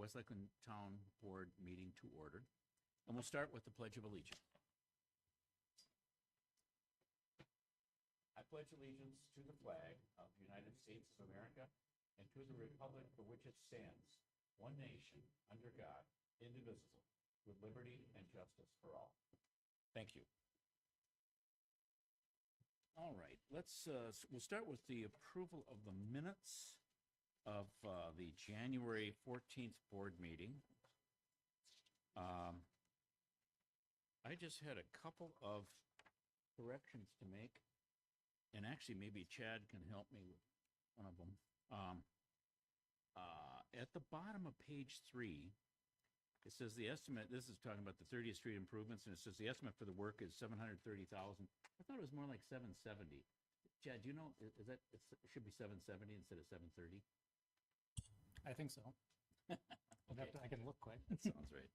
West Lakeland Town Board meeting to order. And we'll start with the Pledge of Allegiance. I pledge allegiance to the flag of the United States of America and to the republic for which it stands, one nation, under God, indivisible, with liberty and justice for all. Thank you. All right, we'll start with the approval of the minutes of the January 14th board meeting. I just had a couple of corrections to make, and actually maybe Chad can help me with one of them. At the bottom of page 3, it says the estimate, this is talking about the 30th Street improvements, and it says the estimate for the work is $730,000. I thought it was more like 770. Chad, do you know, is that, it should be 770 instead of 730? I think so. Okay. I can look quick. That sounds right.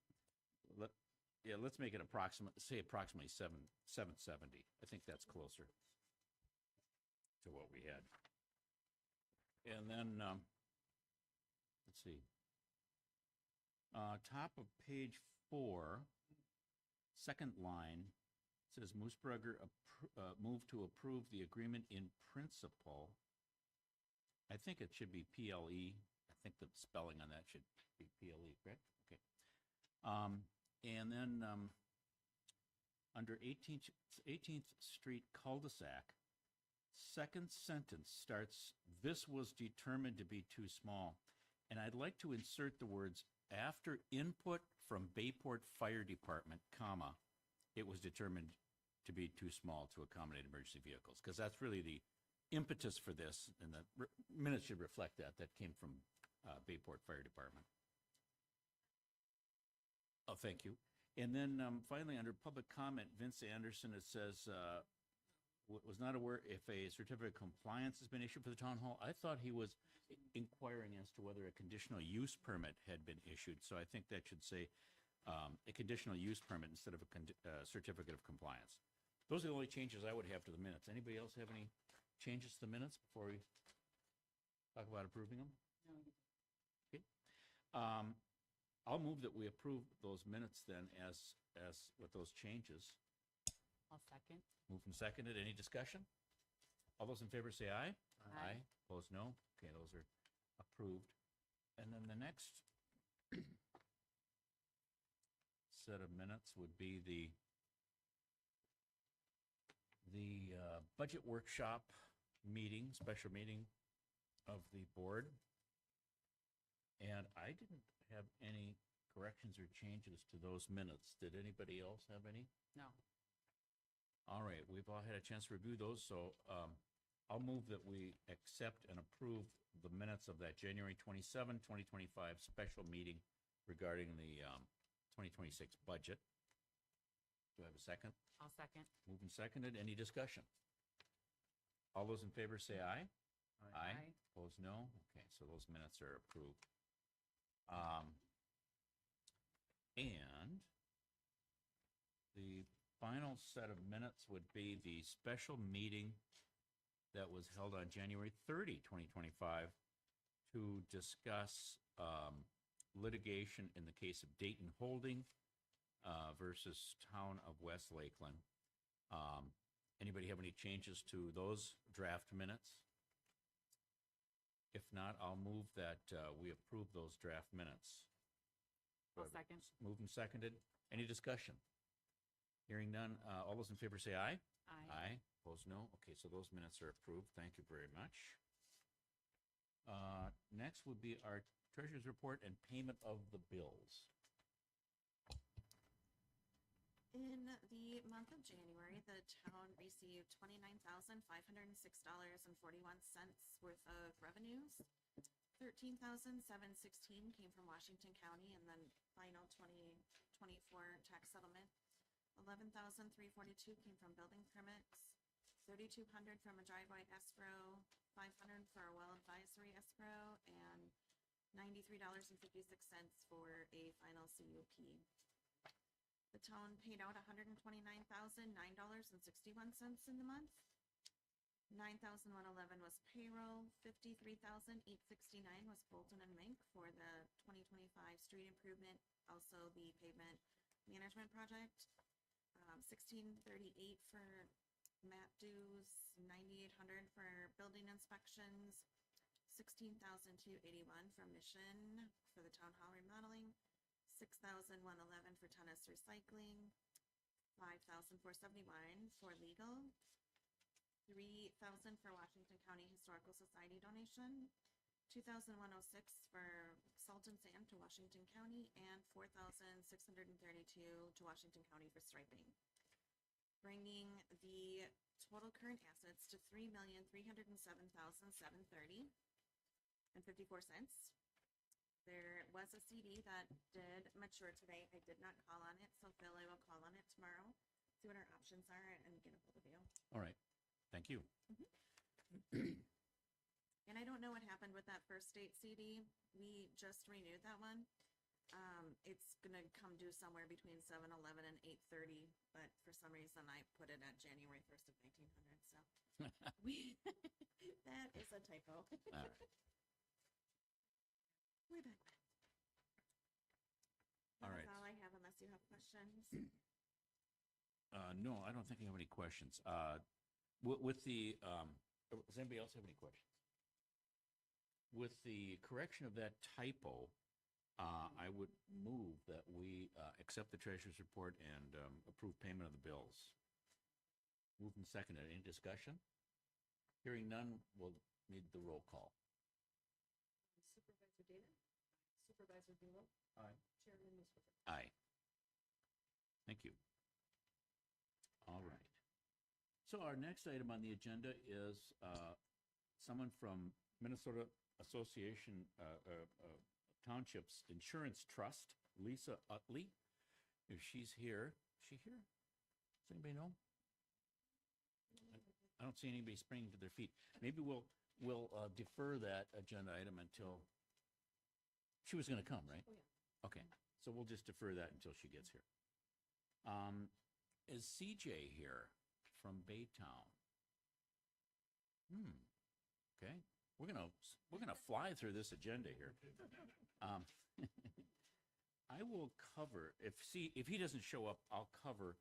Let's make it approximately 770. I think that's closer to what we had. And then, let's see. Top of page 4, second line, says Moosebrugger moved to approve the agreement in principle. I think it should be PLE. I think the spelling on that should be PLE, correct? Okay. And then under 18th Street cul-de-sac, second sentence starts, "This was determined to be too small." And I'd like to insert the words, "After input from Bayport Fire Department, comma, it was determined to be too small to accommodate emergency vehicles," because that's really the impetus for this, and the minutes should reflect that. That came from Bayport Fire Department. Oh, thank you. And then finally, under public comment, Vince Anderson, it says, was not aware if a certificate of compliance has been issued for the town hall. I thought he was inquiring as to whether a conditional use permit had been issued. So I think that should say a conditional use permit instead of a certificate of compliance. Those are the only changes I would have to the minutes. Anybody else have any changes to the minutes before we talk about approving them? No. Okay. I'll move that we approve those minutes then as with those changes. I'll second. Moved and seconded. Any discussion? All those in favor say aye. Aye. Opposed, no. Okay, those are approved. And then the next set of minutes would be the budget workshop meeting, special meeting of the board. And I didn't have any corrections or changes to those minutes. Did anybody else have any? No. All right, we've all had a chance to review those, so I'll move that we accept and approve the minutes of that January 27, 2025 special meeting regarding the 2026 budget. Do I have a second? I'll second. Moved and seconded. Any discussion? All those in favor say aye. Aye. Opposed, no. Okay, so those minutes are approved. And the final set of minutes would be the special meeting that was held on January 30, 2025 to discuss litigation in the case of Dayton Holding versus Town of West Lakeland. Anybody have any changes to those draft minutes? If not, I'll move that we approve those draft minutes. I'll second. Moved and seconded. Any discussion? Hearing none. All those in favor say aye. Aye. Opposed, no. Okay, so those minutes are approved. Thank you very much. Next would be our treasurer's report and payment of the bills. In the month of January, the town received $29,506.41 worth of revenues. $13,716 came from Washington County, and then final 2024 tax settlement. $11,342 came from building permits. $3,200 from a driveway escrow. $500 for a well advisory escrow, and $93.56 for a final CUP. The town paid out $129,009.61 in the month. $9,111 was payroll. $53,869 was Bolton and Mink for the 2025 street improvement, also the pavement management project. 1638 for map dues, 9,800 for building inspections, 16,281 for mission for the town hall remodeling, 6,111 for tennis recycling, 5,471 for legal, 3,000 for Washington County Historical Society donation, 2,106 for salt and sand to Washington County, and 4,632 to Washington County for striping, bringing the total current assets to $3,307,730 and 54 cents. There was a CD that did mature today. I did not call on it, so Phil, I will call on it tomorrow, see what our options are, and get a hold of you. All right, thank you. And I don't know what happened with that First State CD. We just renewed that one. It's gonna come due somewhere between 7/11 and 8/30, but for some reason I put it at January 1st of 1900, so we, that is a typo. All right. Way back. All That's right. all I have unless you have questions. No, I don't think I have any questions. With the, does anybody else have any questions? With the correction of that typo, I would move that we accept the treasurer's report and approve payment of the bills. Moved and seconded. Any discussion? Hearing none, we'll need the roll call. Supervisor Dana? Supervisor Bulow? Aye. Chairman Musburger? Aye. Thank you. All right. So our next item on the agenda is someone from Minnesota Association Townships Insurance Trust, Lisa Utley. If she's here, is she here? Does anybody know? I don't see anybody springing to their feet. Maybe we'll defer that agenda item until, she was going to come, right? Oh, yeah. Okay, so we'll just defer that until she gets here. Is CJ here from Baytown? Okay, we're gonna fly through this agenda here. I will cover, if he doesn't show up, I'll cover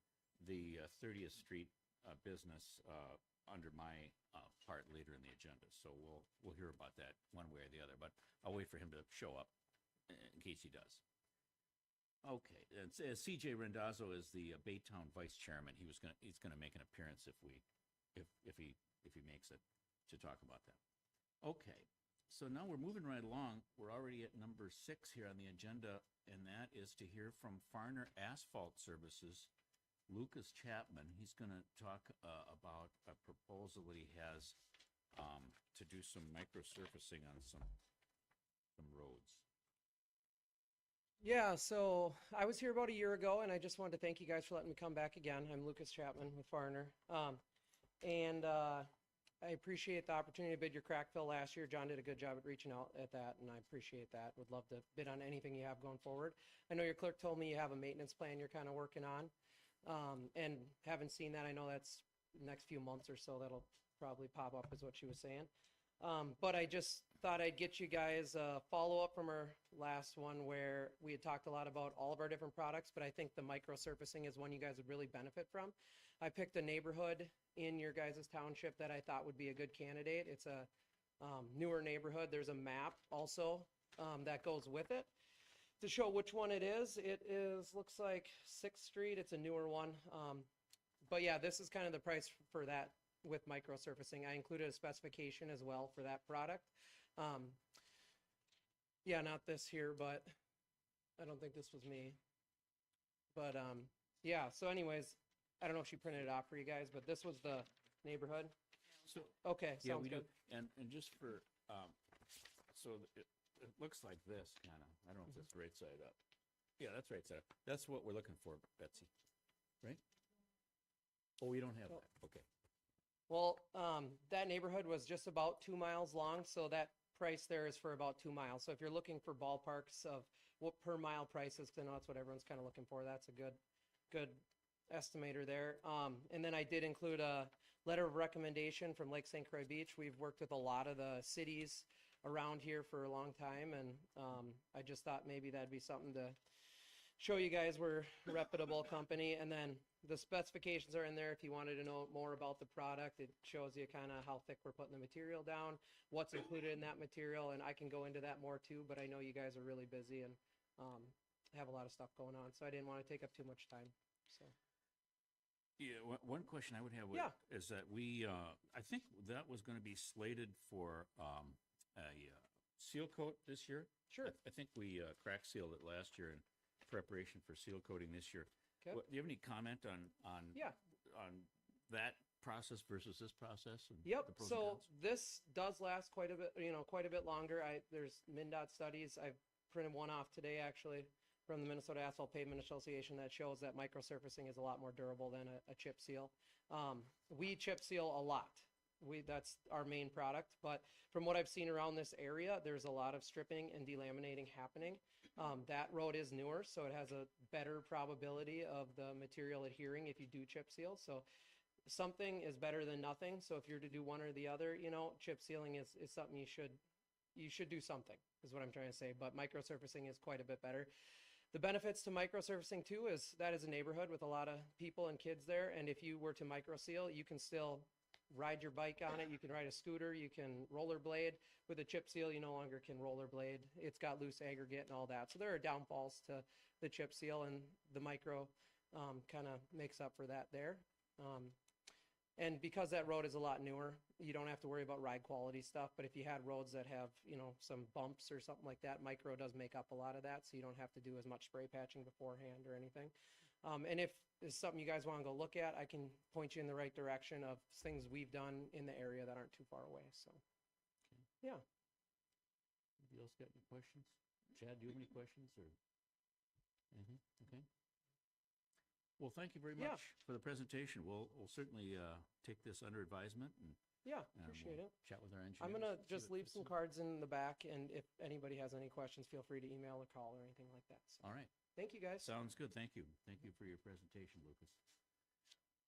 the 30th Street business under my part later in the agenda. So we'll hear about that one way or the other, but I'll wait for him to show up in case he does. Okay, and CJ Rendazzo is the Baytown Vice Chairman. He's gonna make an appearance if he makes it, to talk about that. Okay, so now we're moving right along. We're already at number 6 here on the agenda, and that is to hear from Farner Asphalt Services, Lucas Chapman. He's gonna talk about a proposal that he has to do some microsurfacing on some roads. Yeah, so I was here about a year ago, and I just wanted to thank you guys for letting me come back again. I'm Lucas Chapman with Farner. I appreciate the opportunity to bid your crack fill last year. John did a good job at reaching out at that, and I appreciate that. Would love to bid on anything you have going forward. I know your clerk told me you have a maintenance plan you're kind of working on, and haven't seen that. I know that's next few months or so that'll probably pop up, is what she was saying. But I just thought I'd get you guys a follow-up from our last one where we had talked a lot about all of our different products, but I think the microsurfacing is one you guys would really benefit from. I picked a neighborhood in your guys' township that I thought would be a good candidate. It's a newer neighborhood. There's a map also that goes with it to show which one it is. It is, looks like 6th Street. It's a newer one. But yeah, this is kind of the price for that with microsurfacing. I included a specification as well for that product. Yeah, not this here, but I don't think this was me. But yeah, so anyways, I don't know if she printed it off for you guys, but this was the neighborhood. So, Okay, yeah, sounds we do. good. And just for, so it looks like this, kind of. I don't know if that's right side up. Yeah, that's right side up. That's what we're looking for, Betsy. Right? Oh, we don't have that. Okay. Well, that neighborhood was just about 2 miles long, so that price there is for about 2 miles. So if you're looking for ballparks of what per mile price is, 'cause I know that's what everyone's kind of looking for. That's a good estimator there. And then I did include a letter of recommendation from Lake St. Croix Beach. We've worked with a lot of the cities around here for a long time, and I just thought maybe that'd be something to show you guys we're a reputable company. And then the specifications are in there if you wanted to know more about the product. It shows you kind of how thick we're putting the material down, what's included in that material, and I can go into that more too, but I know you guys are really busy and have a lot of stuff going on, so I didn't want to take up too much time, so. Yeah, one question I would have Yeah. is that we, I think that was going to be slated for a seal coat this year. Sure. I think we crack sealed it last year in preparation for seal coating this year. Okay. Do you have any comment on Yeah. on that process versus this process? And Yep. the pros and So cons? this does last quite a bit, quite a bit longer. There's MnDOT studies. I've printed one off today actually from the Minnesota Asphalt Pavement Association that shows that microsurfacing is a lot more durable than a chip seal. We chip seal a lot. That's our main product, but from what I've seen around this area, there's a lot of stripping and delaminating happening. That road is newer, so it has a better probability of the material adhering if you do chip seal. So something is better than nothing. So if you're to do one or the other, chip sealing is something you should do something, is what I'm trying to say. But microsurfacing is quite a bit better. The benefits to microsurfacing too is that is a neighborhood with a lot of people and kids there. And if you were to microseal, you can still ride your bike on it. You can ride a scooter. You can rollerblade. With a chip seal, you no longer can rollerblade. It's got loose aggregate and all that. So there are downfalls to the chip seal, and the micro kind of makes up for that there. And because that road is a lot newer, you don't have to worry about ride quality stuff. But if you had roads that have, some bumps or something like that, micro does make up a lot of that. So you don't have to do as much spray patching beforehand or anything. And if it's something you guys want to go look at, I can point you in the right direction of things we've done in the area that aren't too far away. So, yeah. Anybody else got any questions? Chad, do you have any questions or anything? Okay. Well, thank you very Yeah. much for the presentation. We'll certainly take this under advisement and Yeah, we'll appreciate it. chat with our engineers. I'm going to see just what leave fits some in. cards in the back. And if anybody has any questions, feel free to email or call or anything like that. So, All right. thank you guys. Sounds good. Thank you. Thank you for your presentation, Lucas.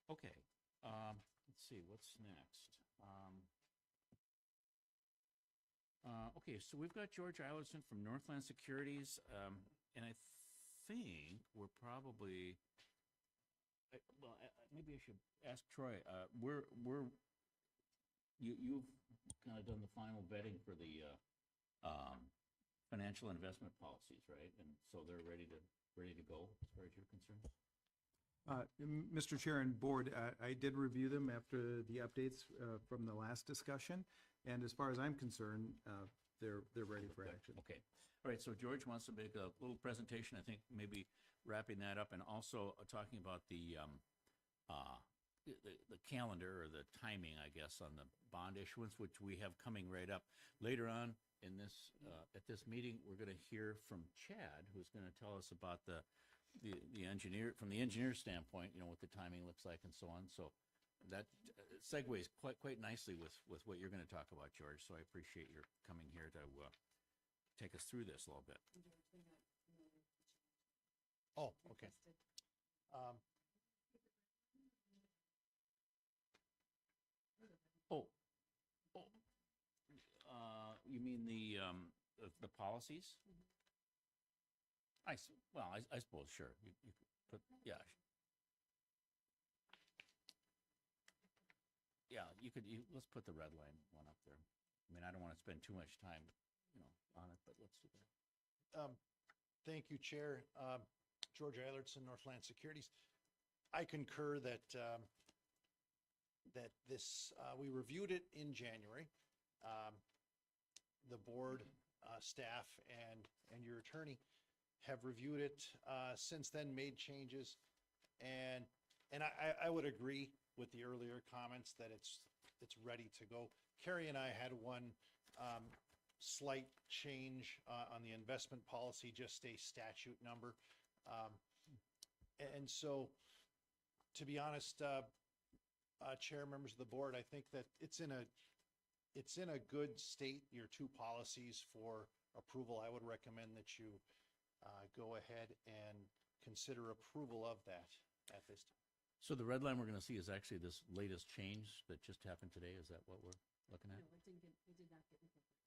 Okay. Let's see, what's next? Okay, so we've got George Eilertson from Northland Securities, and I think we're probably, maybe I should ask Troy. You've kind of done the final vetting for the financial investment policies, right? And so they're ready to go as far as you're concerned? Mr. Chair and Board, I did review them after the updates from the last discussion, and as far as I'm concerned, they're ready for action. Okay. All right, so George wants to make a little presentation, I think maybe wrapping that up, and also talking about the calendar or the timing, I guess, on the bond issuance, which we have coming right up. Later on in this, at this meeting, we're going to hear from Chad, who's going to tell us about the engineer, from the engineer standpoint, what the timing looks like and so on. So that segues quite nicely with what you're going to talk about, George. So I appreciate your coming here to take us through this a little bit. Oh, okay. You mean the policies? I suppose, sure. You could put, yeah. Yeah, let's put the red line one up there. I mean, I don't want to spend too much time, on it, but let's do that. Thank you, Chair. George Eilertson, Northland Securities. I concur that this, we reviewed it in January. The board, staff, and your attorney have reviewed it since then, made changes, and I would agree with the earlier comments that it's ready to go. Carrie and I had one slight change on the investment policy, just a statute number, and so, to be honest, Chair, members of the board, I think that it's in a good state. Your two policies for approval, I would recommend that you go ahead and consider approval of that at this time. So the red line we're going to see is actually this latest change that just happened today. Is that what we're looking at? No, it did not get.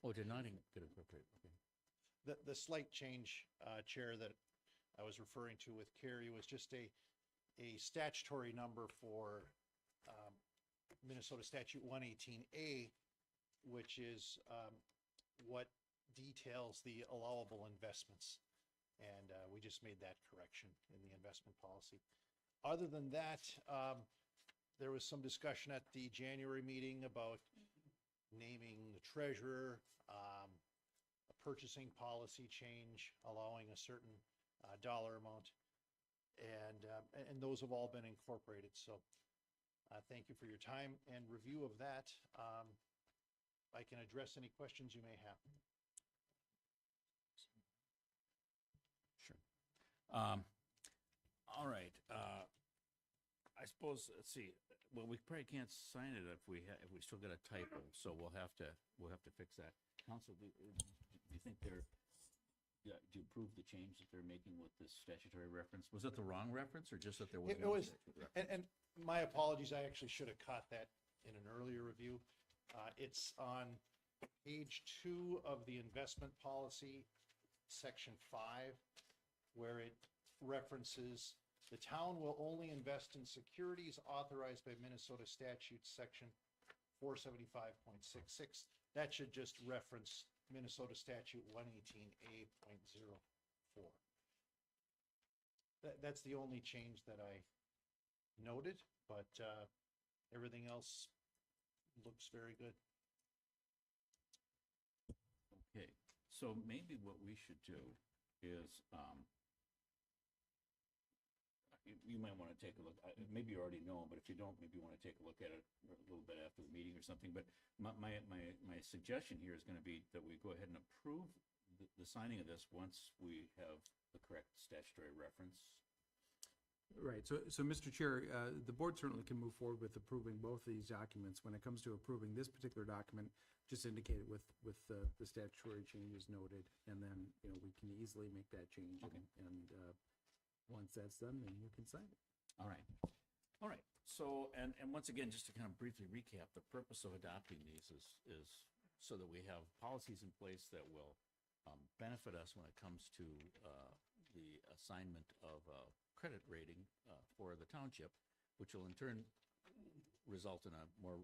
Oh, did not get incorporated, okay. The slight change, Chair, that I was referring to with Carrie was just a statutory number for Minnesota Statute 118A, which is what details the allowable investments. And we just made that correction in the investment policy. Other than that, there was some discussion at the January meeting about naming the treasurer, a purchasing policy change, allowing a certain dollar amount. And those have all been incorporated. So thank you for your time and review of that. I can address any questions you may have. Sure. All right, I suppose, let's see, well, we probably can't sign it if we still got a typo, so we'll have to fix that. Council, do you think do you approve the change that they're making with this statutory reference? Was it the wrong reference, or just that there was It no was, statutory reference? and my apologies, I actually should have caught that in an earlier review. It's on page 2 of the investment policy, section 5, where it references the town will only invest in securities authorized by Minnesota statute section 475.66. That should just reference Minnesota statute 118A.04. That's the only change that I noted, but everything else looks very good. Okay, so maybe what we should do is, you might want to take a look, maybe you already know, but if you don't, maybe you want to take a look at it a little bit after the meeting or something. But my suggestion here is going to be that we go ahead and approve the signing of this once we have the correct statutory reference. Right, so Mr. Chair, the board certainly can move forward with approving both of these documents. When it comes to approving this particular document, just indicate it with the statutory changes noted, and then, we can easily make that change. Okay. And once that's done, then you can sign it. All right. All right. So, and once again, just to kind of briefly recap, the purpose of adopting these is so that we have policies in place that will benefit us when it comes to the assignment of a credit rating for the township, which will in turn result in a more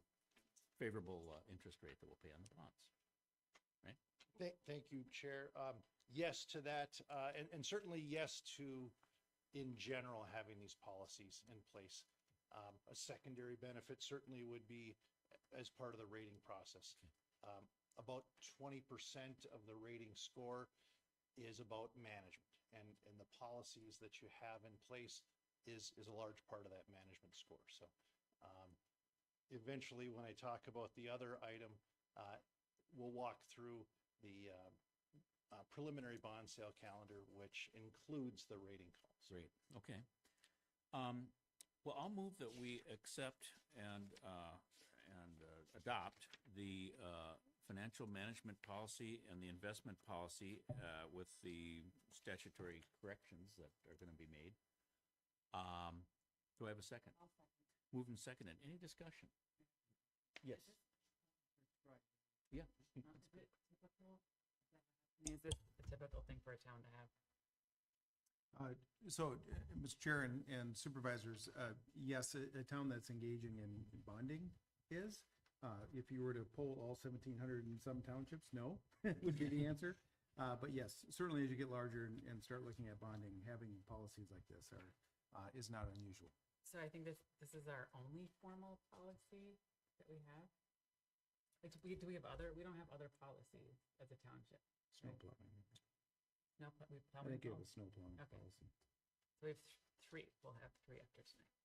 favorable interest rate that we'll pay on the bonds. Right? Thank you, Chair. Yes to that, and certainly yes to, in general, having these policies in place. A secondary benefit certainly would be as part of the rating process. About 20% of the rating score is about management, and the policies that you have in place is a large part of that management score. So eventually, when I talk about the other item, we'll walk through the preliminary bond sale calendar, which includes the rating calls. Great. Okay. Well, I'll move that we accept and adopt the financial management policy and the investment policy with the statutory corrections that are going to be made. Do I have a second? I'll second. Moved and seconded. Any discussion? Yes. Yeah. Typical? Is this a typical thing for a town to have? So, Mr. Chair and supervisors, yes, a town that's engaging in bonding is. If you were to poll all 1,700 and some townships, no, would be the answer. But yes, certainly as you get larger and start looking at bonding, having policies like this is not unusual. So I think this is our only formal policy that we have. Like, do we have other? We don't have other policies as a township. Snow plowing. No, we I think it was snow plowing Okay. policy. So we have three. We'll have three after tonight.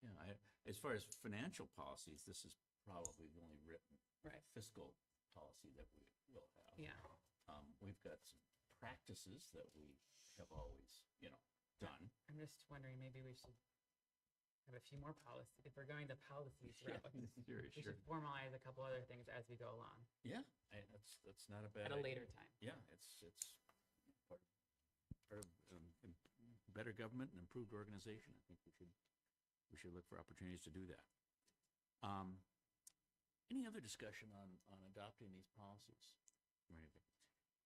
Yeah. As far as financial policies, this is probably the only written Right. fiscal policy that we will have. Yeah. We've got some practices that we have always, done. I'm just wondering, maybe we should have a few more policies. If we're going the policies route, Sure, we should formalize a couple other things as we go along Yeah, that's not a bad at a idea. later time. Yeah, it's part of better government and improved organization. I think we should look for opportunities to do that. Any other discussion on adopting these policies? Right.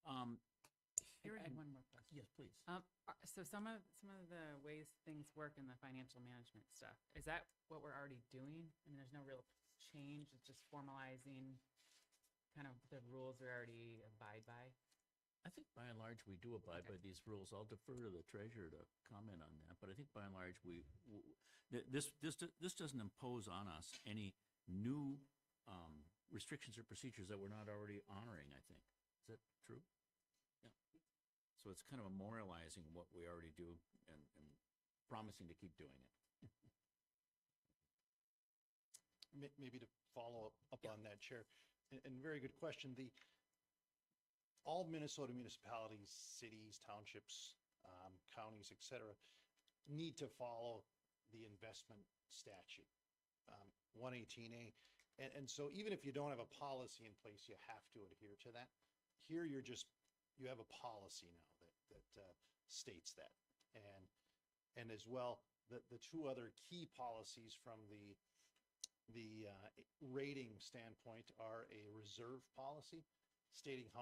Um, I hearing, had one more question. yes, please. So some of the ways things work in the financial management stuff, is that what we're already doing? I mean, there's no real change, it's just formalizing kind of the rules we already abide by? I think by and large, we do abide by these rules. I'll defer to the treasurer to comment on that, but I think by and large, this doesn't impose on us any new restrictions or procedures that we're not already honoring, I think. Is that true? Yeah. So it's kind of memorializing what we already do and promising to keep doing it. Maybe to follow up on that, Chair, and very good question. All Minnesota municipalities, cities, townships, counties, et cetera, need to follow the investment statute, 118A. And so even if you don't have a policy in place, you have to adhere to that. Here, you have a policy now that states that. And as well, the two other key policies from the rating standpoint are a reserve policy, stating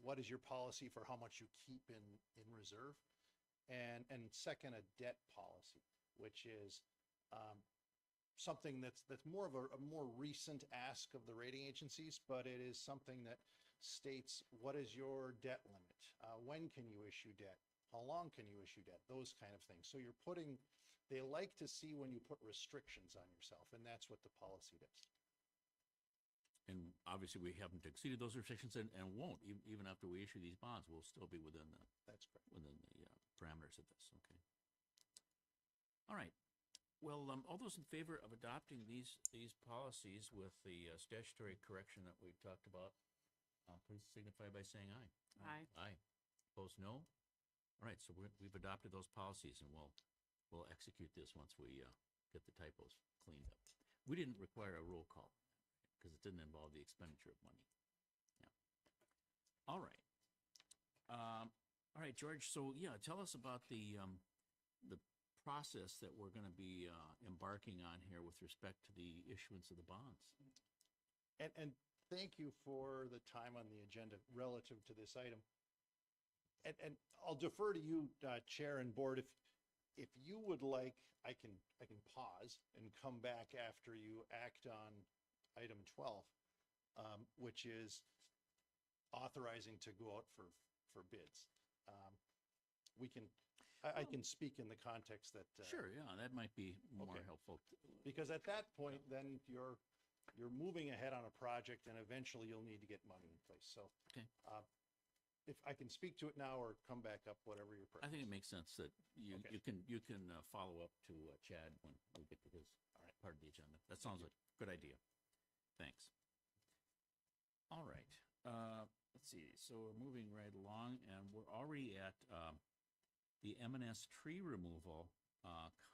what is your policy for how much you keep in reserve, and second, a debt policy, which is something that's more of a more recent ask of the rating agencies, but it is something that states what is your debt limit, when can you issue debt, how long can you issue debt, those kind of things. So they like to see when you put restrictions on yourself, and that's what the policy does. And obviously, we haven't exceeded those restrictions and won't, even after we issue these bonds, we'll still be within the That's correct. parameters of this, okay? All right. Well, all those in favor of adopting these policies with the statutory correction that we talked about, please signify by saying aye. Aye. Aye. Opposed, no? All right, so we've adopted those policies, and we'll execute this once we get the typos cleaned up. We didn't require a roll call because it didn't involve the expenditure of money. Yeah. All right. All right, George. So yeah, tell us about the process that we're going to be embarking on here with respect to the issuance of the bonds. And thank you for the time on the agenda relative to this item. And I'll defer to you, Chair and Board. If you would like, I can pause and come back after you act on item 12, which is authorizing to go out for bids. I can speak in the context that. Sure, yeah, that might be more Okay. helpful. Because at that point, then you're moving ahead on a project, and eventually you'll need to get money in place. So. Okay. If I can speak to it now or come back up, whatever your preference. I think it makes sense that you Okay. you can follow up to Chad when we get to his part of the agenda. That sounds like a good idea. Thanks. All right. Let's see. So we're moving right along, and we're already at the M&S tree removal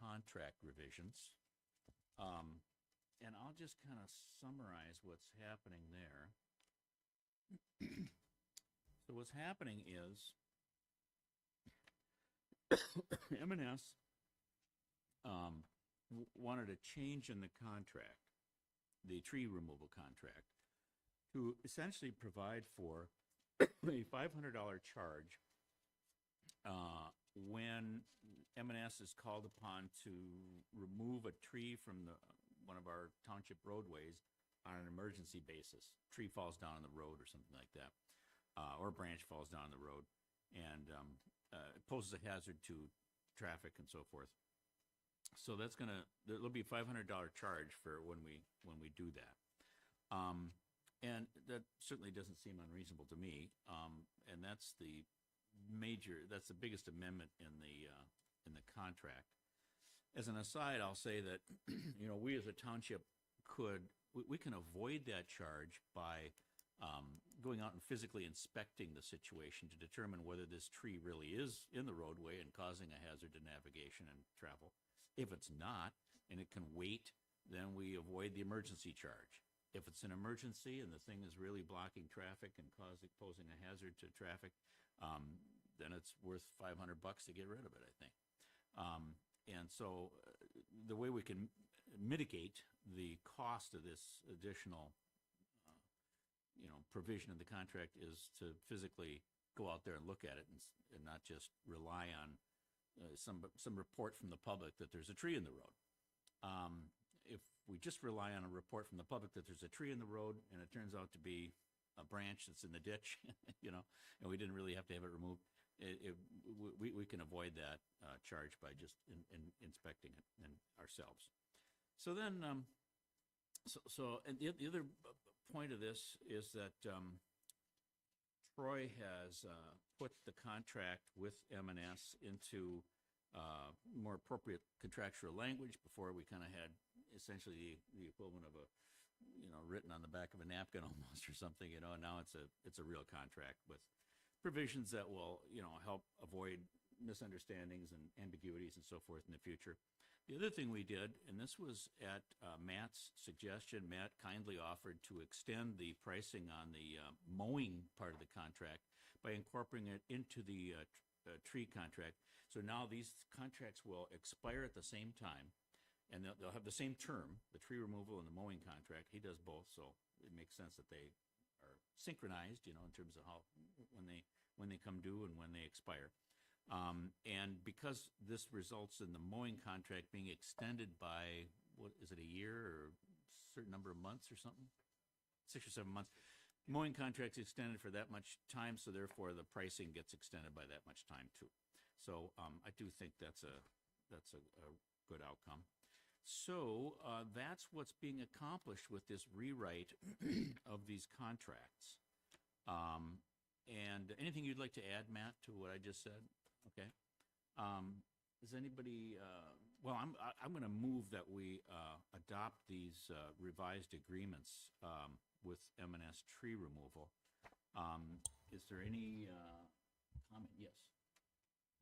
contract revisions. And I'll just kind of summarize what's happening there. So what's happening is M&S wanted a change in the contract, the tree removal contract, to essentially provide for a $500 charge when M&S is called upon to remove a tree from one of our township roadways on an emergency basis. Tree falls down on the road or something like that. Or a branch falls down the road and it poses a hazard to traffic and so forth. So there'll be a $500 charge for when we do that. And that certainly doesn't seem unreasonable to me. And that's the biggest amendment in the contract. As an aside, I'll say that, we as a township we can avoid that charge by going out and physically inspecting the situation to determine whether this tree really is in the roadway and causing a hazard to navigation and travel. If it's not, and it can wait, then we avoid the emergency charge. If it's an emergency and the thing is really blocking traffic and posing a hazard to traffic, then it's worth $500 to get rid of it, I think. And so the way we can mitigate the cost of this additional, provision of the contract is to physically go out there and look at it and not just rely on some report from the public that there's a tree in the road. If we just rely on a report from the public that there's a tree in the road and it turns out to be a branch that's in the ditch, and we didn't really have to have it removed, we can avoid that charge by just inspecting it and ourselves. So then, and the other point of this is that Troy has put the contract with M&S into more appropriate contractual language. Before, we kind of had essentially the equivalent of a, written on the back of a napkin almost or something, now it's a real contract with provisions that will, help avoid misunderstandings and ambiguities and so forth in the future. The other thing we did, and this was at Matt's suggestion, Matt kindly offered to extend the pricing on the mowing part of the contract by incorporating it into the tree contract. So now these contracts will expire at the same time, and they'll have the same term, the tree removal and the mowing contract. He does both, so it makes sense that they are synchronized, in terms of how, when they come due and when they expire. And because this results in the mowing contract being extended by, what is it, a year or a certain number of months or something? 6 or 7 months. Mowing contract's extended for that much time, so therefore the pricing gets extended by that much time too. So I do think that's a good outcome. So that's what's being accomplished with this rewrite of these contracts. And anything you'd like to add, Matt, to what I just said? Okay. Does anybody, well, I'm going to move that we adopt these revised agreements with M&S tree removal. Is there any comment? Yes.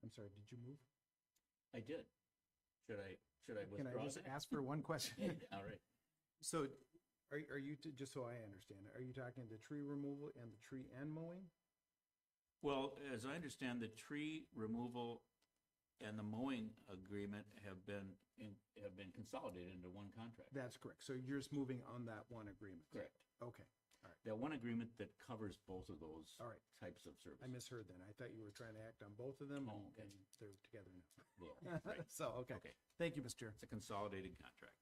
I'm sorry, did you move? I did. Should I Can I withdraw just that? ask for one question? All right. So are you, just so I understand, are you talking the tree removal and the tree and mowing? Well, as I understand, the tree removal and the mowing agreement have been consolidated into one contract. That's correct. So you're just moving on that one agreement? Correct. Okay, all right. That one agreement that covers both of those All right. types of services. I misheard then. I thought you were trying to act on both of them. Oh, okay. And they're together now. Yeah, right. So, okay. Okay. Thank you, Mr. Chair. It's a consolidated contract.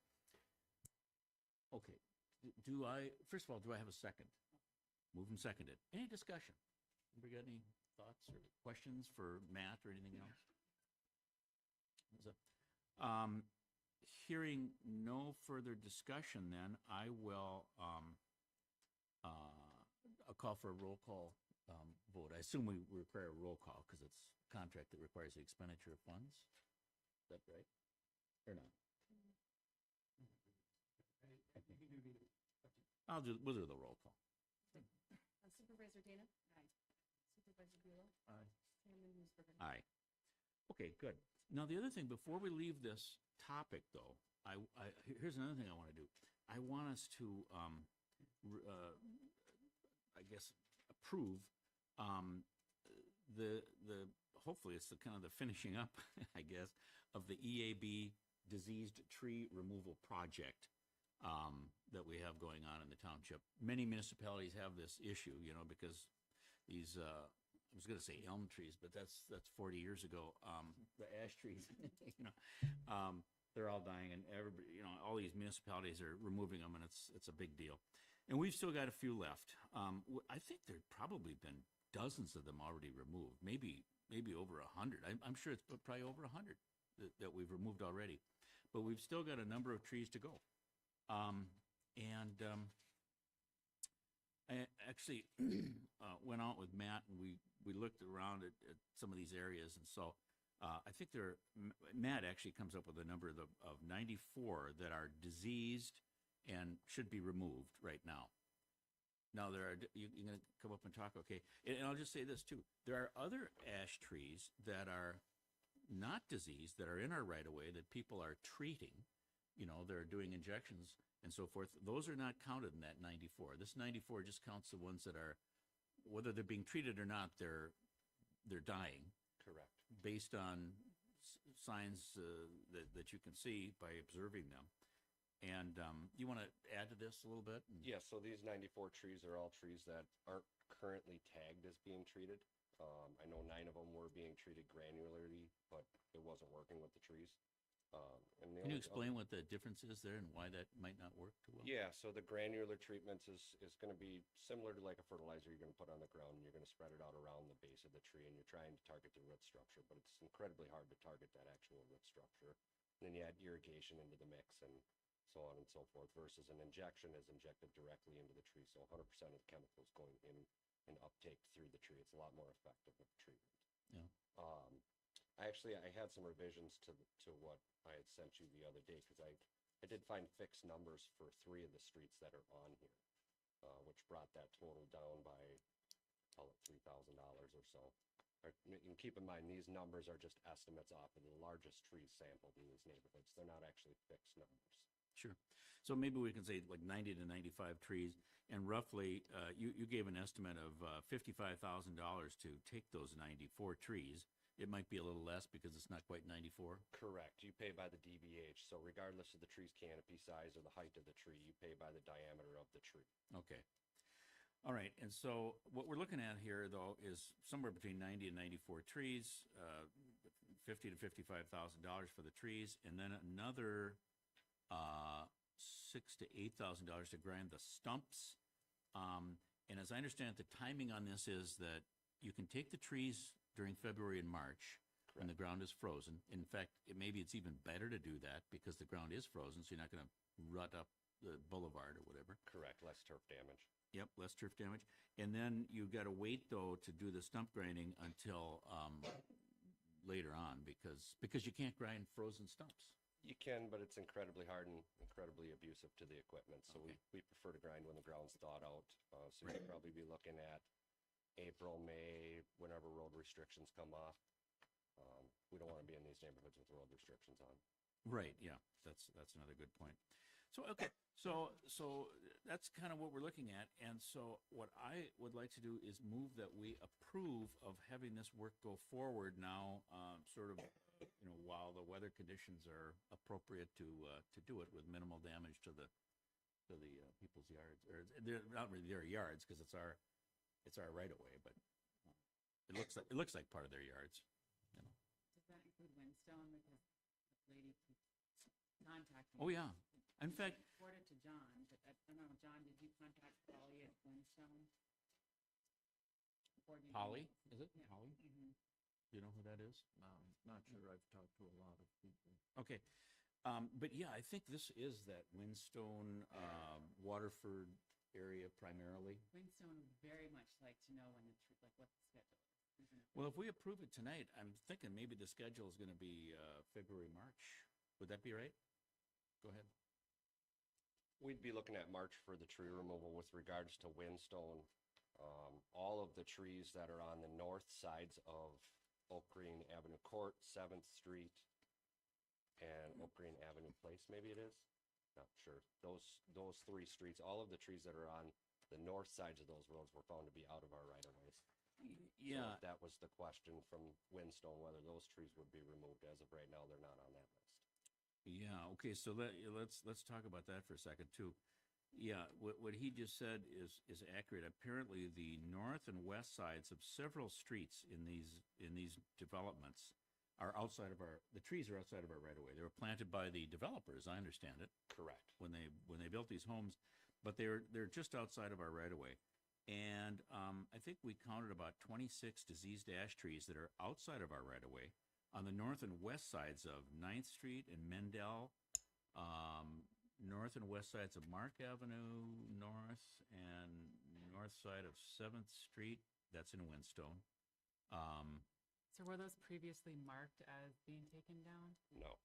Okay. Do I, first of all, do I have a second? Moved and seconded. Any discussion? Anybody got any thoughts or questions for Matt or anything else? Hearing no further discussion, then I will I'll call for a roll call vote. I assume we require a roll call because it's a contract that requires the expenditure of funds. Is that right? Or not? We'll do the roll call. Supervisor Dana? Aye. Supervisor Buelow? Aye. Chairman Musburger? Aye. Okay, good. Now, the other thing, before we leave this topic, though, here's another thing I want to do. I want us to, I guess, approve hopefully it's the kind of the finishing up, I guess, of the EAB diseased tree removal project that we have going on in the township. Many municipalities have this issue, because these, I was going to say elm trees, but that's 40 years ago. The ash trees, they're all dying, and everybody, all these municipalities are removing them, and it's a big deal. And we've still got a few left. I think there've probably been dozens of them already removed, maybe over 100. I'm sure it's probably over 100 that we've removed already. But we've still got a number of trees to go. I actually went out with Matt, and we looked around at some of these areas, and so I think Matt actually comes up with a number of 94 that are diseased and should be removed right now. Now, you're going to come up and talk, okay? And I'll just say this, too. There are other ash trees that are not diseased, that are in our right-of-way, that people are treating. They're doing injections and so forth. Those are not counted in that 94. This 94 just counts the ones that are, whether they're being treated or not, they're dying. Correct. Based on signs that you can see by observing them. And you want to add to this a little bit? Yeah, so these 94 trees are all trees that aren't currently tagged as being treated. I know 9 of them were being treated granularly, but it wasn't working with the trees. And the Can you only explain what the difference is there and why that might not work too well? Yeah, so the granular treatments is going to be similar to like a fertilizer you're going to put on the ground, and you're going to spread it out around the base of the tree, and you're trying to target the root structure, but it's incredibly hard to target that actual root structure. And then you add irrigation into the mix and so on and so forth, versus an injection is injected directly into the tree, so 100% of the chemicals going in and uptake through the tree. It's a lot more effective with treatment. Yeah. I had some revisions to what I had sent you the other day, because I did find fixed numbers for 3 of the streets that are on here, which brought that total down by, call it $3,000 or so. And keep in mind, these numbers are just estimates off of the largest trees sampled in these neighborhoods. They're not actually fixed numbers. Sure. So maybe we can say like 90 to 95 trees, and roughly, you gave an estimate of $55,000 to take those 94 trees. It might be a little less because it's not quite 94. Correct. You pay by the DBH. So regardless of the tree's canopy size or the height of the tree, you pay by the diameter of the tree. Okay. All right. And so what we're looking at here, though, is somewhere between 90 and 94 trees, $50 to $55,000 for the trees, and then another $6,000 to $8,000 to grind the stumps. And as I understand it, the timing on this is that you can take the trees during February and March when the ground is frozen. In fact, maybe it's even better to do that because the ground is frozen, so you're not going to rut up the boulevard or whatever. Correct. Less turf damage. Yep, less turf damage. And then you've got to wait, though, to do the stump grinding until later on because you can't grind frozen stumps. You can, but it's incredibly hard and incredibly abusive to the equipment. So Okay. we prefer to grind when the ground's thawed out. So you'd probably be looking at April, May, whenever road restrictions come off. We don't want to be in these neighborhoods with road restrictions on. Right, yeah, that's another good point. So, okay, so that's kind of what we're looking at. And so what I would like to do is move that we approve of having this work go forward now, sort of, while the weather conditions are appropriate to do it with minimal damage to the people's yards. Or they're not really their yards because it's our right of way, but it looks like part of their yards. Does that include Windstone? Because the lady contacted me. Oh, yeah. In fact, Forwarded to John, but I don't know, John, did you contact Polly at Windstone? Polly, is it? Yeah. Polly? Mhm. Do you know who that is? Not sure. I've talked to a lot of people. Okay. But yeah, I think this is that Windstone, Waterford area primarily. Windstone would very much like to know when what the schedule is. Isn't it? Well, if we approve it tonight, I'm thinking maybe the schedule is going to be February, March. Would that be right? Go ahead. We'd be looking at March for the tree removal with regards to Windstone. All of the trees that are on the north sides of Oak Green Avenue Court, 7th Street, and Oak Green Avenue Place, maybe it is? Not sure. Those 3 streets, all of the trees that are on the north sides of those roads were found to be out of our right-of-ways. Yeah. So that was the question from Windstone, whether those trees would be removed. As of right now, they're not on that list. Yeah, okay, so let's talk about that for a second too. Yeah, what he just said is accurate. Apparently, the north and west sides of several streets in these developments are outside of the trees are outside of our right of way. They were planted by the developers, I understand it, Correct. when they built these homes, but they're just outside of our right of way. And I think we counted about 26 diseased ash trees that are outside of our right of way on the north and west sides of 9th Street and Mendel, north and west sides of Mark Avenue North, and north side of 7th Street. That's in Windstone. So were those previously marked as being taken down? No.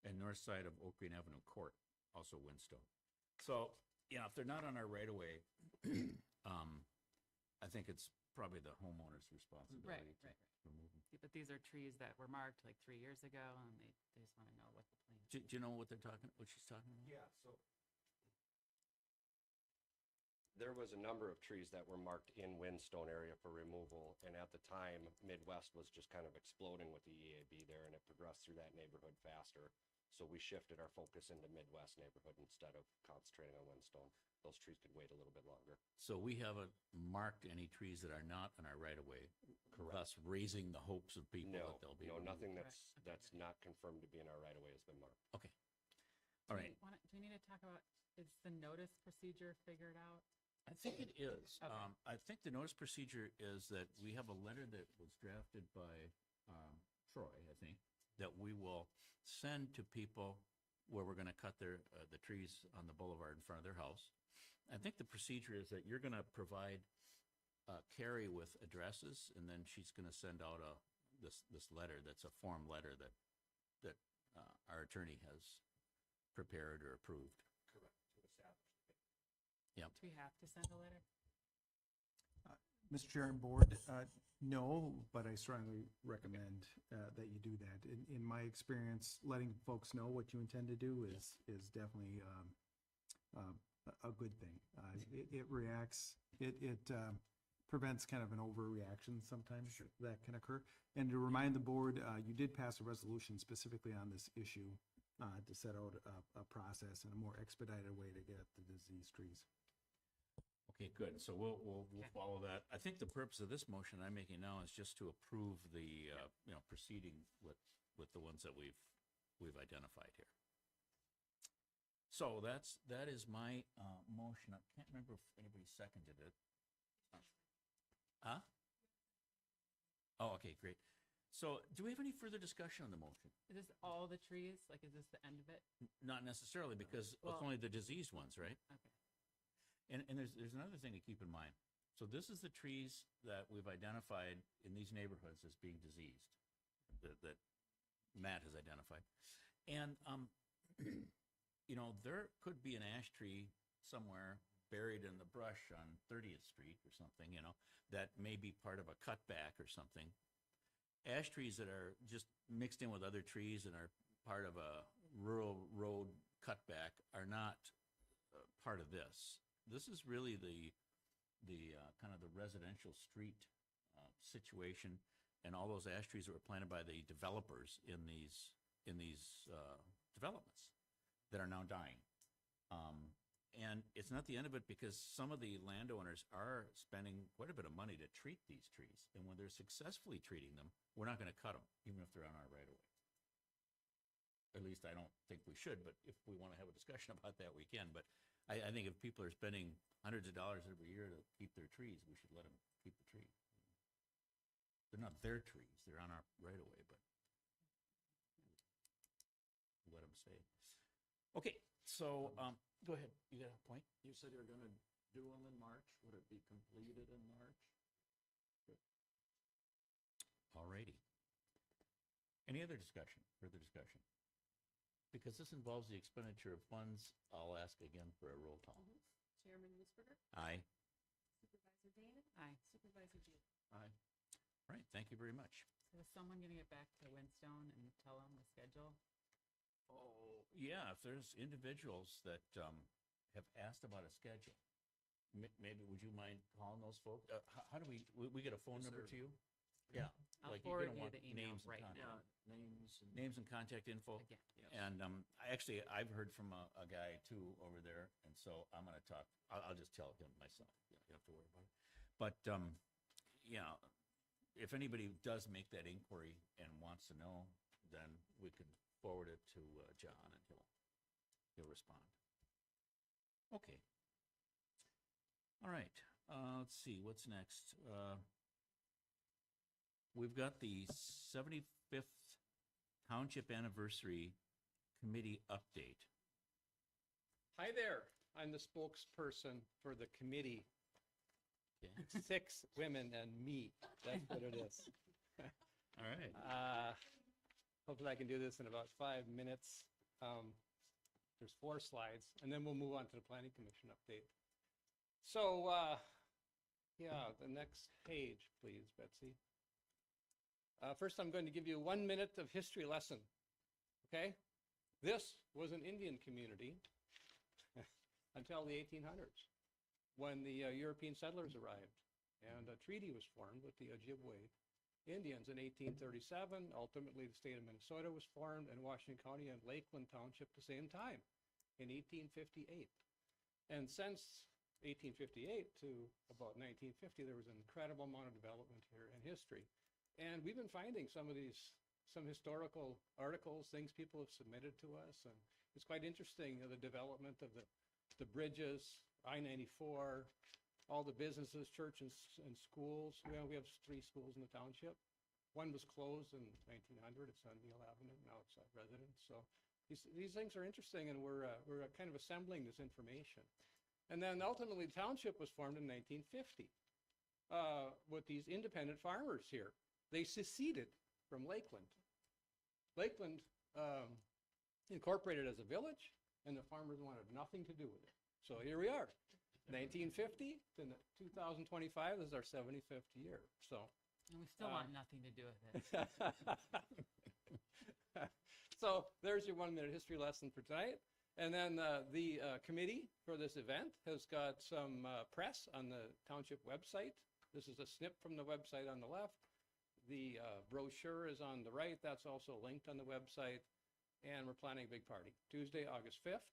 And north side of Oak Green Avenue Court, also Windstone. So, yeah, if they're not on our right of way, I think it's probably the homeowner's responsibility to remove them. But these are trees that were marked like 3 years ago, and they just want to know what the plan is. Do you know what she's talking about? Yeah, so There was a number of trees that were marked in Windstone area for removal, and at the time, Midwest was just kind of exploding with the EAB there, and it progressed through that neighborhood faster. So we shifted our focus into Midwest neighborhood instead of concentrating on Windstone. Those trees could wait a little bit longer. So we haven't marked any trees that are not in our right of way, thus raising the hopes of people No, that they'll be. no, removed. nothing Correct. that's Okay. not confirmed to be in our right of way has been marked. Okay. All right. Do we need to talk about, is the notice procedure figured out? I think it is. Okay. I think the notice procedure is that we have a letter that was drafted by Troy, I think, that we will send to people where we're going to cut the trees on the boulevard in front of their house. I think the procedure is that you're going to provide Carrie with addresses, and then she's going to send out this letter that's a form letter that our attorney has prepared or approved. Correct. To establish. Yep. Do we have to send a letter? Mr. Chair and Board, no, but I strongly recommend that you do that. In my experience, letting folks know what you intend to do is definitely a good thing. It reacts, it prevents kind of an overreaction sometimes that can occur. And to remind the board, you did pass a resolution specifically on this issue to set out a process and a more expedited way to get at the diseased trees. Okay, good. So we'll Okay. follow that. I think the purpose of this motion I'm making now is just to approve the, proceeding with the ones that we've identified here. So that is my motion. I can't remember if anybody seconded it. Huh? Oh, okay, great. So do we have any further discussion on the motion? Is this all the trees? Like, is this the end of it? Not necessarily, because it's Well- only the diseased ones, right? Okay. And there's another thing to keep in mind. So this is the trees that we've identified in these neighborhoods as being diseased, that Matt has identified. And, there could be an ash tree somewhere buried in the brush on 30th Street or something, that may be part of a cutback or something. Ash trees that are just mixed in with other trees and are part of a rural road cutback are not part of this. This is really the kind of the residential street situation, and all those ash trees that were planted by the developers in these developments that are now dying. And it's not the end of it, because some of the landowners are spending quite a bit of money to treat these trees, and when they're successfully treating them, we're not going to cut them, even if they're on our right of way. At least I don't think we should, but if we want to have a discussion about that, we can. But I think if people are spending hundreds of dollars every year to keep their trees, we should let them keep the tree. They're not their trees, they're on our right of way, but let them stay. Okay, so, go ahead, you got a point? You said you're gonna do them in March. Would it be completed in March? Alrighty. Any other discussion, further discussion? Because this involves the expenditure of funds, I'll ask again for a roll call. Chairman Musburger, Aye. Supervisor Dana, Aye. Supervisor Beal. Aye. All right, thank you very much. So is someone gonna get back to Windstone and tell them the schedule? Oh, yeah, if there's individuals that have asked about a schedule, maybe would you mind calling those folks? How do we get a phone Is number there- to you? Yeah. I'll like you're forward gonna you want the email names and right contact. now. Yeah, names and. Names and contact info. Again. And I've heard from a guy too over there, and so I'm gonna talk, I'll just tell him myself. You don't have to worry about it. But, if anybody does make that inquiry and wants to know, then we can forward it to John, and he'll respond. Okay. All right, let's see, what's next? We've got the 75th Township Anniversary Committee update. Hi there. I'm the spokesperson for the committee. Okay. 6 women and me. That's what it is. All right. Hopefully I can do this in about 5 minutes. There's 4 slides, and then we'll move on to the Planning Commission update. So, the next page, please, Betsy. First, I'm going to give you 1 minute of history lesson. Okay? This was an Indian community until the 1800s. when the European settlers arrived. And a treaty was formed with the Ojibwe Indians in 1837. Ultimately, the state of Minnesota was formed, and Washington County and Lakeland Township at the same time in 1858. And since 1858 to about 1950, there was an incredible amount of development here in history. And we've been finding some historical articles, things people have submitted to us. And it's quite interesting, the development of the bridges, I-94, all the businesses, churches, and schools. We have 3 schools in the township. One was closed in 1900. It's on Neil Avenue. Now it's residents. So these things are interesting, and we're kind of assembling this information. And then ultimately, the township was formed in 1950 with these independent farmers here. They seceded from Lakeland. Lakeland incorporated as a village, and the farmers wanted nothing to do with it. So here we are, 1950 to 2025. This is our 75th year. So, And we still want nothing to do with it. so there's your 1-minute history lesson for tonight. And then the committee for this event has got some press on the township website. This is a snip from the website on the left. The brochure is on the right. That's also linked on the website. And we're planning a big party, Tuesday, August 5th.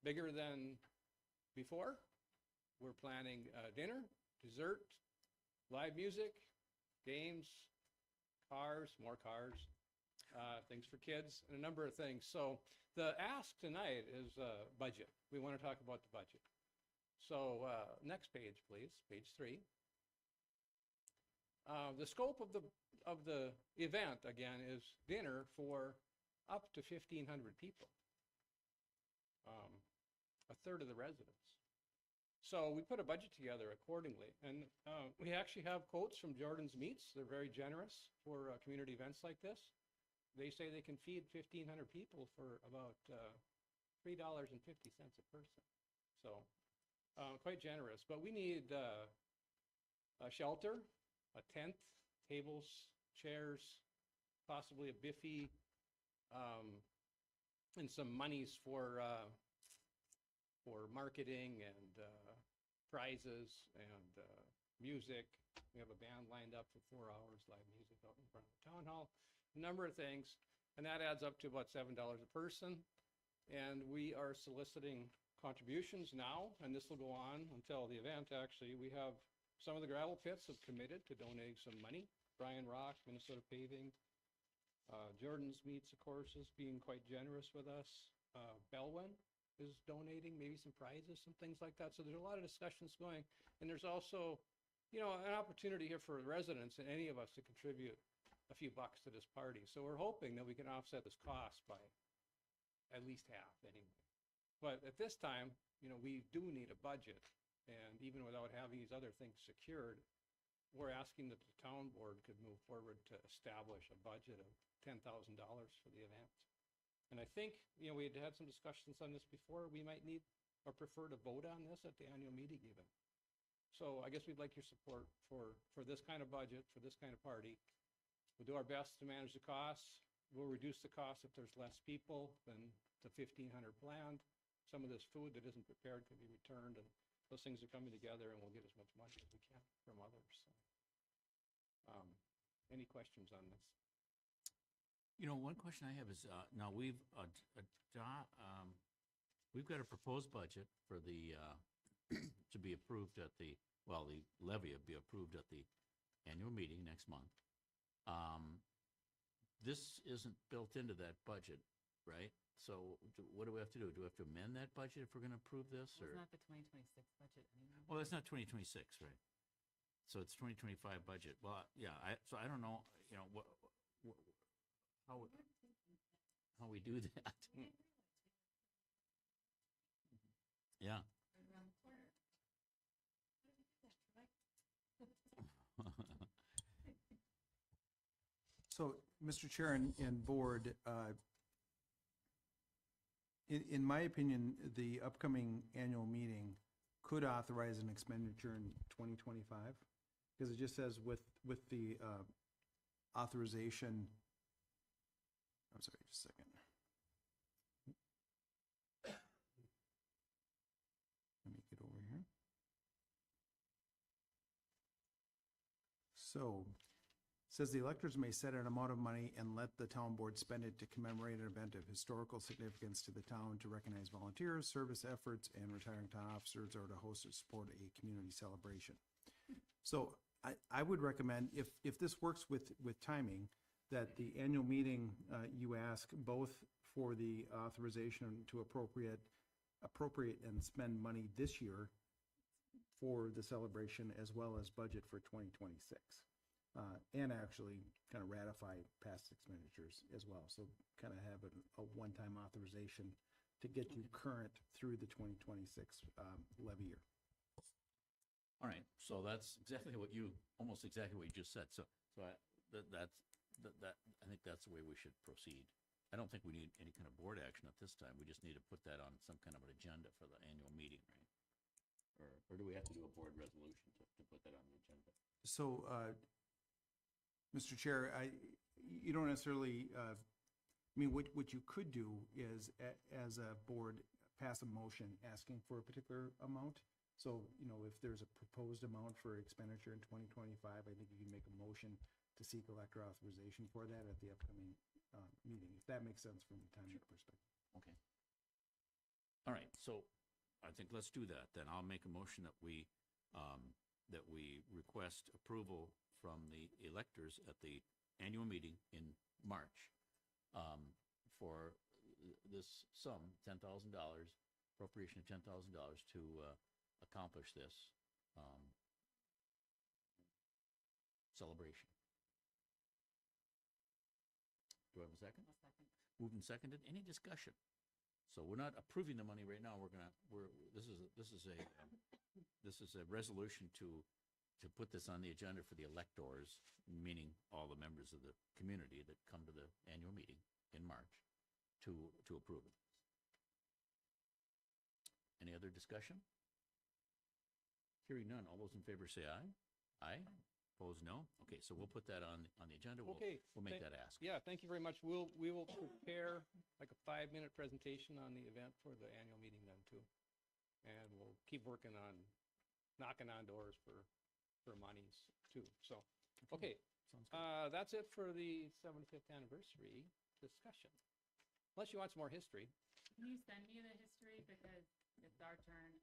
Bigger than before. We're planning dinner, dessert, live music, games, cars, more cars, things for kids, and a number of things. So the ask tonight is budget. We want to talk about the budget. So next page, please, page 3. The scope of the event, again, is dinner for up to 1,500 people, a third of the residents. So we put a budget together accordingly. And we actually have quotes from Jordan's Meats. They're very generous for community events like this. They say they can feed 1,500 people for about $3.50 a person. So quite generous. But we need a shelter, a tent, tables, chairs, possibly a biffy, and some monies for marketing and prizes and music. We have a band lined up for 4 hours, live music out in front of the town hall, a number of things. And that adds up to about $7 a person. And we are soliciting contributions now, and this will go on until the event, actually. We have some of the gravel pits have committed to donating some money. Brian Rock, Minnesota Paving, Jordan's Meats, of course, is being quite generous with us. Belwyn is donating maybe some prizes, some things like that. So there's a lot of discussions going. And there's also, an opportunity here for residents and any of us to contribute a few bucks to this party. So we're hoping that we can offset this cost by at least half anyway. But at this time, we do need a budget. And even without having these other things secured, we're asking that the town board could move forward to establish a budget of $10,000 for the event. And I think, we had had some discussions on this before. We might need or prefer to vote on this at the annual meeting even. So I guess we'd like your support for this kind of budget, for this kind of party. We'll do our best to manage the costs. We'll reduce the cost if there's less people than the 1,500 planned. Some of this food that isn't prepared can be returned, and those things are coming together, and we'll get as much money as we can from others. So, any questions on this? One question I have is, now we've got a proposed budget for the, to be approved at the levy will be approved at the annual meeting next month. This isn't built into that budget, right? So what do we have to do? Do we have to amend that budget if we're going to approve this? Well, Or it's not the 2026 budget anymore. Well, it's not 2026, right? So it's 2025 budget. Well, yeah, so I don't know, how we do that. Yeah. Around the corner. How did you do that, Troy? So, Mr. Chair and Board, in my opinion, the upcoming annual meeting could authorize an expenditure in 2025, because it just says with the authorization, I'm sorry, just a second. Let me get over here. So, says the electors may set an amount of money and let the town board spend it to commemorate an event of historical significance to the town, to recognize volunteers, service efforts, and retiring town officers, or to host or support a community celebration. So I would recommend, if this works with timing, that the annual meeting, you ask both for the authorization to appropriate and spend money this year for the celebration, as well as budget for 2026. And actually kind of ratify past expenditures as well. So kind of have a one-time authorization to get you current through the 2026 levy year. All right, so that's almost exactly what you just said. So I think that's the way we should proceed. I don't think we need any kind of board action at this time. We just need to put that on some kind of an agenda for the annual meeting, right? Or do we have to do a board resolution to put that on the agenda? So, Mr. Chair, you don't necessarily, I mean, what you could do is, as a board, pass a motion asking for a particular amount. So, if there's a proposed amount for expenditure in 2025, I think you can make a motion to seek elector authorization for that at the upcoming meeting, if that makes sense from a timing perspective. Okay. All right, so I think let's do that. Then I'll make a motion that we request approval from the electors at the annual meeting in March for this sum, $10,000, appropriation of $10,000 to accomplish this celebration. Do I have a second? A second. Moved and seconded. Any discussion? So we're not approving the money right now. This is a resolution to put this on the agenda for the electors, meaning all the members of the community that come to the annual meeting in March to approve it. Any other discussion? Hearing none. All those in favor say aye. Aye. Opposed, no? Okay, so we'll put that on the agenda. Okay. We'll make that ask. Yeah, thank you very much. We will prepare like a 5-minute presentation on the event for the annual meeting then too. And we'll keep working on knocking on doors for monies too. So, okay. Sounds good. That's it for the 75th anniversary discussion. Unless you want some more history. Can you send me the history, because it's our turn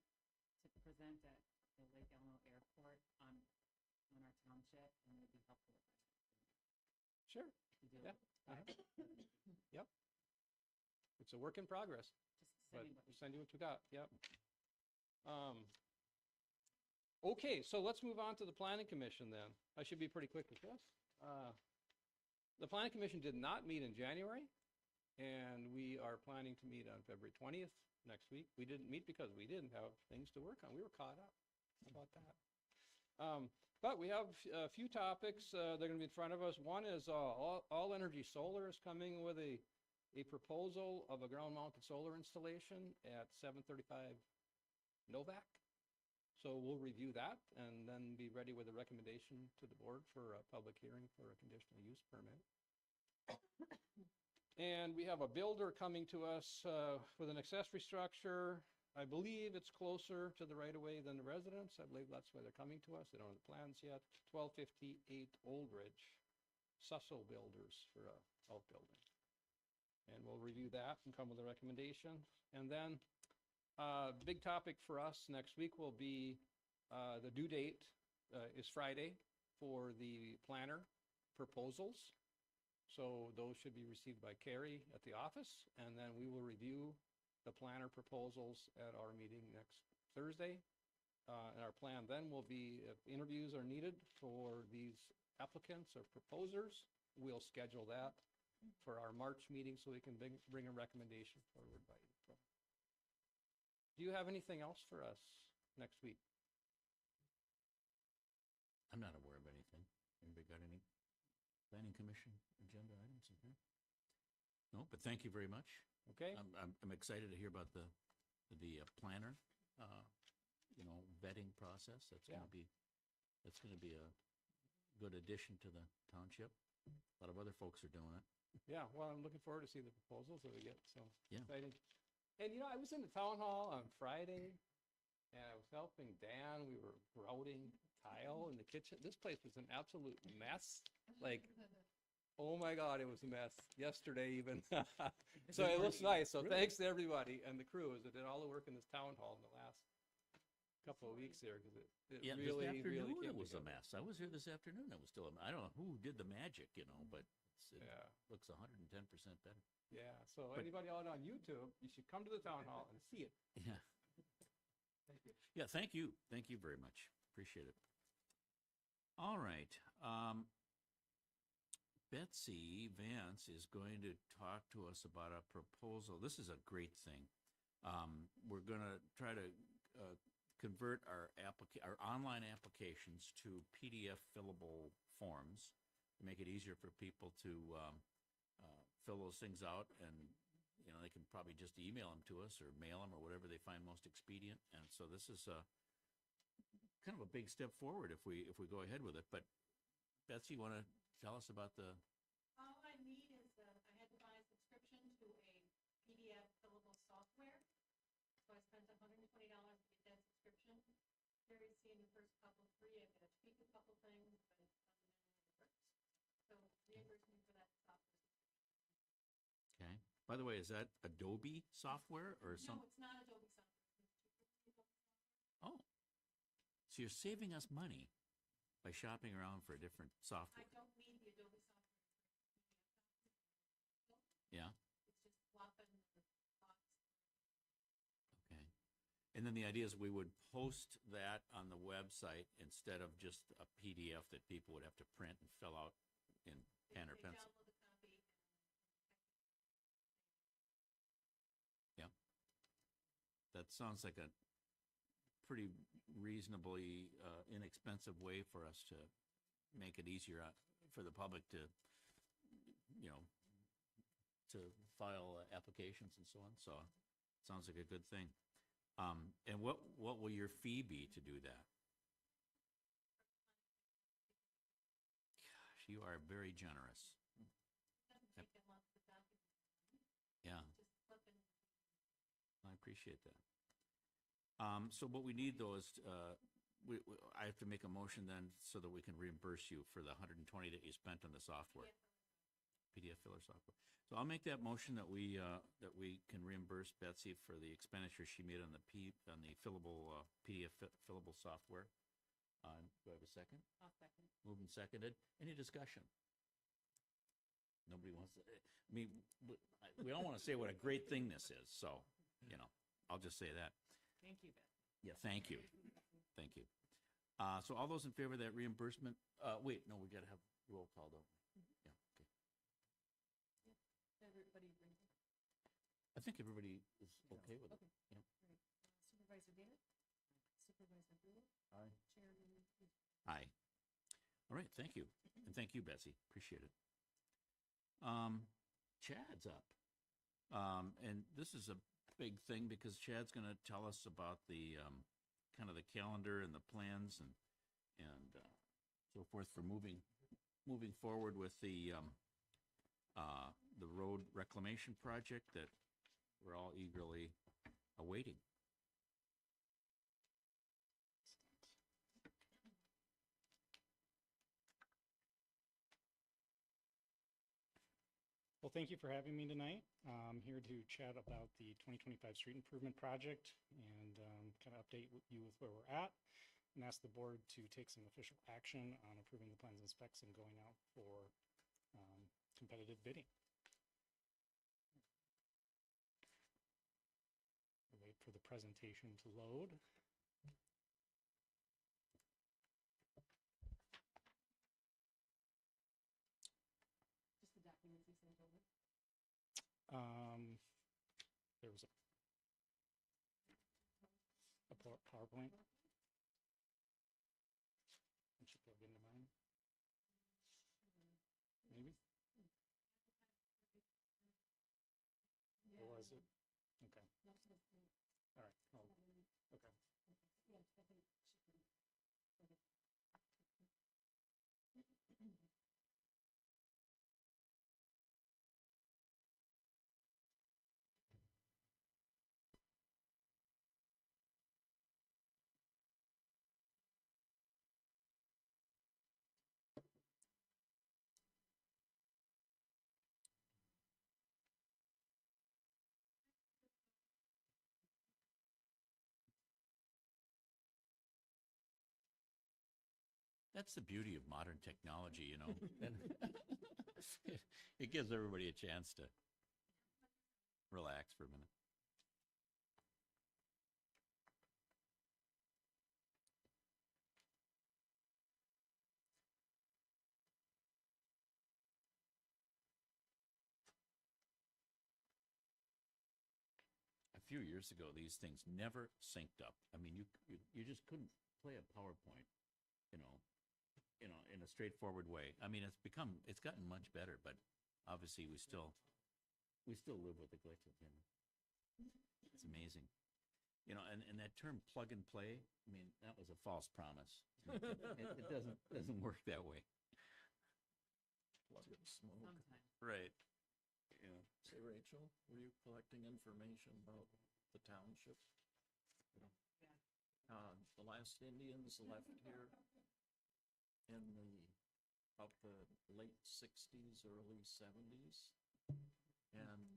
to present at the Lake Elmo Airport on our township, and it would be helpful if Sure. to do Yeah. it. Yep. It's a work in progress. Just But send me what you send you what you got, yep. Okay, so let's move on to the planning commission then. I should be pretty quick with this. The planning commission did not meet in January, and we are planning to meet on February 20th next week. We didn't meet because we didn't have things to work on. We were caught up. How about that? But we have a few topics, they're gonna be in front of us. One is, All Energy Solar is coming with a proposal of a ground-mounted solar installation at 735 Novak. So we'll review that and then be ready with a recommendation to the board for a public hearing for a conditional use permit. And we have a builder coming to us with an accessory structure. I believe it's closer to the right-of-way than the residence. I believe that's why they're coming to us. They don't have the plans yet. 1258 Old Ridge, Sussel Builders for a outbuilding. And we'll review that and come with a recommendation. And then big topic for us next week will be the due date is Friday for the planner proposals. So those should be received by Carrie at the office, and then we will review the planner proposals at our meeting next Thursday. And our plan then will be, if interviews are needed for these applicants or proposers, we'll schedule that for our March meeting so we can bring a recommendation forward by April. Do you have anything else for us next week? I'm not aware of anything. Anybody got any planning commission agenda items in here? No, but thank you very much. Okay. I'm excited to hear about the planner, vetting process. That's Yeah. gonna be a good addition to the township. A lot of other folks are doing it. Yeah, well, I'm looking forward to see the proposals that we get, so Yeah. exciting. And I was in the town hall on Friday, and I was helping Dan. We were grouting tile in the kitchen. This place was an absolute mess. Like, oh my God, it was a mess yesterday even. So it looks nice. So thanks to everybody and the crews that did all the work in this town hall in the last couple of weeks here because it Yeah, really, this really afternoon came it was a together. mess. I was here this afternoon. It was still, I don't know who did the magic, but it Yeah. looks 110% better. Yeah. So But- anybody out on YouTube, you should come to the town hall and see it. Yeah. Yeah, thank you. Thank you very much. Appreciate it. All right. Betsy Vance is going to talk to us about a proposal. This is a great thing. We're going to try to convert our online applications to PDF fillable forms, to make it easier for people to fill those things out, and they can probably just email them to us or mail them or whatever they find most expedient. And so this is kind of a big step forward if we go ahead with it. But Betsy, you want to tell us about the? All I need is, I had to buy a subscription to a PDF fillable software. So I spent $120 to get that subscription. Very seeing the first couple free, I got to tweak a couple things, but fundamentally it works. So reimburse me for that software. Okay. By the way, is that Adobe software or some? No, it's not Adobe software. It's Adobe software. Oh, so you're saving us money by shopping around for different software. I don't need the Adobe software. Yeah. It's just flopping the box. Okay. And then the idea is we would post that on the website instead of just a PDF that people would have to print and fill out in pen or They pencil. download the copy and Yeah. That sounds like a pretty reasonably inexpensive way for us to make it easier for the public to, to file applications and so on. So it sounds like a good thing. And what will your fee be to do that? Gosh, you are very generous. it doesn't take that long for the document. Yeah. Just flipping. I appreciate that. So what we need though is, I have to make a motion then so that we can reimburse you for the 120 that you spent on the software, PDF filler software. So I'll make that motion that we can reimburse Betsy for the expenditure she made on the fillable, PDF fillable software. Do I have a second? I'll second. Moved and seconded. Any discussion? Nobody wants to, I mean, we all want to say what a great thing this is, so, I'll just say that. Thank you, Beth. Yeah, thank you. Thank you. So all those in favor of that reimbursement, wait, no, we gotta have roll call, don't we? Yeah, okay. Everybody agree? I think everybody is okay with it. Okay. Yeah. Great. Supervisor Garrett? Supervisor Brewer? Aye. Chairman Hughes. Aye. All right, thank you. And thank you, Betsy. Appreciate it. Chad's up. And this is a big thing because Chad's gonna tell us about the, kind of the calendar and the plans and so forth for moving forward with the road reclamation project that we're all eagerly awaiting. Well, thank you for having me tonight. I'm here to chat about the 2025 street improvement project and kind of update you with where we're at and ask the board to take some official action on approving the plans and specs and going out for competitive bidding. Wait for the presentation to load. Just the documents you sent over. There was a PowerPoint. I should plug into mine. Maybe? Or was it? Okay. All right. Okay. Yeah, I think it should be. Okay. That's the beauty of modern technology, you know? And it gives everybody a chance to relax for a minute. A few years ago, these things never synced up. I mean, you just couldn't play a PowerPoint, you know, in a straightforward way. I mean, it's gotten much better, but obviously we still live with the glitches, you know. It's amazing. You know, and that term plug and play, I mean, that was a false promise. It doesn't work that way. Plug and smoke. Sometimes. Right. Yeah. Say, Rachel, were you collecting information about the township? Yeah. The last Indians left here in about the late 60s, early 70s. And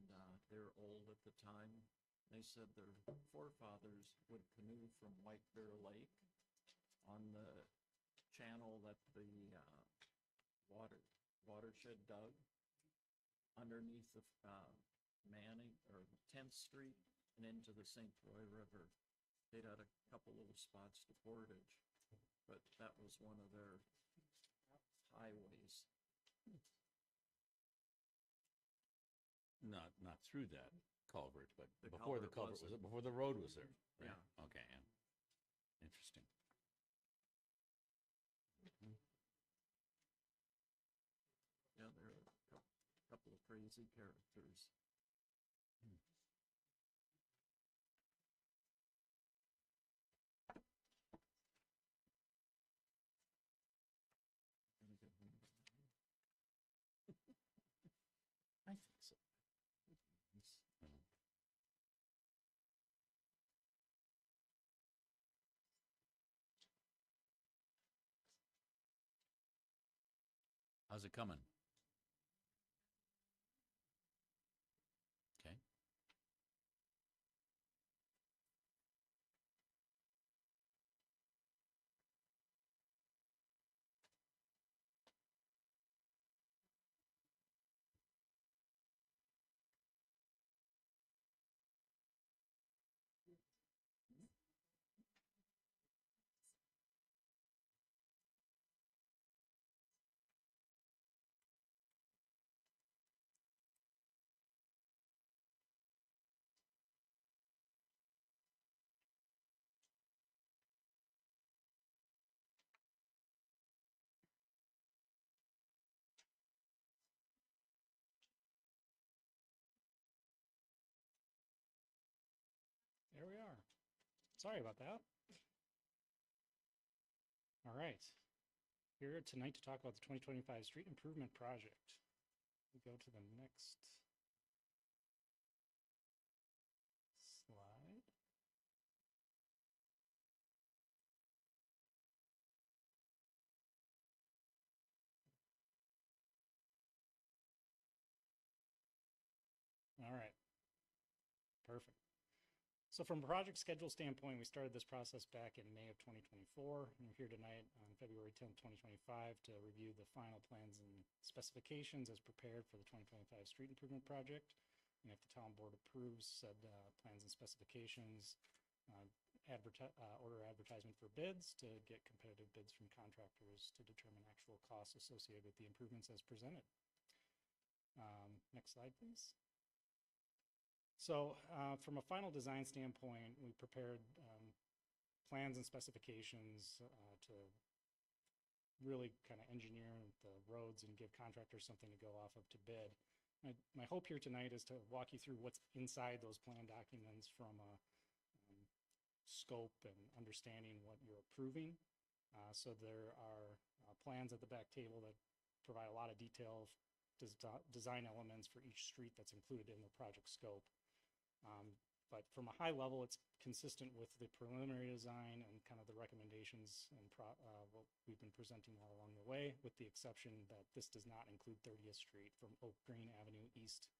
they're old at the time. They said their forefathers would canoe from White Bear Lake on the channel that the watershed dug underneath the Manning or 10th Street and into the St. Croix River. They'd had a couple little spots to portage, but that was one of their highways. Not through that culvert, but The before the culvert culvert was wasn't. before the road was there. Right? Yeah. Okay. Yeah. Interesting. Yeah, there are a couple of crazy characters. Gonna get one of them. I think so. Nice. How's it coming? Okay. There we are. Sorry about that. All right. Here tonight to talk about the 2025 street improvement project. We go to the next slide. All right. Perfect. So from a project schedule standpoint, we started this process back in May of 2024, and we're here tonight on February 10th, 2025 to review the final plans and specifications as prepared for the 2025 street improvement project. And if the town board approves said plans and specifications, order advertisement for bids to get competitive bids from contractors to determine actual costs associated with the improvements as presented. Next slide, please. So from a final design standpoint, we prepared plans and specifications to really kind of engineer the roads and give contractors something to go off of to bid. My hope here tonight is to walk you through what's inside those plan documents from a scope and understanding what you're approving. So there are plans at the back table that provide a lot of detail design elements for each street that's included in the project scope. But from a high level, it's consistent with the preliminary design and kind of the recommendations and what we've been presenting all along the way, with the exception that this does not include 30th Street from Oak Green Avenue east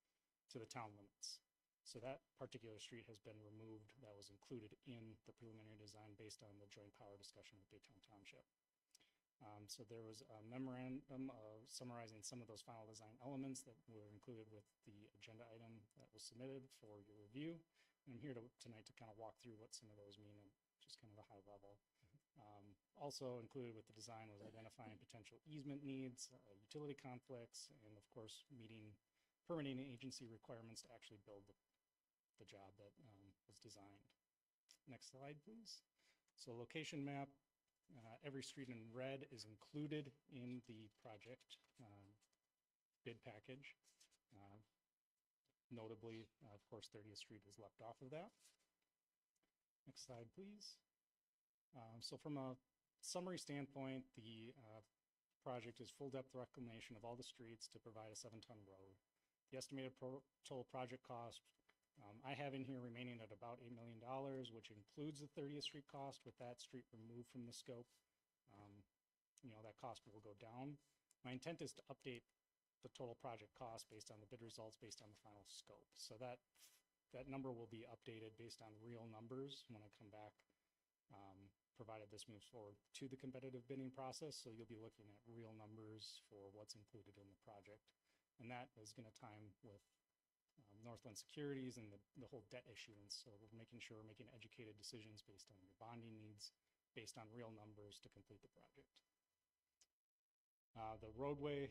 to the town limits. So that particular street has been removed. That was included in the preliminary design based on the joint power discussion with Baytown Township. So there was a memorandum summarizing some of those final design elements that were included with the agenda item that was submitted for your review. And I'm here tonight to kind of walk through what some of those mean at just kind of a high level. Also included with the design was identifying potential easement needs, utility conflicts, and of course, meeting permitting agency requirements to actually build the job that was designed. Next slide, please. So location map, every street in red is included in the project bid package. Notably, of course, 30th Street is left off of that. Next slide, please. So from a summary standpoint, the project is full depth reclamation of all the streets to provide a 7-ton road. The estimated total project cost I have in here remaining at about $8 million, which includes the 30th Street cost with that street removed from the scope. That cost will go down. My intent is to update the total project cost based on the bid results based on the final scope. So that number will be updated based on real numbers when I come back, provided this moves forward to the competitive bidding process. So you'll be looking at real numbers for what's included in the project. And that is going to time with Northland Securities and the whole debt issuance. So we're making sure we're making educated decisions based on your bonding needs, based on real numbers to complete the project. The roadway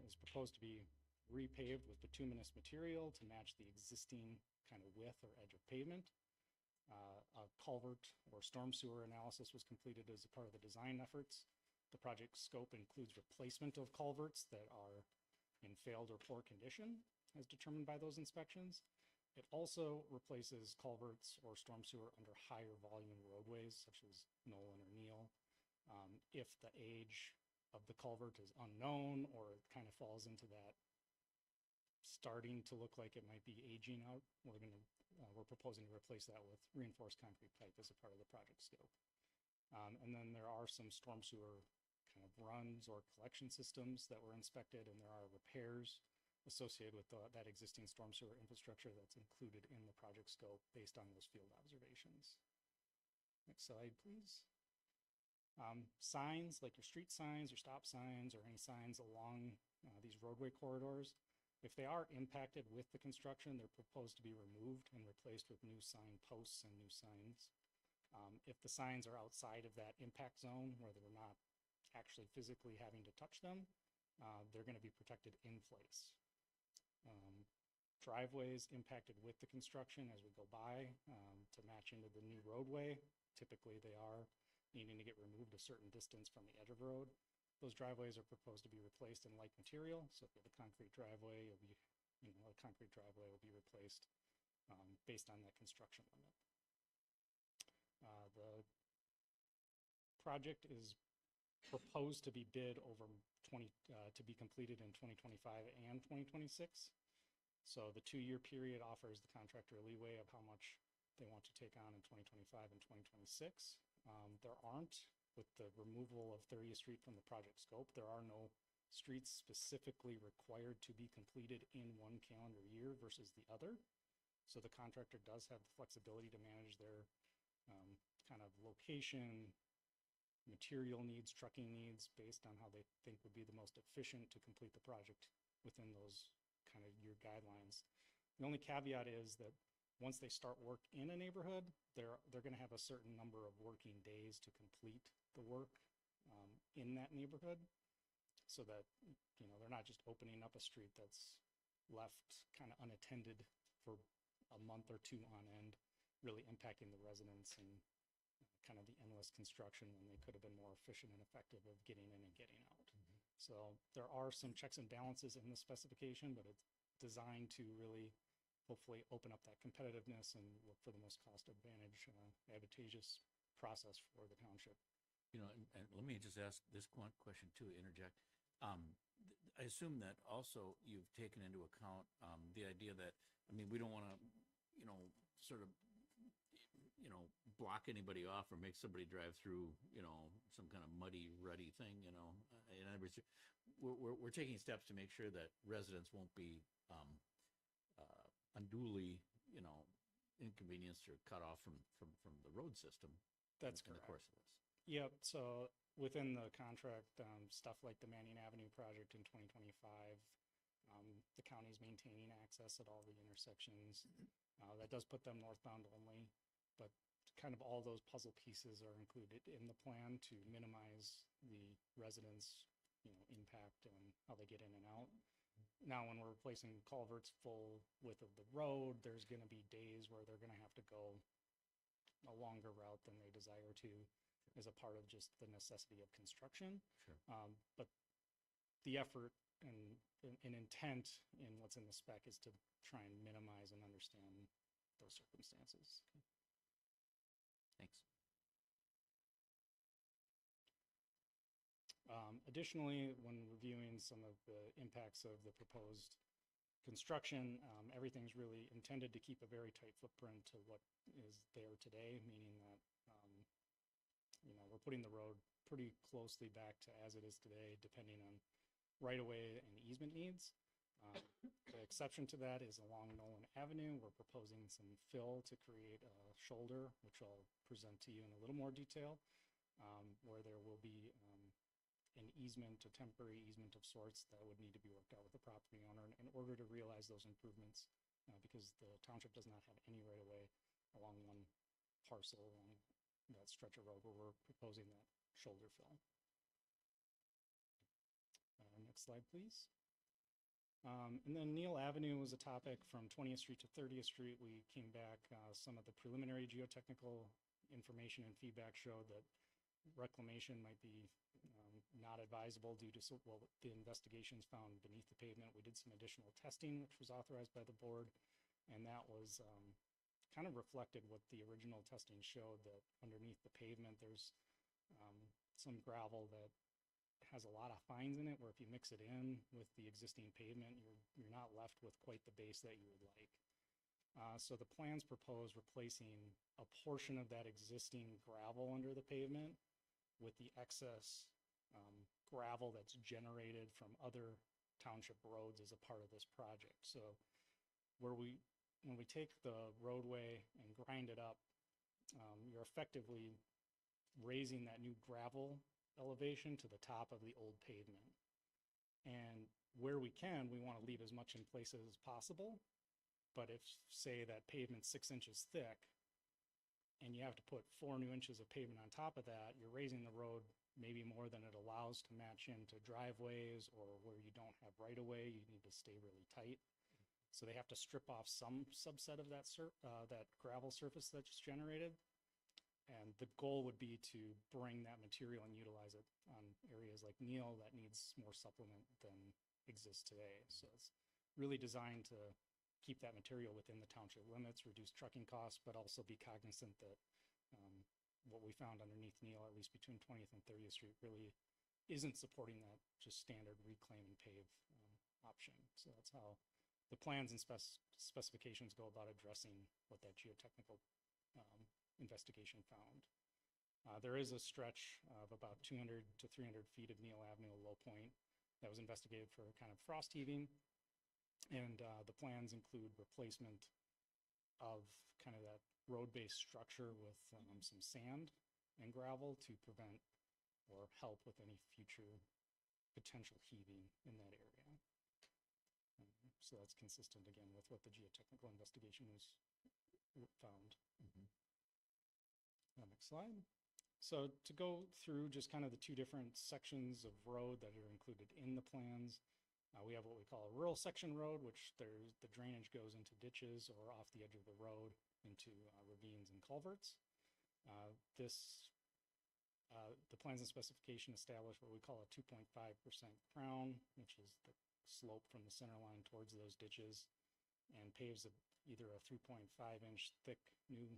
is proposed to be repaved with bituminous material to match the existing kind of width or edge of pavement. A culvert or storm sewer analysis was completed as a part of the design efforts. The project scope includes replacement of culverts that are in failed or poor condition, as determined by those inspections. It also replaces culverts or storm sewer under higher volume roadways, such as Nolan or Neal. If the age of the culvert is unknown or it kind of falls into that starting to look like it might be aging out, we're proposing to replace that with reinforced concrete pipe as a part of the project scope. And then there are some storm sewer kind of runs or collection systems that were inspected, and there are repairs associated with that existing storm sewer infrastructure that's included in the project scope based on those field observations. Next slide, please. Signs, like your street signs, your stop signs, or any signs along these roadway corridors, if they are impacted with the construction, they're proposed to be removed and replaced with new sign posts and new signs. If the signs are outside of that impact zone where they're not actually physically having to touch them, they're going to be protected in place. Driveways impacted with the construction as we go by to match into the new roadway. Typically, they are needing to get removed a certain distance from the edge of the road. Those driveways are proposed to be replaced in like material. So if you have a concrete driveway, a concrete driveway will be replaced based on that construction limit. The project is proposed to be bid over to be completed in 2025 and 2026. So the 2-year period offers the contractor leeway of how much they want to take on in 2025 and 2026. There aren't, with the removal of 30th Street from the project scope, there are no streets specifically required to be completed in one calendar year versus the other. So the contractor does have the flexibility to manage their kind of location, material needs, trucking needs, based on how they think would be the most efficient to complete the project within those kind of year guidelines. The only caveat is that once they start work in a neighborhood, they're going to have a certain number of working days to complete the work in that neighborhood, so that they're not just opening up a street that's left kind of unattended for a month or two on end, really impacting the residents and kind of the endless construction when they could have been more efficient and effective of getting in and getting out. So there are some checks and balances in the specification, but it's designed to really hopefully open up that competitiveness and look for the most cost advantageous process for the township. And let me just ask this one question too, interject. I assume that also you've taken into account the idea that, we don't want to, sort of, block anybody off or make somebody drive through, some kind of muddy, ruddy thing, In other words, we're taking steps to make sure that residents won't be unduly, inconvenienced or cut off from the road system. That's in the correct. course of this. Yep. So within the contract, stuff like the Manning Avenue project in 2025, the county's maintaining access at all the intersections. That does put them northbound only, but kind of all those puzzle pieces are included in the plan to minimize the residents, impact and how they get in and out. Now, when we're replacing culverts full width of the road, there's going to be days where they're going to have to go a longer route than they desire to as a part of just the necessity of construction. Sure. But the effort and intent in what's in the spec is to try and minimize and understand those circumstances. Thanks. Additionally, when reviewing some of the impacts of the proposed construction, everything's really intended to keep a very tight footprint to what is there today, meaning that, we're putting the road pretty closely back to as it is today, depending on right-of-way and easement needs. The exception to that is along Nolan Avenue. We're proposing some fill to create a shoulder, which I'll present to you in a little more detail, where there will be an easement, a temporary easement of sorts that would need to be worked out with the property owner in order to realize those improvements, because the township does not have any right-of-way along one parcel along that stretch of road where we're proposing that shoulder fill. Next slide, please. And then Neal Avenue was a topic from 20th Street to 30th Street. We came back, some of the preliminary geotechnical information and feedback showed that reclamation might be not advisable due to what the investigations found beneath the pavement. We did some additional testing, which was authorized by the board, and that was kind of reflected what the original testing showed, that underneath the pavement there's some gravel that has a lot of fines in it, where if you mix it in with the existing pavement, you're not left with quite the base that you would like. So the plans propose replacing a portion of that existing gravel under the pavement with the excess gravel that's generated from other township roads as a part of this project. So when we take the roadway and grind it up, you're effectively raising that new gravel elevation to the top of the old pavement. And where we can, we want to leave as much in place as possible. But if, say, that pavement's 6 inches thick, and you have to put 4 new inches of pavement on top of that, you're raising the road maybe more than it allows to match into driveways, or where you don't have right-of-way, you need to stay really tight. So they have to strip off some subset of that gravel surface that's generated. And the goal would be to bring that material and utilize it on areas like Neal that needs more supplement than exists today. So it's really designed to keep that material within the township limits, reduce trucking costs, but also be cognizant that what we found underneath Neal, at least between 20th and 30th Street, really isn't supporting that just standard reclaim and pave option. So that's how the plans and specifications go about addressing what that geotechnical investigation found. There is a stretch of about 200 to 300 feet of Neal Avenue, a low point, that was investigated for kind of frost heaving. And the plans include replacement of kind of that road-based structure with some sand and gravel to prevent or help with any future potential heaving in that area. So that's consistent again with what the geotechnical investigation was found. Next slide. So to go through just kind of the two different sections of road that are included in the plans, we have what we call a rural section road, which the drainage goes into ditches or off the edge of the road into ravines and culverts. The plans and specification establish what we call a 2.5% crown, which is the slope from the center line towards those ditches, and paves either a 3.5-inch thick new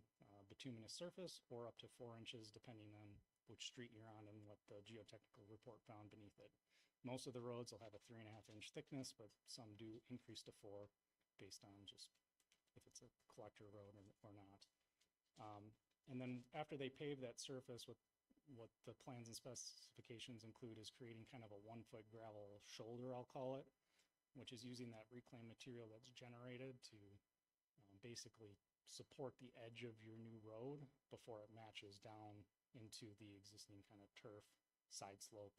bituminous surface or up to 4 inches, depending on which street you're on and what the geotechnical report found beneath it. Most of the roads will have a 3.5-inch thickness, but some do increase to 4 based on just if it's a collector road or not. And then after they pave that surface, what the plans and specifications include is creating kind of a 1-foot gravel shoulder, I'll call it, which is using that reclaimed material that's generated to basically support the edge of your new road before it matches down into the existing kind of turf side slope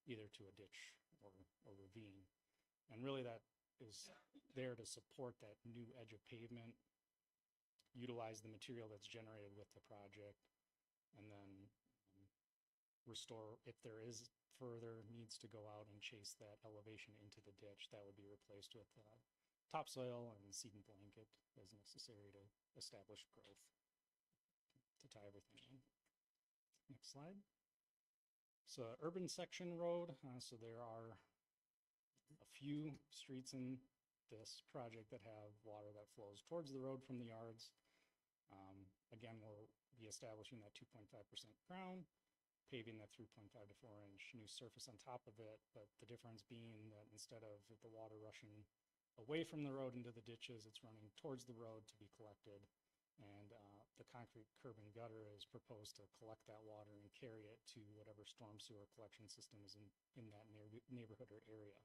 either to a ditch or ravine. And really that is there to support that new edge of pavement, utilize the material that's generated with the project, and then restore, if there is further needs to go out and chase that elevation into the ditch, that would be replaced with topsoil and seed and blanket as necessary to establish growth, to tie everything in. Next slide. So urban section road, so there are a few streets in this project that have water that flows towards the road from the yards. Again, we'll be establishing that 2.5% ground, paving that 3.5 to 4 inch new surface on top of it. But the difference being that instead of the water rushing away from the road into the ditches, it's running towards the road to be collected. And the concrete curb and gutter is proposed to collect that water and carry it to whatever storm sewer collection system is in that neighborhood or area.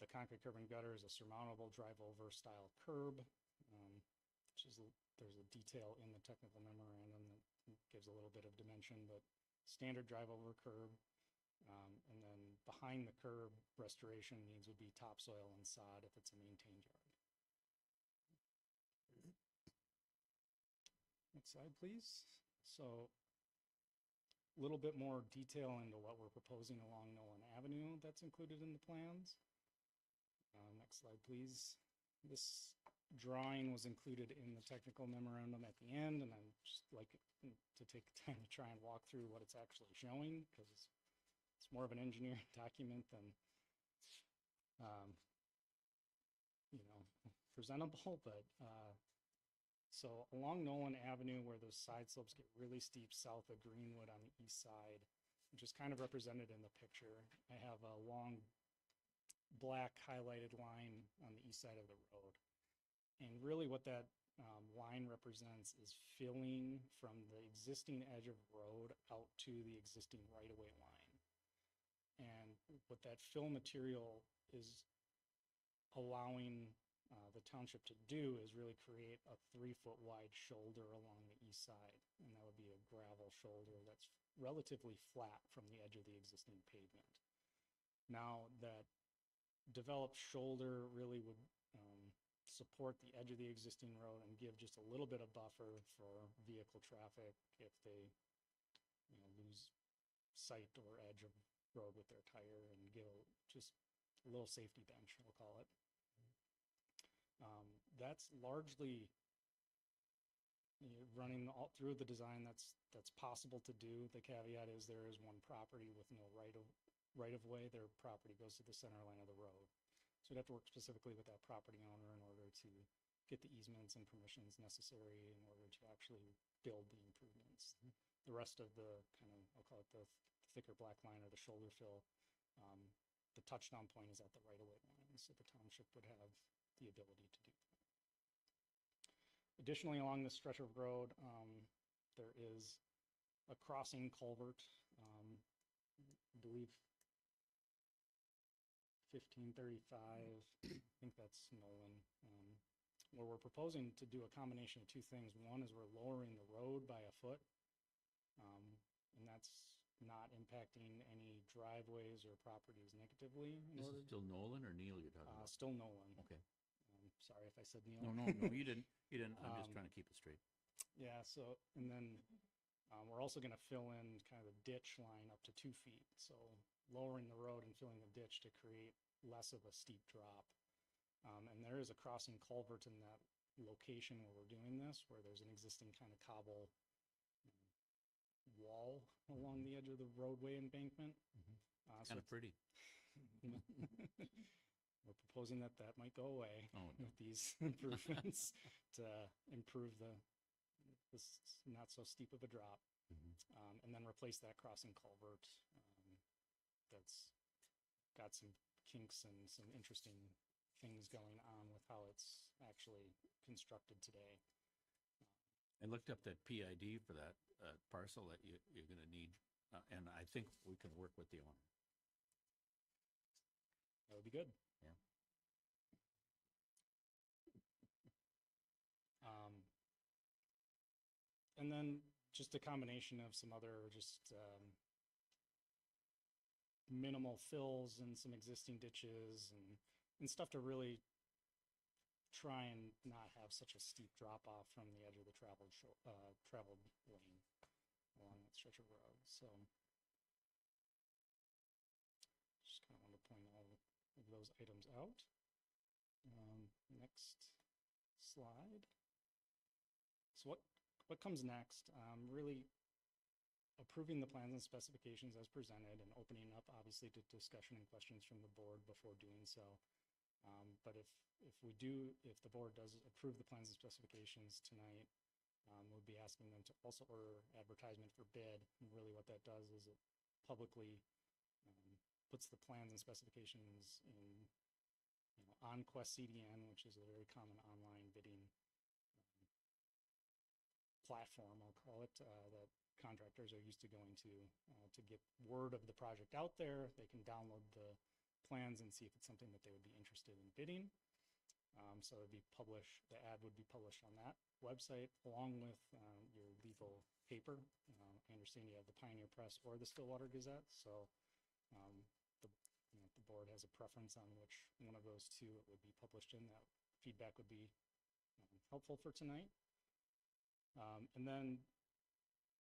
The concrete curb and gutter is a surmountable drive-over style curb, which is there's a detail in the technical memorandum that gives a little bit of dimension, but standard drive-over curb. And then behind the curb, restoration needs would be topsoil and sod if it's a maintained yard. Next slide, please. So a little bit more detail into what we're proposing along Nolan Avenue that's included in the plans. Next slide, please. This drawing was included in the technical memorandum at the end, and I'd just like to take time to try and walk through what it's actually showing, because it's more of an engineering document than, presentable. But so along Nolan Avenue, where those side slopes get really steep south of Greenwood on the east side, which is kind of represented in the picture, I have a long black highlighted line on the east side of the road. And really what that line represents is filling from the existing edge of road out to the existing right-of-way line. And what that fill material is allowing the township to do is really create a 3-foot wide shoulder along the east side. And that would be a gravel shoulder that's relatively flat from the edge of the existing pavement. Now that developed shoulder really would support the edge of the existing road and give just a little bit of buffer for vehicle traffic if they lose sight or edge of road with their tire, and give just a little safety bench, we'll call it. That's largely running all through the design. That's possible to do. The caveat is there is one property with no right of way. Their property goes to the center line of the road. So we'd have to work specifically with that property owner in order to get the easements and permissions necessary in order to actually build the improvements. The rest of the I'll call it the thicker black line or the shoulder fill, the touchdown point is at the right-of-way line, so the township would have the ability to do that. Additionally, along this stretch of road, there is a crossing culvert, I believe 1535, I think that's Nolan, where we're proposing to do a combination of two things. One is we're lowering the road by a foot, and that's not impacting any driveways or properties negatively. Is it still Nolan or Neil you're talking about? Still Nolan. Okay. Sorry if I said Neil. No, you didn't. You didn't. I'm just trying to keep it straight. Yeah, so, and then we're also going to fill in kind of a ditch line up to 2 feet. So lowering the road and filling the ditch to create less of a steep drop. And there is a crossing culvert in that location where we're doing this, where there's an existing kind of cobble wall along the edge of the roadway embankment. Kind of pretty. We're proposing that might go away with these improvements to improve this not so steep of a drop, and then replace that crossing culvert that's got some kinks and some interesting things going on with how it's actually constructed today. I looked up that PID for that parcel that you're going to need, and I think we can work with the owner. That would be good. Yeah. And then just a combination of some other just minimal fills in some existing ditches and stuff to really try and not have such a steep drop off from the edge of the traveled lane along that stretch of road. So just kind of want to point all of those items out. Next slide. So what comes next? Really approving the plans and specifications as presented and opening up obviously to discussion and questions from the board before doing so. But if the board does approve the plans and specifications tonight, we'll be asking them to also order advertisement for bid. And really what that does is it publicly puts the plans and specifications in, on Quest CDN, which is a very common online bidding platform, I'll call it, that contractors are used to going to get word of the project out there. They can download the plans and see if it's something that they would be interested in bidding. So it'd be published, the ad would be published on that website along with your legal paper. I understand you have the Pioneer Press or the Stillwater Gazette. So if the board has a preference on which one of those two it would be published in, that feedback would be helpful for tonight. And then,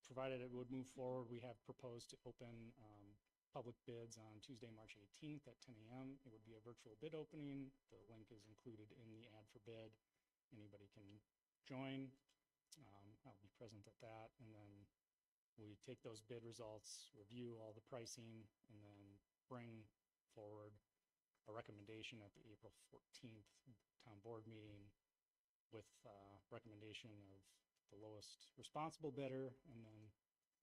provided it would move forward, we have proposed to open public bids on Tuesday, March 18th at 10 a.m. It would be a virtual bid opening. The link is included in the ad for bid. Anybody can join. I'll be present at that. And then we take those bid results, review all the pricing, and then bring forward a recommendation at the April 14th town board meeting with recommendation of the lowest responsible bidder, and then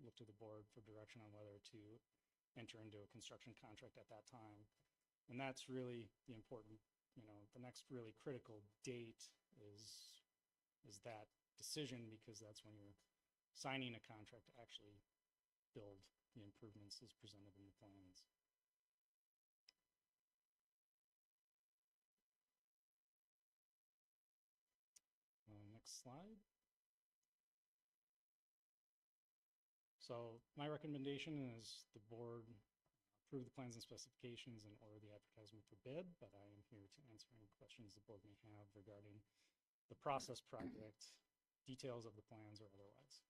look to the board for direction on whether to enter into a construction contract at that time. And that's really the important, the next really critical date is that decision, because that's when you're signing a contract to actually build the improvements as presented in the plans. Next slide. So my recommendation is the board approve the plans and specifications and order the advertisement for bid, but I am here to answer any questions the board may have regarding the process project, details of the plans or otherwise.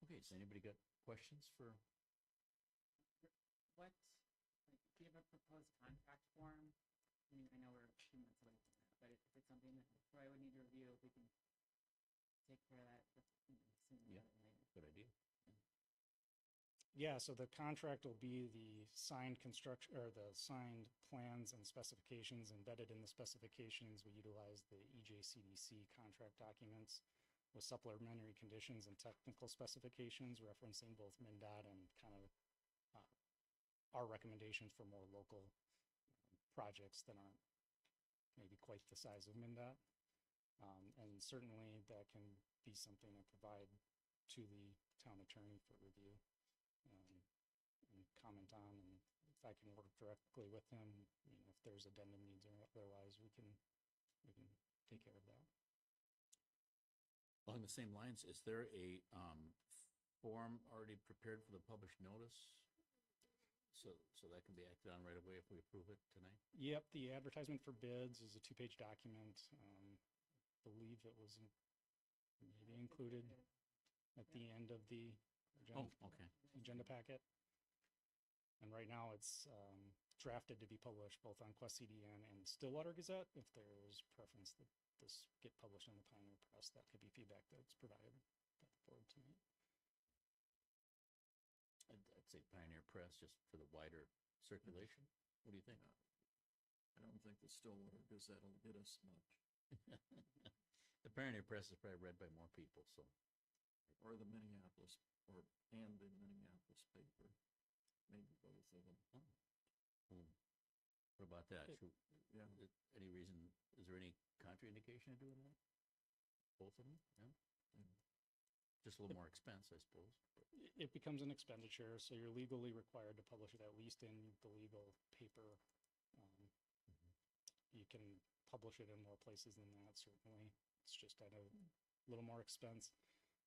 Okay, so anybody got questions for? What, do you have a proposed contract form? I mean, I know we're 2 months away from that, but if it's something that Troy would need to review, if we can take care of that sooner Yeah, rather than later. good idea. Yeah, so the contract will be the signed construction, or the signed plans and specifications. Embedded in the specifications, we utilize the EJCDC contract documents with supplementary conditions and technical specifications referencing both MnDOT and kind of our recommendations for more local projects that aren't maybe quite the size of MnDOT. And certainly that can be something I provide to the town attorney for review and comment on. And if I can work directly with him, if there's addendum needs or otherwise, we can take care of that. Along the same lines, is there a form already prepared for the published notice? So that can be acted on right away if we approve it tonight? Yep, the advertisement for bids is a 2-page document. Believe it was maybe included at the end of the agenda packet. And right now it's drafted to be published both on Quest CDN and Stillwater Gazette. If there's preference that this get published in the Pioneer Press, that could be feedback that's provided by the board tonight. I'd say Pioneer Press just for the wider circulation. What do you think? I don't think the Stillwater Gazette will get us much. The Pioneer Press is probably read by more people, so. Or the Minneapolis, and the Minneapolis paper, maybe both of them. What about that? Yeah. Any reason, is there any contraindication of doing that? Both of them? Yeah? Just a little more expense, I suppose. But. It becomes an expenditure, so you're legally required to publish it at least in the legal paper. You can publish it in more places than that, certainly. It's just at a little more expense.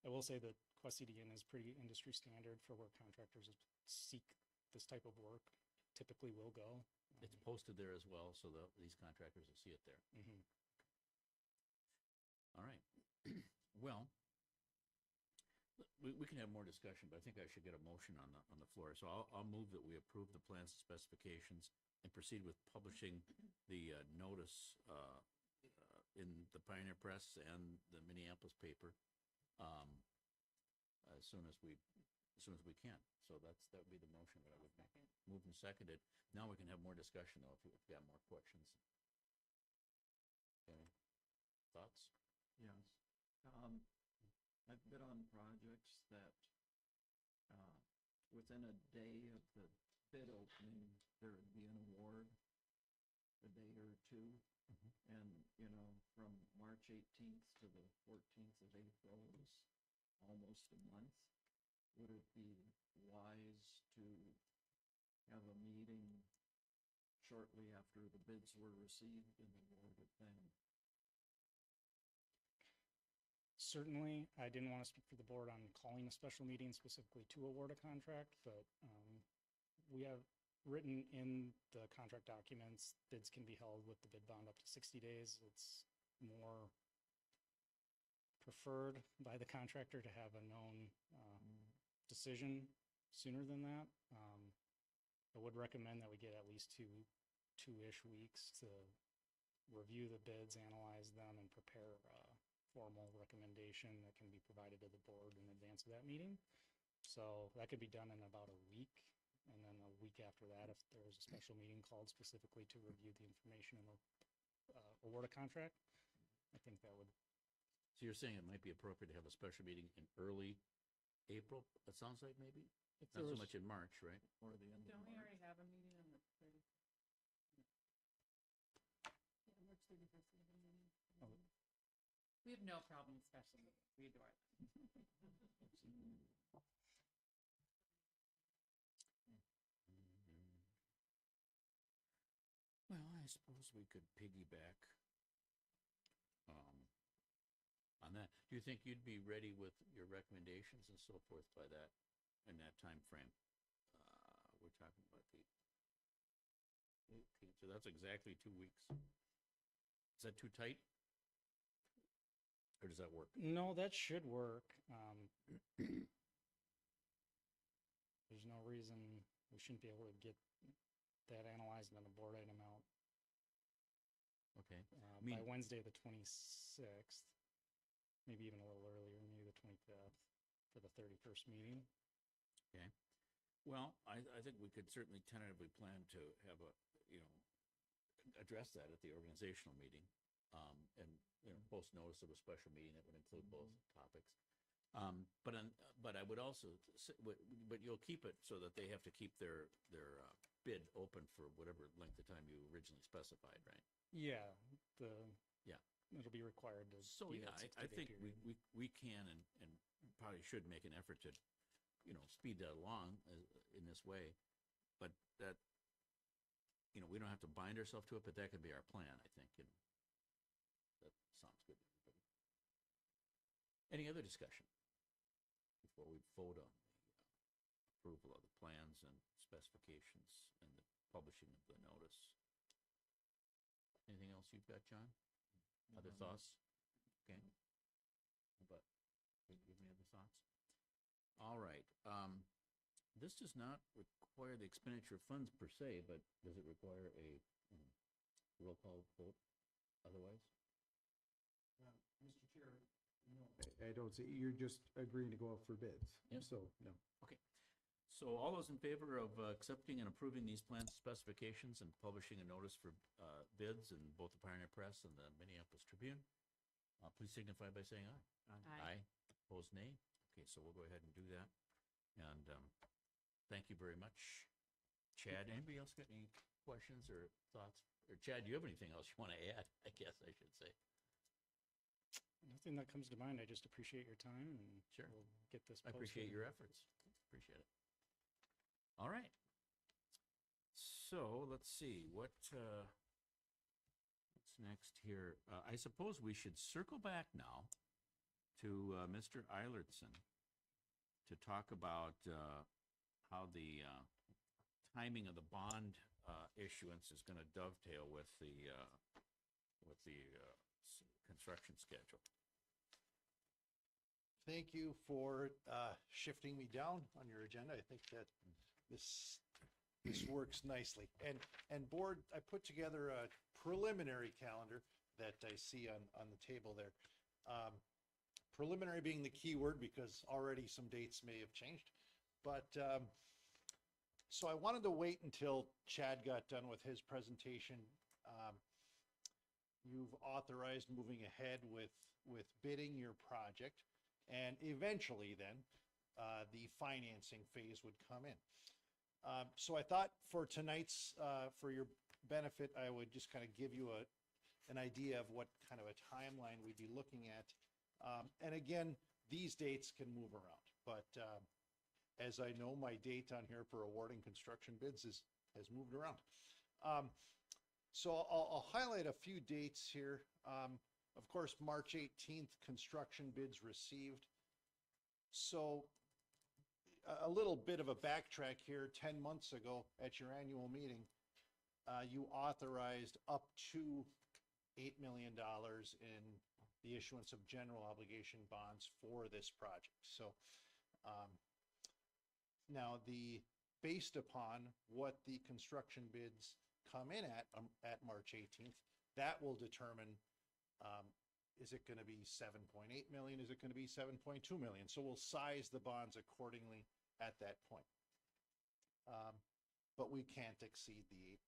I will say that Quest CDN is pretty industry standard for where contractors seek this type of work typically will go. It's posted there as well, so these contractors will see it there. Mhm. All right. Well, we can have more discussion, but I think I should get a motion on the floor. So I'll move that we approve the plans and specifications and proceed with publishing the notice in the Pioneer Press and the Minneapolis paper as soon as we can. So that would be the motion that I would make. Moved and seconded. Now we can have more discussion though, if you've got more questions. Any thoughts? Yes. I've been on projects that, within a day of the bid opening, there would be an award, a day or two. And, you know, from March 18th to the 14th of April is almost a month. Would it be wise to have a meeting shortly after the bids were received and awarded then? Certainly, I didn't want to speak for the board on calling a special meeting specifically to award a contract, but we have written in the contract documents, bids can be held with the bid bond up to 60 days. It's more preferred by the contractor to have a known decision sooner than that. I would recommend that we get at least two-ish weeks to review the bids, analyze them, and prepare a formal recommendation that can be provided to the board in advance of that meeting. So that could be done in about a week. And then a week after that, if there was a special meeting called specifically to review the information and award a contract, I think that would. So you're saying it might be appropriate to have a special meeting in early April, it sounds like maybe? Not so much in March, right? Or the end of Don't we March? already have a meeting on the 30th? Yeah, March 31st, we have a meeting. We have no problem with special meetings. We adore them. Well, I suppose we could piggyback on that. Do you think you'd be ready with your recommendations and so forth by that, in that time frame? We're talking about the 18th, so that's exactly 2 weeks. Is that too tight? Or does that work? No, that should work. There's no reason we shouldn't be able to get that analyzed and then a board item out Okay. by Wednesday, the 26th. Maybe even a little earlier, maybe the 25th for the 31st meeting. Okay. Well, I think we could certainly tentatively plan to have address that at the organizational meeting. And, post notice of a special meeting that would include both topics. But I would also, but you'll keep it so that they have to keep their bid open for whatever length of time you originally specified, right? Yeah, Yeah. it'll be required to. So, be yeah, that I 60-day think period. we can and probably should make an effort to, speed that along in this way. But that, we don't have to bind ourselves to it, but that could be our plan, I think, and that sounds good to everybody. Any other discussion before we vote on the approval of the plans and specifications and the publishing of the notice? Anything else you've got, John? Other thoughts? Okay. But, you have any other thoughts? All right. This does not require the expenditure of funds per se, but does it require a roll call vote otherwise? Mr. Chair, no. I don't see, you're just agreeing to go out for bids. Yep. So, no. Okay. So all those in favor of accepting and approving these plans and specifications and publishing a notice for bids in both the Pioneer Press and the Minneapolis Tribune, please signify by saying aye. Aye. Opposed, nay? Okay, so we'll go ahead and do that. And thank you very much. Chad, anybody else got any questions or thoughts? Or Chad, do you have anything else you want to add? I guess I should say. Nothing that comes to mind. I just appreciate your time and Sure. we'll get this. I appreciate posted. your efforts. Appreciate it. All right. So let's see, what's next here? I suppose we should circle back now to Mr. Eilertson to talk about how the timing of the bond issuance is going to dovetail with the construction schedule. Thank you for shifting me down on your agenda. I think that this works nicely. And board, I put together a preliminary calendar that I see on the table there. Preliminary being the key word because already some dates may have changed. But so I wanted to wait until Chad got done with his presentation. You've authorized moving ahead with bidding your project. And eventually then, the financing phase would come in. So I thought for tonight's, for your benefit, I would just kind of give you an idea of what kind of a timeline we'd be looking at. And again, these dates can move around, but as I know, my date on here for awarding construction bids has moved around. So I'll highlight a few dates here. Of course, March 18th, construction bids received. So a little bit of a backtrack here. 10 months ago at your annual meeting, you authorized up to $8 million in the issuance of general obligation bonds for this project. So now based upon what the construction bids come in at March 18th, that will determine is it going to be 7.8 million? Is it going to be 7.2 million? So we'll size the bonds accordingly at that point. But we can't exceed the 8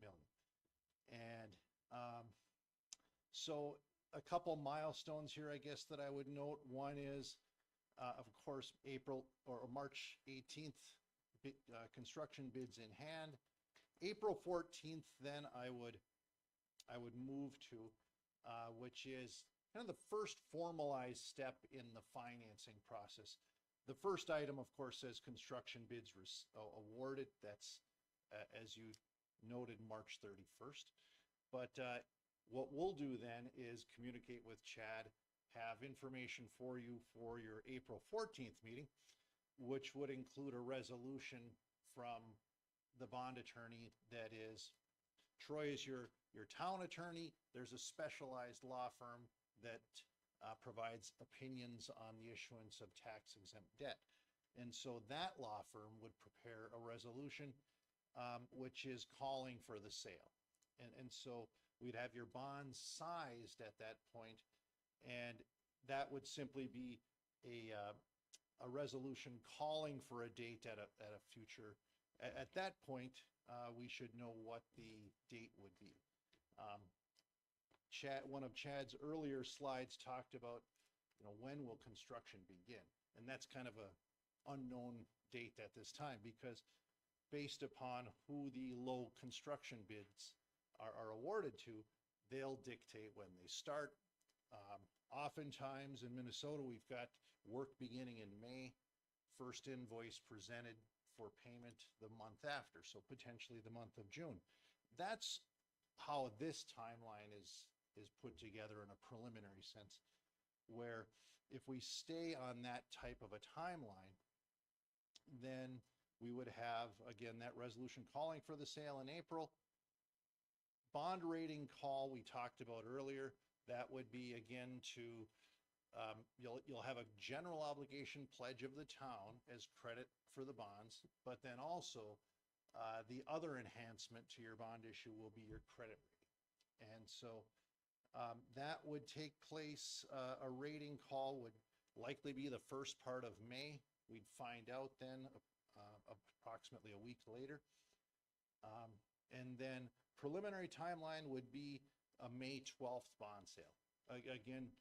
million. And so a couple milestones here, I guess, that I would note. One is, of course, April or March 18th, construction bids in hand. April 14th, then I would move to, which is kind of the first formalized step in the financing process. The first item, of course, says construction bids awarded. That's, as you noted, March 31st. But what we'll do then is communicate with Chad, have information for you for your April 14th meeting, which would include a resolution from the bond attorney that is, Troy is your town attorney. There's a specialized law firm that provides opinions on the issuance of tax exempt debt. And so that law firm would prepare a resolution which is calling for the sale. And so we'd have your bonds sized at that point, and that would simply be a resolution calling for a date at a future. At that point, we should know what the date would be. One of Chad's earlier slides talked about, when will construction begin? And that's kind of a unknown date at this time, because based upon who the low construction bids are awarded to, they'll dictate when they start. Oftentimes in Minnesota, we've got work beginning in May, first invoice presented for payment the month after, so potentially the month of June. That's how this timeline is put together in a preliminary sense, where if we stay on that type of a timeline, then we would have, again, that resolution calling for the sale in April. Bond rating call we talked about earlier, that would be, again, to you'll have a general obligation pledge of the town as credit for the bonds, but then also the other enhancement to your bond issue will be your credit rating. And so that would take place, a rating call would likely be the first part of May. We'd find out then approximately a week later. And then preliminary timeline would be a May 12th bond sale. Again,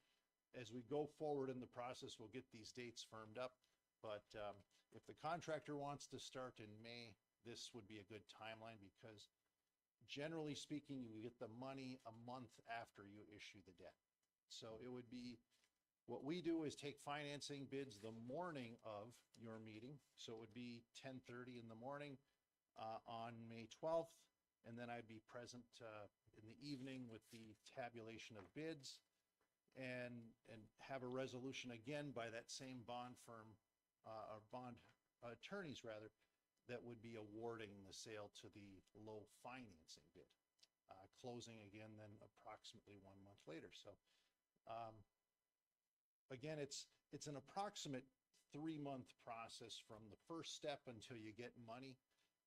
as we go forward in the process, we'll get these dates firmed up. But if the contractor wants to start in May, this would be a good timeline, because generally speaking, you get the money a month after you issue the debt. So it would be, what we do is take financing bids the morning of your meeting. So it would be 10:30 in the morning on May 12th. And then I'd be present in the evening with the tabulation of bids and have a resolution again by that same bond firm or bond attorneys rather, that would be awarding the sale to the low financing bid. Closing again then approximately 1 month later. So again, it's an approximate 3-month process from the first step until you get money.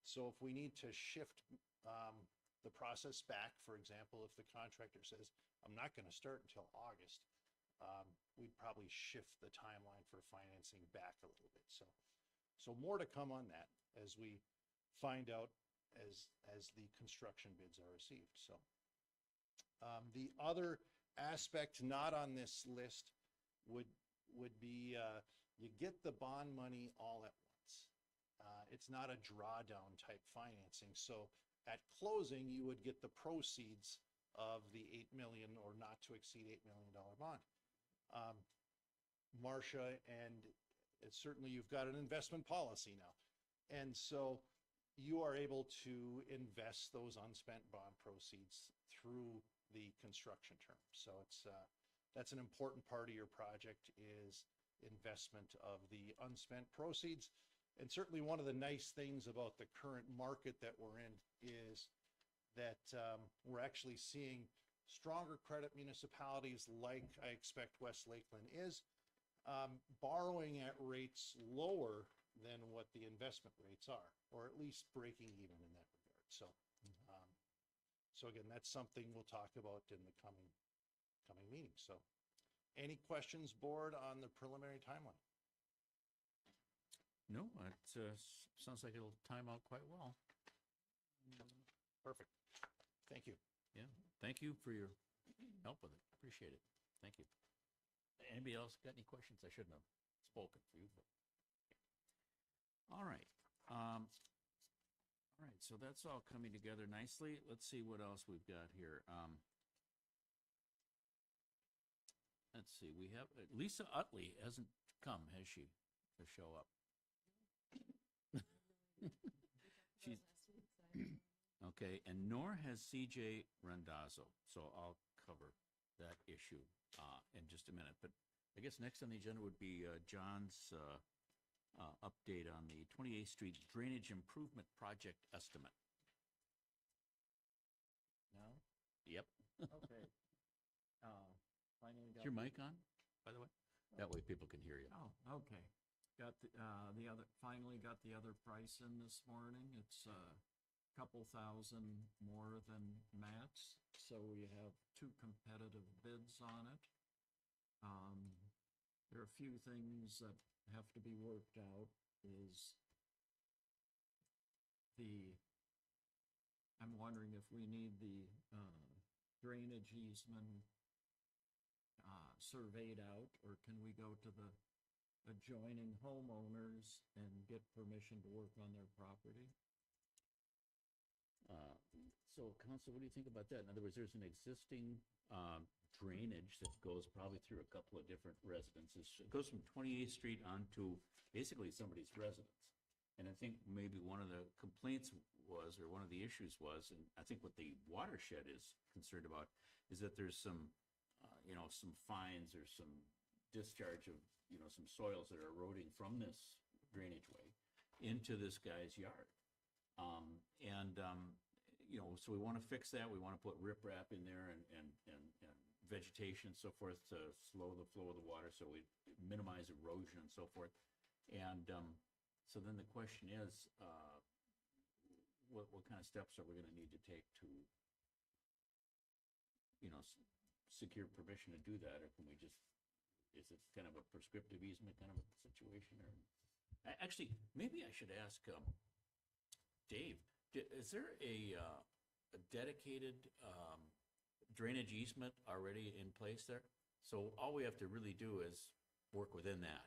So if we need to shift the process back, for example, if the contractor says, I'm not going to start until August, we'd probably shift the timeline for financing back a little bit. So more to come on that as we find out as the construction bids are received. So the other aspect not on this list would be you get the bond money all at once. It's not a drawdown type financing. So at closing, you would get the proceeds of the $8 million or not to exceed $8 million bond. Marcia, and certainly you've got an investment policy now. And so you are able to invest those unspent bond proceeds through the construction term. So that's an important part of your project is investment of the unspent proceeds. And certainly one of the nice things about the current market that we're in is that we're actually seeing stronger credit municipalities like I expect West Lakeland is, borrowing at rates lower than what the investment rates are, or at least breaking even in that regard. So, so again, that's something we'll talk about in the coming meetings. So any questions, board, on the preliminary timeline? No, it sounds like it'll time out quite well. Perfect. Thank you. Yeah, thank you for your help with it. Appreciate it. Thank you. Anybody else got any questions? I shouldn't have spoken for you, but. All right. All right, so that's all coming together nicely. Let's see what else we've got here. Let's see, we have, Lisa Utley hasn't come, has she, to show up? She's, okay, and nor has CJ Randazzo, so I'll cover that issue in just a minute. But I guess next on the agenda would be John's update on the 28th Street Drainage Improvement Project estimate. Now? Yep. Okay. Finally Is got. your mic on, by the way? That way people can hear you. Oh, okay. Got the other, finally got the other price in this morning. It's a couple thousand more than Matt's. So we have 2 competitive bids on it. There are a few things that have to be worked out is I'm wondering if we need the drainage easement surveyed out, or can we go to the adjoining homeowners and get permission to work on their property? So, Council, what do you think about that? In other words, there's an existing drainage that goes probably through a couple of different residences. It goes from 28th Street onto basically somebody's residence. And I think maybe one of the complaints was, or one of the issues was, and I think what the watershed is concerned about, is that there's some, some fines or some discharge of, some soils that are eroding from this drainage way into this guy's yard. So we want to fix that. We want to put riprap in there and vegetation and so forth to slow the flow of the water so we minimize erosion and so forth. And so then the question is, what kind of steps are we going to need to take to, secure permission to do that? Or can we just, is it kind of a prescriptive easement kind of a situation? Or actually, maybe I should ask Dave, is there a dedicated drainage easement already in place there? So all we have to really do is work within that.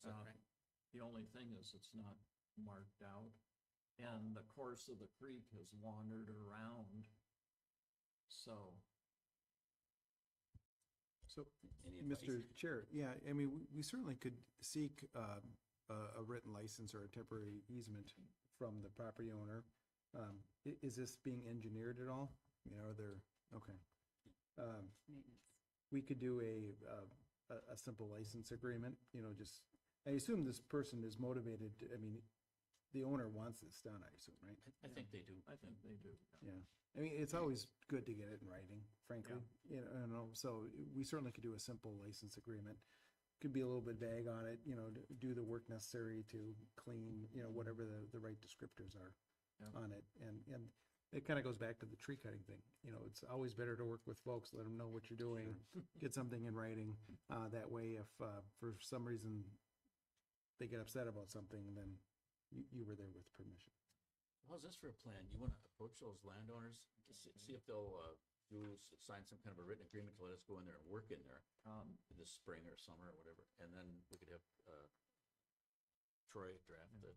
Is that right? The only thing is it's not marked out, and the course of the creek has wandered around. So Any Mr. advice? Chair, yeah, I mean, we certainly could seek a written license or a temporary easement from the property owner. Is this being engineered at all? Are there, okay. Maintenance. We could do a simple license agreement, just I assume this person is motivated, I mean, the owner wants this done, I assume, right? I think they do. I think they do. Yeah. Yeah. I mean, it's always good to get it in writing, frankly. You know, so we certainly could do a simple license agreement. Could be a little bit vague on it, you know, do the work necessary to clean, you know, whatever the right descriptors are Yeah. on it. And it kind of goes back to the tree cutting thing. You know, it's always better to work with folks, let them know what you're doing, get something in writing. That way, if for some reason they get upset about something, then you were there with permission. How's this for a plan? You want to approach those landowners, to see if they'll sign some kind of a written agreement to let us go in there and work in there this spring or summer or whatever, and then we could have Troy draft the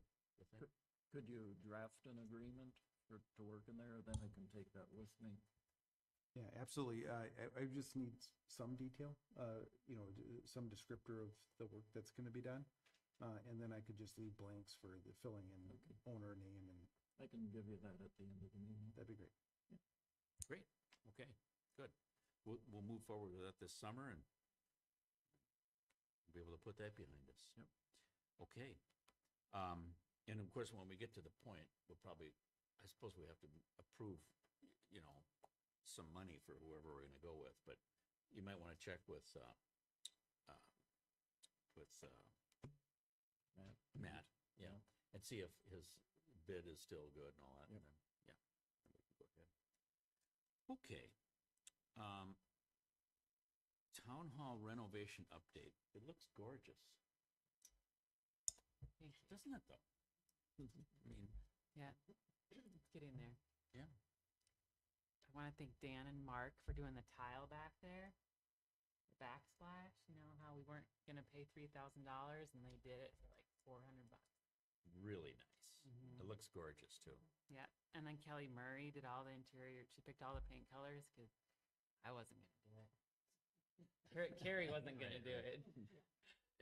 thing. Could you draft an agreement to work in there? Then I can take that with me. Yeah, absolutely. I just need some detail, you know, some descriptor of the work that's going to be done. And then I could just leave blanks for the filling in owner name, and I can give you that at the end of the meeting. that'd be great. Great, okay, good. We'll move forward with that this summer and be able to put that behind us. Yep. Okay. And of course, when we get to the point, we'll probably, I suppose we have to approve, you know, some money for whoever we're gonna go with, but you might wanna check with Matt, yeah, and see if his bid is still good and all that, and then, yeah, then we can go ahead. Okay. Town hall renovation update. It looks gorgeous. Doesn't it though? I mean, Yeah, it's getting there. yeah, I want to thank Dan and Mark for doing the tile back there. The backsplash, you know, how we weren't going to pay $3,000 and they did it for like $400. really nice. Mhm. It looks gorgeous too. Yeah, and then Kelly Murray did all the interior. She picked all the paint colors because I wasn't going to do it. Carrie wasn't going to do it.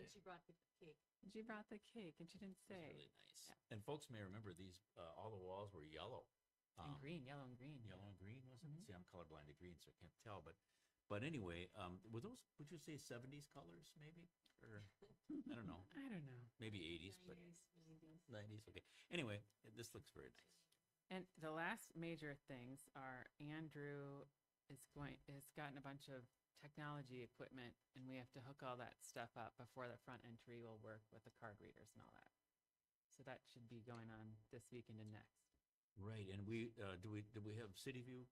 And she brought the cake. She brought the cake and she didn't It's say. really nice. Yeah. And folks may remember these, all the walls were yellow. And green, yellow and green. Yellow and green, wasn't it? Mhm. See, I'm colorblind to green, so I can't tell, but anyway, were those, would you say 70s colors maybe? Or, I don't know, I don't know. maybe 80s, but 90s. 90s, okay. Anyway, this looks very nice. And the last major things are Andrew has gotten a bunch of technology equipment and we have to hook all that stuff up before the front entry will work with the card readers and all that. So that should be going on this weekend and next. Right, and we, do we have City View,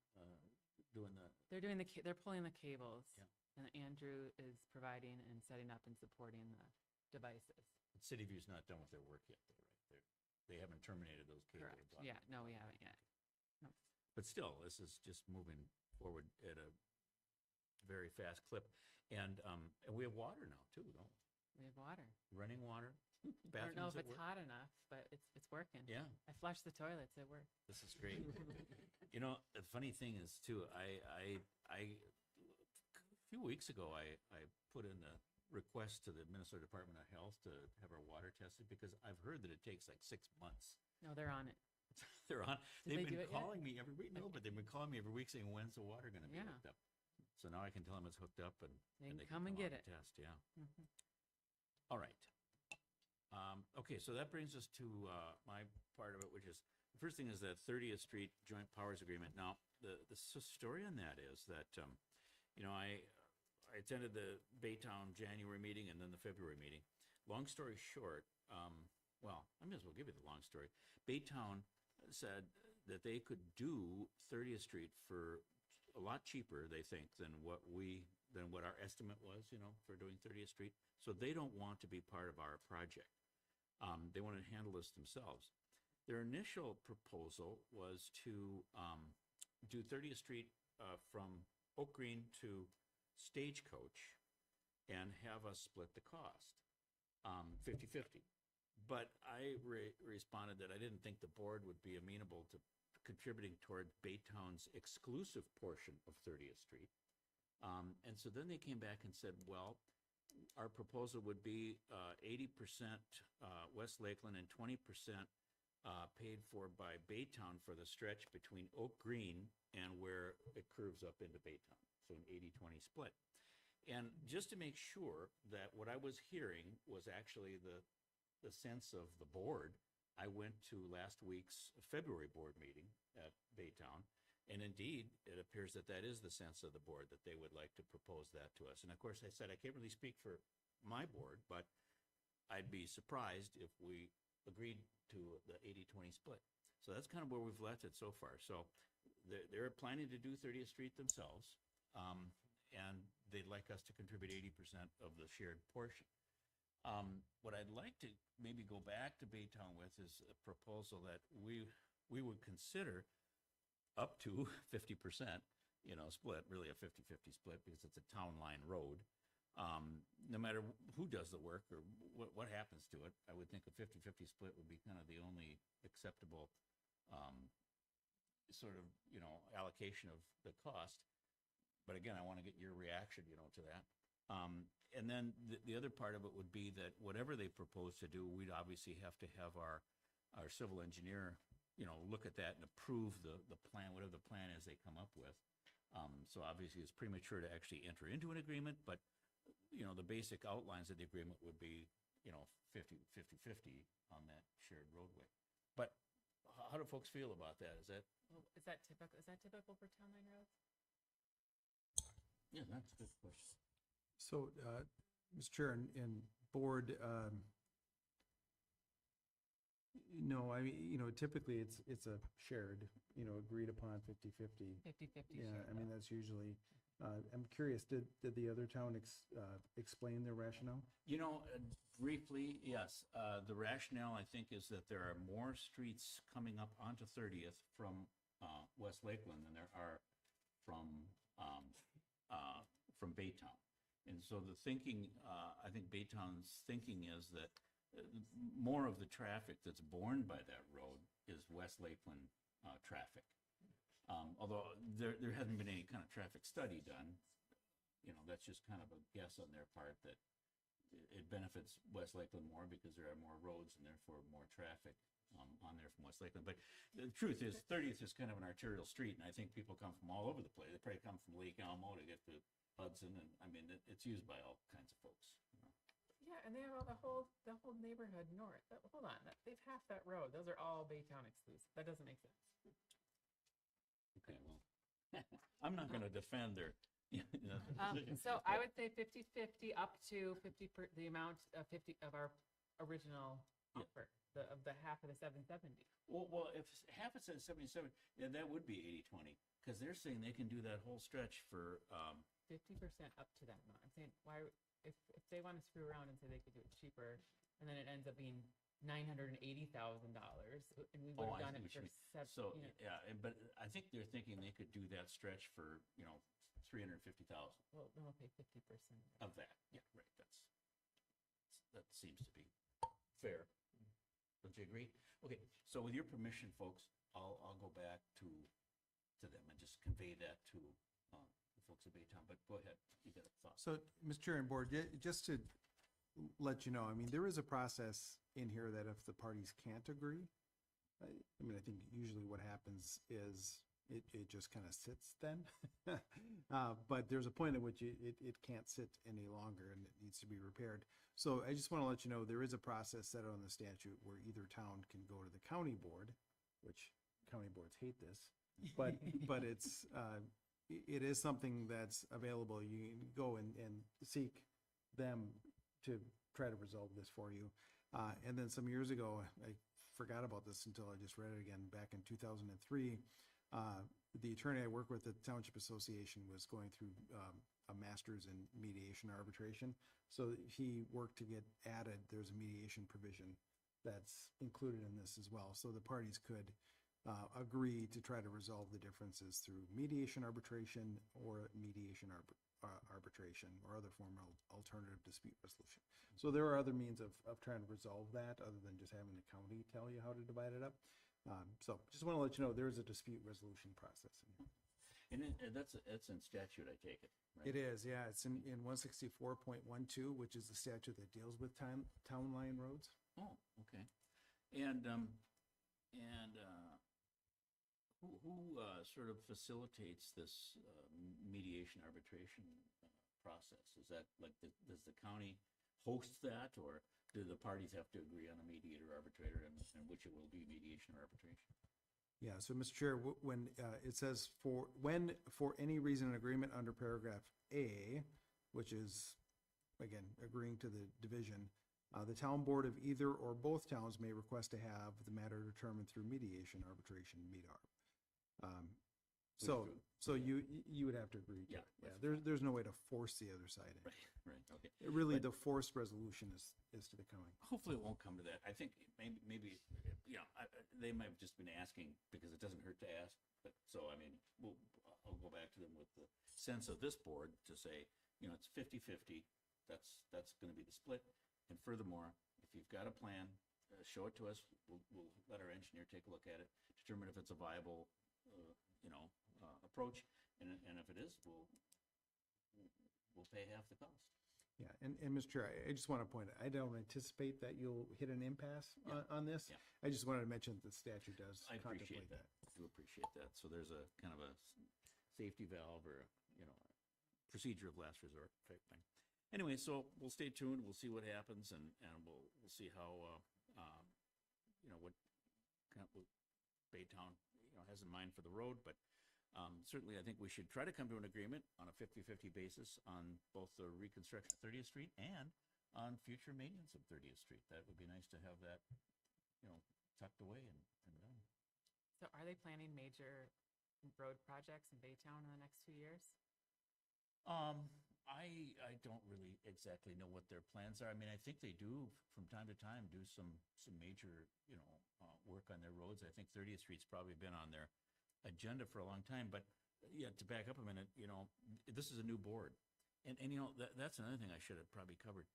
doing the, They're doing they're pulling the cables. Yeah. And Andrew is providing and setting up and supporting the devices. City View's not done with their work yet, though, right? They haven't terminated those cables. Correct. Yeah, no, we haven't yet. But still, this is just moving forward at a very fast clip. And we have water now too, don't we? We have water. Running water. I don't know Bathrooms if at it's work. hot enough, but it's working. Yeah, I flushed the toilets. It worked. this is great. You know, the funny thing is too, a few weeks ago, I put in a request to the Minnesota Department of Health to have our water tested because I've heard that it takes like 6 months. No, they're on it. They're on, Did they've they do been it yet? calling me every week. No, but they've been calling me every week saying, when's the water gonna be Yeah. hooked up? So now I can tell them it's hooked up and They and can come and out get it. Test, yeah. Mhm. All right. Okay, so that brings us to my part of it, which is, the first thing is the 30th Street Joint Powers Agreement. Now, the story on that is that, you know, I attended the Baytown January meeting and then the February meeting. Long story short, well, I may as well give you the long story. Baytown said that they could do 30th Street for a lot cheaper, they think, than what our estimate was, you know, for doing 30th Street. So they don't want to be part of our project. They want to handle this themselves. Their initial proposal was to do 30th Street from Oak Green to Stagecoach and have us split the cost, 50-50. But I responded that I didn't think the board would be amenable to contributing toward Baytown's exclusive portion of 30th Street. And so then they came back and said, well, our proposal would be 80% West Lakeland and 20% paid for by Baytown for the stretch between Oak Green and where it curves up into Baytown. So an 80-20 split. And just to make sure that what I was hearing was actually the sense of the board, I went to last week's February board meeting at Baytown. And indeed, it appears that that is the sense of the board, that they would like to propose that to us. And of course, I said, I can't really speak for my board, but I'd be surprised if we agreed to the 80-20 split. So that's kind of where we've left it so far. So they're planning to do 30th Street themselves, and they'd like us to contribute 80% of the shared portion. What I'd like to maybe go back to Baytown with is a proposal that we would consider up to 50%, split, really a 50-50 split, because it's a town line road. No matter who does the work or what happens to it, I would think a 50-50 split would be kind of the only acceptable sort of, allocation of the cost. But again, I want to get your reaction, to that. And then the other part of it would be that whatever they propose to do, we'd obviously have to have our civil engineer, look at that and approve the plan, whatever the plan is they come up with. So obviously it's premature to actually enter into an agreement, but, the basic outlines of the agreement would be, 50-50 on that shared roadway. But how do folks feel about that? Is that? Well, is that typical for town line roads? Yeah, that's a good question. So, Mr. Chair and board, no, I mean, typically it's a shared, agreed upon 50-50. 50-50 Yeah, shared, I mean, that's usually, I'm curious, did the other town explain their rationale? Briefly, yes. The rationale, I think, is that there are more streets coming up onto 30th from West Lakeland than there are from Baytown. And so the thinking, I think Baytown's thinking is that more of the traffic that's borne by that road is West Lakeland traffic. Although there hasn't been any kind of traffic study done, that's just kind of a guess on their part that it benefits West Lakeland more because there are more roads and therefore more traffic on there from West Lakeland. But the truth is, 30th is kind of an arterial street, and I think people come from all over the place. They probably come from Lake Elmo to get to Hudson, and I mean, it's used by all kinds of folks. Yeah, and they have the whole neighborhood north. Hold on, they've half that road. Those are all Baytown exclusive. That doesn't make sense. Okay, well, I'm not going to defend their. So I would say 50-50 up to the amount of 50 of our original offer, of the half of the 770. Well, if half it says 77, yeah, that would be 80-20, because they're saying they can do that whole stretch for 50% up to that amount. I'm saying, why, if they want to screw around and say they could do it cheaper, and then it ends up being $980,000, and we would have done it for so yeah, but I think they're thinking they could do that stretch for $350,000 well, then we'll pay 50% of that. Yeah, right. That seems to be fair. Don't you agree? Okay, so with your permission, folks, I'll go back to them and just convey that to the folks at Baytown. But go ahead, you got a thought. So, Mr. Chair and board, just to let you know, I mean, there is a process in here that if the parties can't agree, I mean, I think usually what happens is it just kind of sits then. But there's a point at which it can't sit any longer and it needs to be repaired. So I just want to let you know, there is a process set out in the statute where either town can go to the county board, which county boards hate this, but it is something that's available. You can go and seek them to try to resolve this for you. And then some years ago, I forgot about this until I just read it again, back in 2003, the attorney I work with at the Township Association was going through a master's in mediation arbitration. So he worked to get added, there's a mediation provision that's included in this as well. So the parties could agree to try to resolve the differences through mediation arbitration or mediation arbitration or other form of alternative dispute resolution. So there are other means of trying to resolve that other than just having the county tell you how to divide it up. So just want to let you know, there is a dispute resolution process in here. And that's in statute, I take it, right? It is, yeah. It's in 164.12, which is the statute that deals with town line roads. Oh, okay. And who sort of facilitates this mediation arbitration process? Is that like, does the county host that, or do the parties have to agree on a mediator arbitrator, and which it will be, mediation or arbitration? Yeah, so Mr. Chair, when it says when for any reason an agreement under paragraph A, which is, again, agreeing to the division, the town board of either or both towns may request to have the matter determined through mediation, arbitration, MEDAR. So you would have to agree to Yeah, it. Yeah, there's no way to force the other side in. Right, okay. Really, the forced resolution is to the county. Hopefully it won't come to that. I think maybe, they might have just been asking because it doesn't hurt to ask. But so, I mean, I'll go back to them with the sense of this board to say, it's 50-50. That's going to be the split. And furthermore, if you've got a plan, show it to us. We'll let our engineer take a look at it, determine if it's a viable, approach. And if it is, we'll pay half the cost. Yeah, and Mr. Chair, I just want to point out, I don't anticipate that you'll hit an impasse on this. Yeah. I just wanted to mention that the statute does I appreciate contemplate that. I do appreciate that. So there's a kind of a safety valve or, procedure of last resort type thing. Anyway, so we'll stay tuned. We'll see what happens, and we'll see how, what kind of Baytown, has in mind for the road. But certainly, I think we should try to come to an agreement on a 50-50 basis on both the reconstruction of 30th Street and on future maintenance of 30th Street. That would be nice to have that, tucked away and done. So are they planning major road projects in Baytown in the next 2 years? I don't really exactly know what their plans are. I mean, I think they do from time to time do some major, work on their roads. I think 30th Street's probably been on their agenda for a long time. But yeah, to back up a minute, this is a new board. And that's another thing I should have probably covered.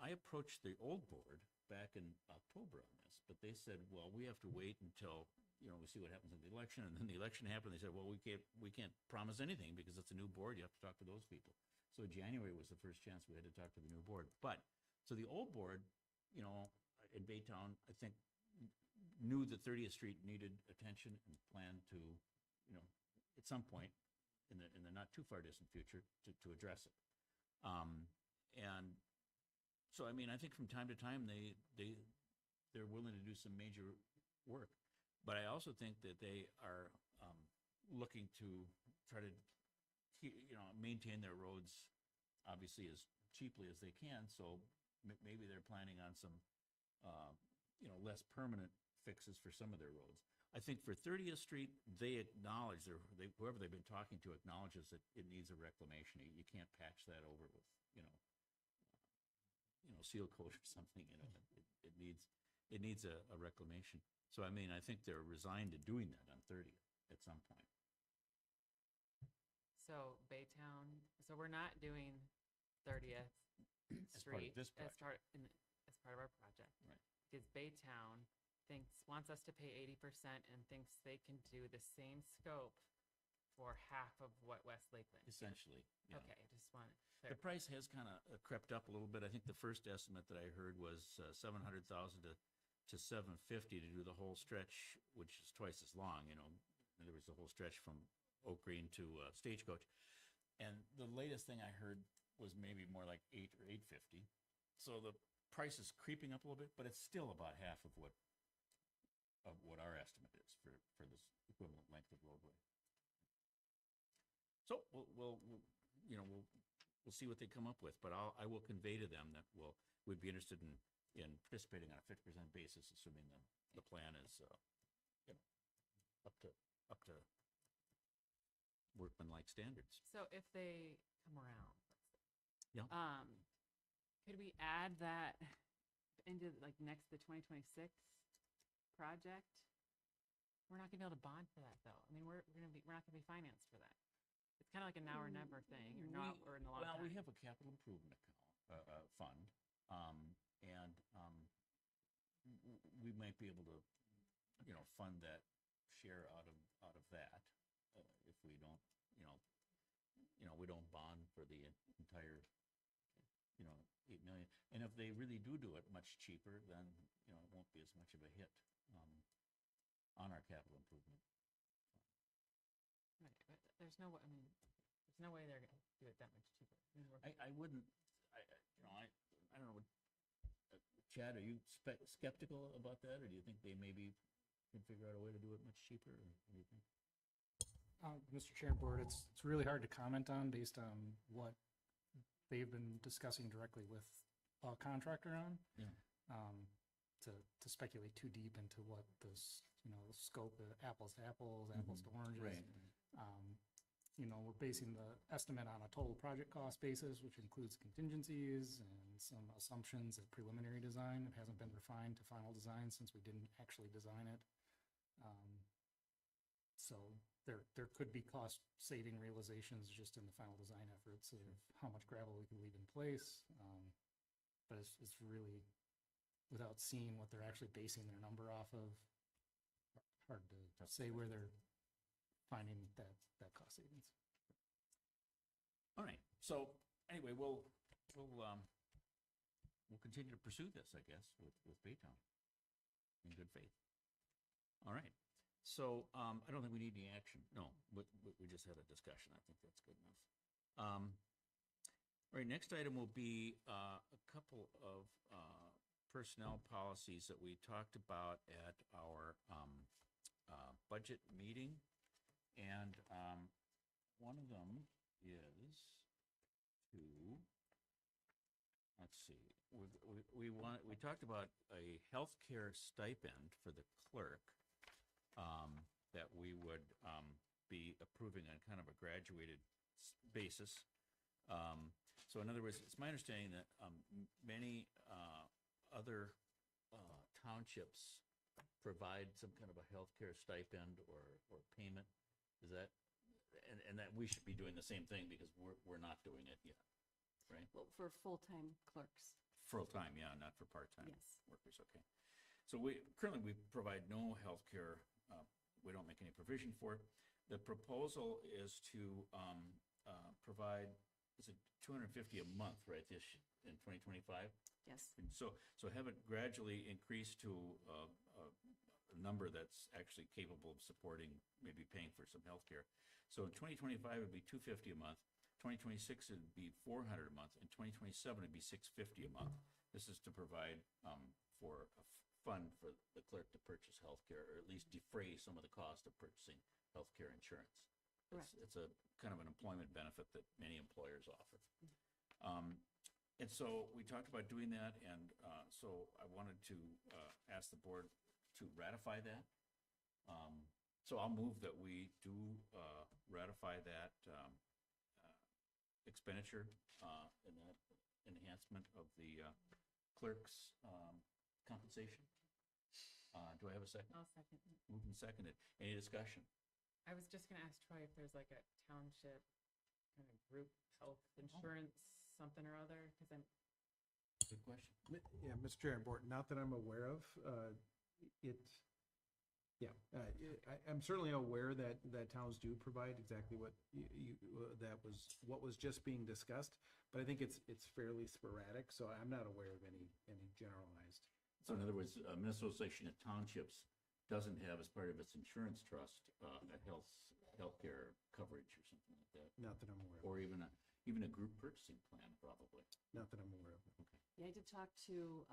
I approached the old board back in October on this, but they said, well, we have to wait until, we see what happens in the election. And then the election happened. They said, well, we can't promise anything because it's a new board. You have to talk to those people. So January was the first chance we had to talk to the new board. But, so the old board, in Baytown, I think, knew that 30th Street needed attention and planned to, at some point in the not too far distant future to address it. And so, I mean, I think from time to time, they're willing to do some major work. But I also think that they are looking to try to, maintain their roads, obviously, as cheaply as they can. So maybe they're planning on some, less permanent fixes for some of their roads. I think for 30th Street, they acknowledge, whoever they've been talking to acknowledges that it needs a reclamation. You can't patch that over with, seal coat or something. It needs a reclamation. So, I mean, I think they're resigned to doing that on 30th at some point. So Baytown, so we're not doing 30th As part of Street this as project. as part of our project. Right. Because Baytown wants us to pay 80% and thinks they can do the same scope for half of what West Lakeland. Essentially, yeah. Okay, I just want The price has kind of crept up a little bit. I think the first estimate that I heard was 700,000 to 750 to do the whole stretch, which is twice as long. In other words, the whole stretch from Oak Green to Stagecoach. And the latest thing I heard was maybe more like 8 or 850. So the price is creeping up a little bit, but it's still about half of what our estimate is for this equivalent length of roadway. So we'll see what they come up with, but I will convey to them that we'd be interested in participating on a 50% basis, assuming the plan is up to workmanlike standards. So if they come around, Yeah. could we add that into like the 2026 project? We're not gonna be able to bond for that though. I mean, we're not gonna be financed for that. It's kind of like a now or never thing, or not, or in the long Well, time. we have a capital improvement account, fund, and we might be able to, fund that share out of that if we don't, we don't bond for the entire, 8 million. And if they really do it much cheaper, then it won't be as much of a hit on our capital improvement. Right, but there's no way they're do it that much cheaper. I mean, we're- I wouldn't, I don't know, Chad, are you skeptical about that, or do you think they maybe can figure out a way to do it much cheaper, or what do you think? Mr. Chair and Board, it's really hard to comment on based on what they've been discussing directly with a contractor on. Yeah. To speculate too deep into what this, scope of apples to apples, apples to oranges. Right. We're basing the estimate on a total project cost basis, which includes contingencies and some assumptions of preliminary design. It hasn't been refined to final design since we didn't actually design it. So there could be cost saving realizations just in the final design efforts of how much gravel we can leave in place. But it's really, without seeing what they're actually basing their number off of, hard to say where they're finding that cost savings. All right, so anyway, we'll continue to pursue this, I guess, with Baytown in good faith. All right, so I don't think we need any action. No, we just had a discussion. I think that's good enough. All right, next item will be a couple of personnel policies that we talked about at our budget meeting. And one of them is to, let's see, we talked about a healthcare stipend for the clerk that we would be approving on kind of a graduated basis. So in other words, it's my understanding that many other townships provide some kind of a healthcare stipend or payment. Is that, and that we should be doing the same thing because we're not doing it yet, right? Well, for full-time clerks, Full-time, yeah, not for part-time yes. workers, okay. So currently we provide no healthcare, we don't make any provision for it. The proposal is to provide, is it $250 a month, right, in 2025? Yes. And so have it gradually increase to a number that's actually capable of supporting, maybe paying for some healthcare. So in 2025, it'd be $250 a month. 2026, it'd be $400 a month. In 2027, it'd be $650 a month. This is to provide for a fund for the clerk to purchase healthcare, or at least defray some of the cost of purchasing healthcare insurance. It's a kind of an employment benefit that many employers offer. And so we talked about doing that, and so I wanted to ask the board to ratify that. So I'll move that we do ratify that expenditure and that enhancement of the clerk's compensation. Do I have a second? I'll second it. Moved and seconded. Any discussion? I was just gonna ask Troy if there's like a township kind of group health insurance, something or other, because I'm, Good question. Yeah, Mr. Chair and Board, not that I'm aware of, I'm certainly aware that towns do provide exactly what what was just being discussed, but I think it's fairly sporadic, so I'm not aware of any generalized. So in other words, Minnesota Association of Townships doesn't have as part of its insurance trust a healthcare coverage or something like that, Not that I'm aware of. or even a group purchasing plan, probably. Not that I'm aware of. Okay. Yeah, I did talk to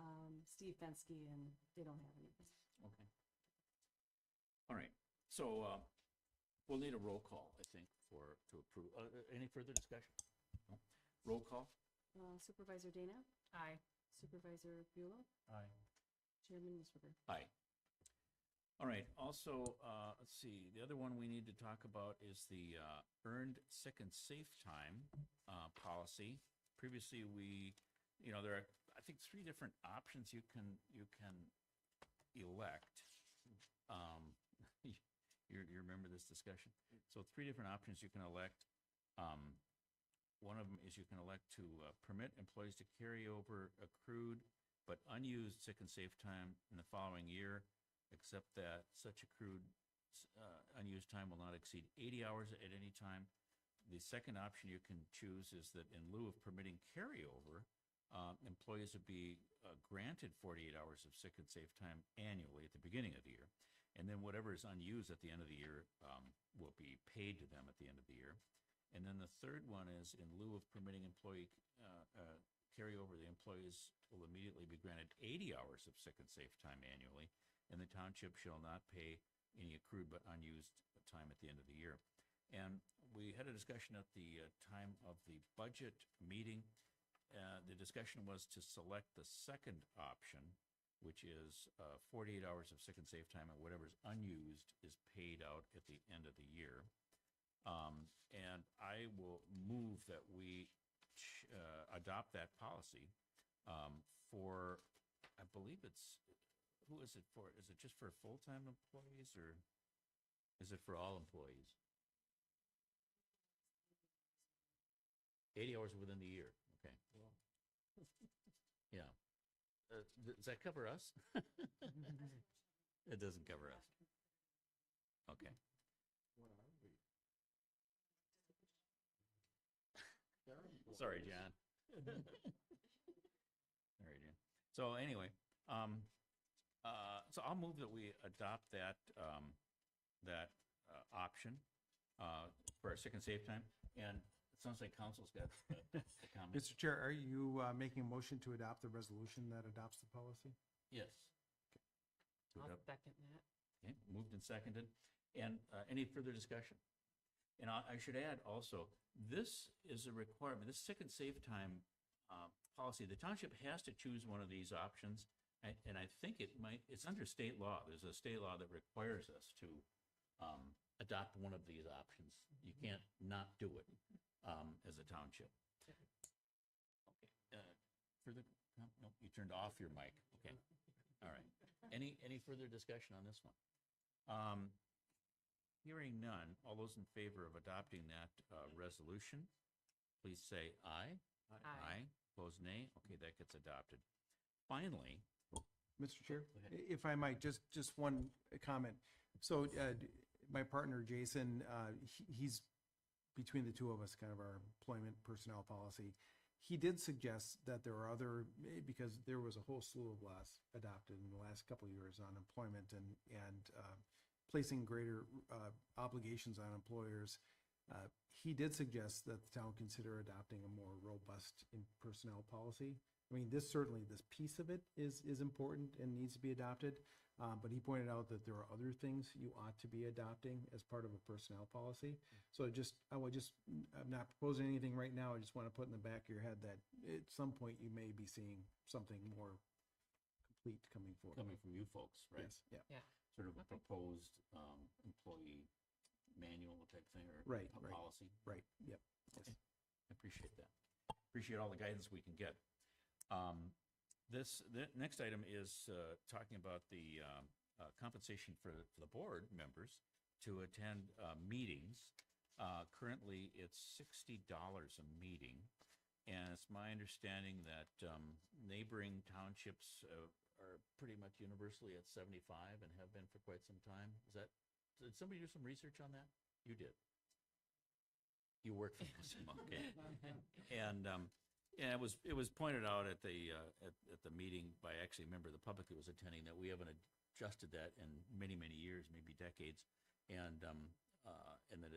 Steve Fensky, and they don't have anything. Okay. All right. So we'll need a roll call, I think, to approve. Any further discussion? No? Roll call. Supervisor Dana, aye. Supervisor Buelow, Aye. Chairman Musburger. Aye. All right. Also, let's see. The other one we need to talk about is the earned sick and safe time policy. Previously, there are, I think, 3 different options you can elect. You remember this discussion? So 3 different options you can elect. One of them is you can elect to permit employees to carry over accrued but unused sick and safe time in the following year, except that such accrued unused time will not exceed 80 hours at any time. The second option you can choose is that in lieu of permitting carryover, employees would be granted 48 hours of sick and safe time annually at the beginning of the year. And then whatever is unused at the end of the year will be paid to them at the end of the year. And then the third one is in lieu of permitting employee carryover, the employees will immediately be granted 80 hours of sick and safe time annually, and the township shall not pay any accrued but unused time at the end of the year. And we had a discussion at the time of the budget meeting. The discussion was to select the second option, which is 48 hours of sick and safe time, and whatever's unused is paid out at the end of the year. And I will move that we adopt that policy for, I believe it's, who is it for? Is it just for full-time employees, or is it for all employees? 80 hours within the year, okay. Yeah. Does that cover us? It doesn't cover us. Okay. What are we? Sorry, John. Sorry, John. So anyway, so I'll move that we adopt that, option, for our sick and safe time. And it sounds like council's got a comment. Mr. Chair, are you making a motion to adopt the resolution that adopts the policy? Yes. To I'll adopt. second that. Okay, moved and seconded. And any further discussion? And I should add also, this is a requirement, this sick and safe time policy, the township has to choose one of these options. And I think it's under state law. There's a state law that requires us to adopt one of these options. You can't not do it as a township. Okay. Further, no, you turned off your mic. Okay. All right. Any further discussion on this one? Hearing none, all those in favor of adopting that resolution, please say aye. Aye. Opposed, nay. Okay, that gets adopted. Finally, Mr. Chair, Go ahead. if I might, just one comment. So my partner, Jason, he's between the two of us, kind of our employment personnel policy. He did suggest that there are other, because there was a whole slew of laws adopted in the last couple of years on employment and placing greater obligations on employers. He did suggest that the town consider adopting a more robust personnel policy. I mean, this piece of it is important and needs to be adopted. But he pointed out that there are other things you ought to be adopting as part of a personnel policy. So I'm not proposing anything right now. I just want to put in the back of your head that at some point you may be seeing something more complete coming forward. coming from you folks, right? Yes, yeah. Yeah. Sort of a Okay. proposed employee manual type thing, or Right, a right. policy. Right, yep. Yes. Okay. I appreciate that. Appreciate all the guidance we can get. The next item is talking about the compensation for the board members to attend meetings. Currently, it's $60 a meeting, and it's my understanding that neighboring townships are pretty much universally at 75 and have been for quite some time. Did somebody do some research on that? You did. You work for them, okay. And it was pointed out at the meeting by actually a member of the public that was attending that we haven't adjusted that in many, many years, maybe decades, and that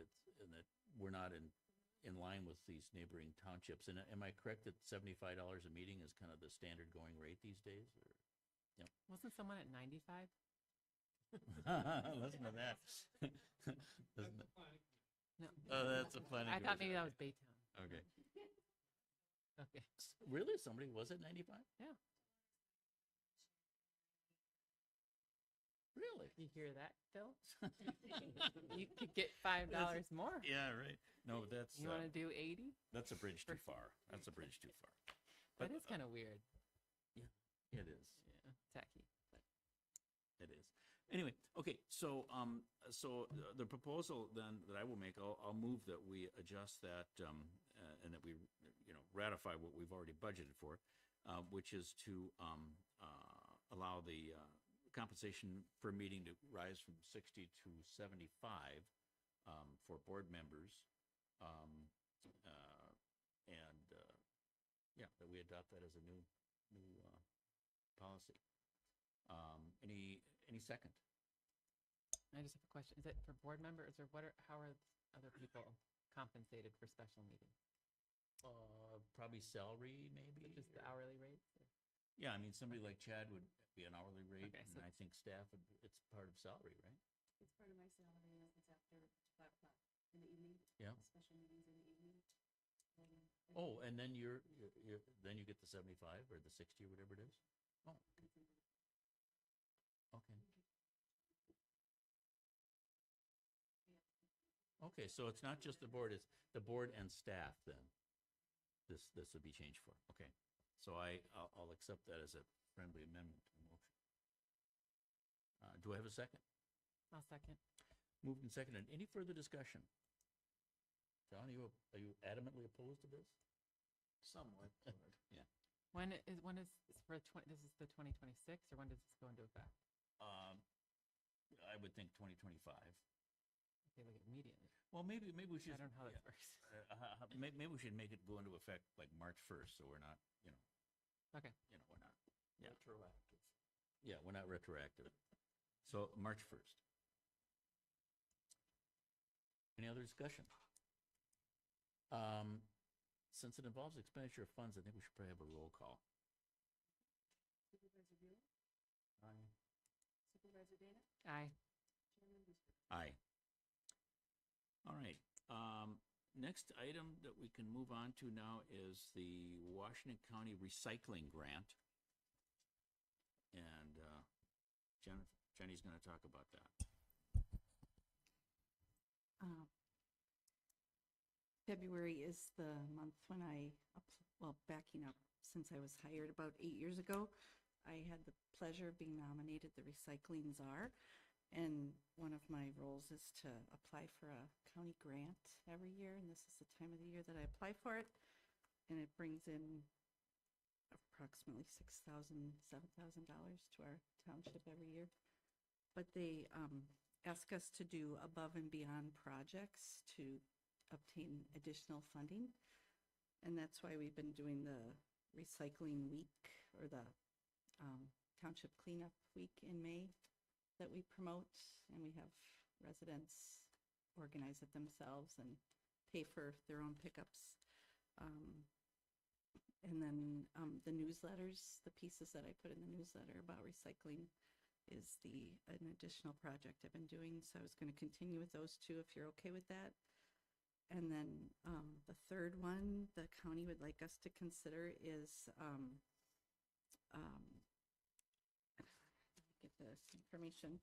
we're not in line with these neighboring townships. And am I correct that $75 a meeting is kind of the standard going rate these days? Or? Wasn't someone at 95? Listen to that. Listen to- No. Oh, that's a funny. I thought maybe that was Baytown. Okay. Okay. Really? Somebody was at 95? Yeah. Really? You hear that, Phil? You could get $5 more. Yeah, right. No, that's You want to do 80? that's a bridge too far. That's a bridge too far. That is kind of weird. It is. Yeah, tacky. It is. Anyway, okay, so the proposal then that I will make, I'll move that we adjust that and that we ratify what we've already budgeted for, which is to allow the compensation per meeting to rise from 60 to 75 for board members, that we adopt that as a new policy. Any second? I just have a question. Is it for board members or how are other people compensated for special meetings? Probably salary, maybe? Just the hourly rates? or- Yeah, I mean, somebody like Chad would be an hourly rate, Okay, and so- I think staff, it's part of salary, right? It's part of my salary, and it's after 5 o'clock in the evening. Yeah. Special meetings in the evening. And Oh, and then then you get the 75 or the 60 or whatever it is? Oh, okay. Okay, so it's not just the board, it's the board and staff then. This would be changed for, okay. So I'll accept that as a friendly amendment to the motion. Do I have a second? I'll second. Moved and seconded. Any further discussion? John, are you adamantly opposed to this? Somewhat. Yeah. When is, this is the 2026, or when does this go into effect? I would think 2025. Okay, like immediately. Well, maybe we should. I don't know how that yeah. works. Maybe we should make it go into effect like March 1st, so we're not, Okay. we're not. Yeah. Retroactive. Yeah, we're not retroactive. So March 1st. Any other discussion? Since it involves expenditure of funds, I think we should probably have a roll call. Supervisor Bueller, Aye. Supervisor Dana, Aye. Chairman Booster. Aye. All right. Next item that we can move on to now is the Washington County Recycling Grant. And Jenny's going to talk about that. February is the month when backing up, since I was hired about 8 years ago, I had the pleasure of being nominated the Recycling Czar. And one of my roles is to apply for a county grant every year, and this is the time of the year that I apply for it. And it brings in approximately $6,000, $7,000 to our township every year. But they ask us to do above and beyond projects to obtain additional funding. And that's why we've been doing the Recycling Week, or the Township Cleanup Week in May that we promote, and we have residents organize it themselves and pay for their own pickups. And then the newsletters, the pieces that I put in the newsletter about recycling is an additional project I've been doing. So I was going to continue with those two if you're okay with that. And then the third one the county would like us to consider is get this information.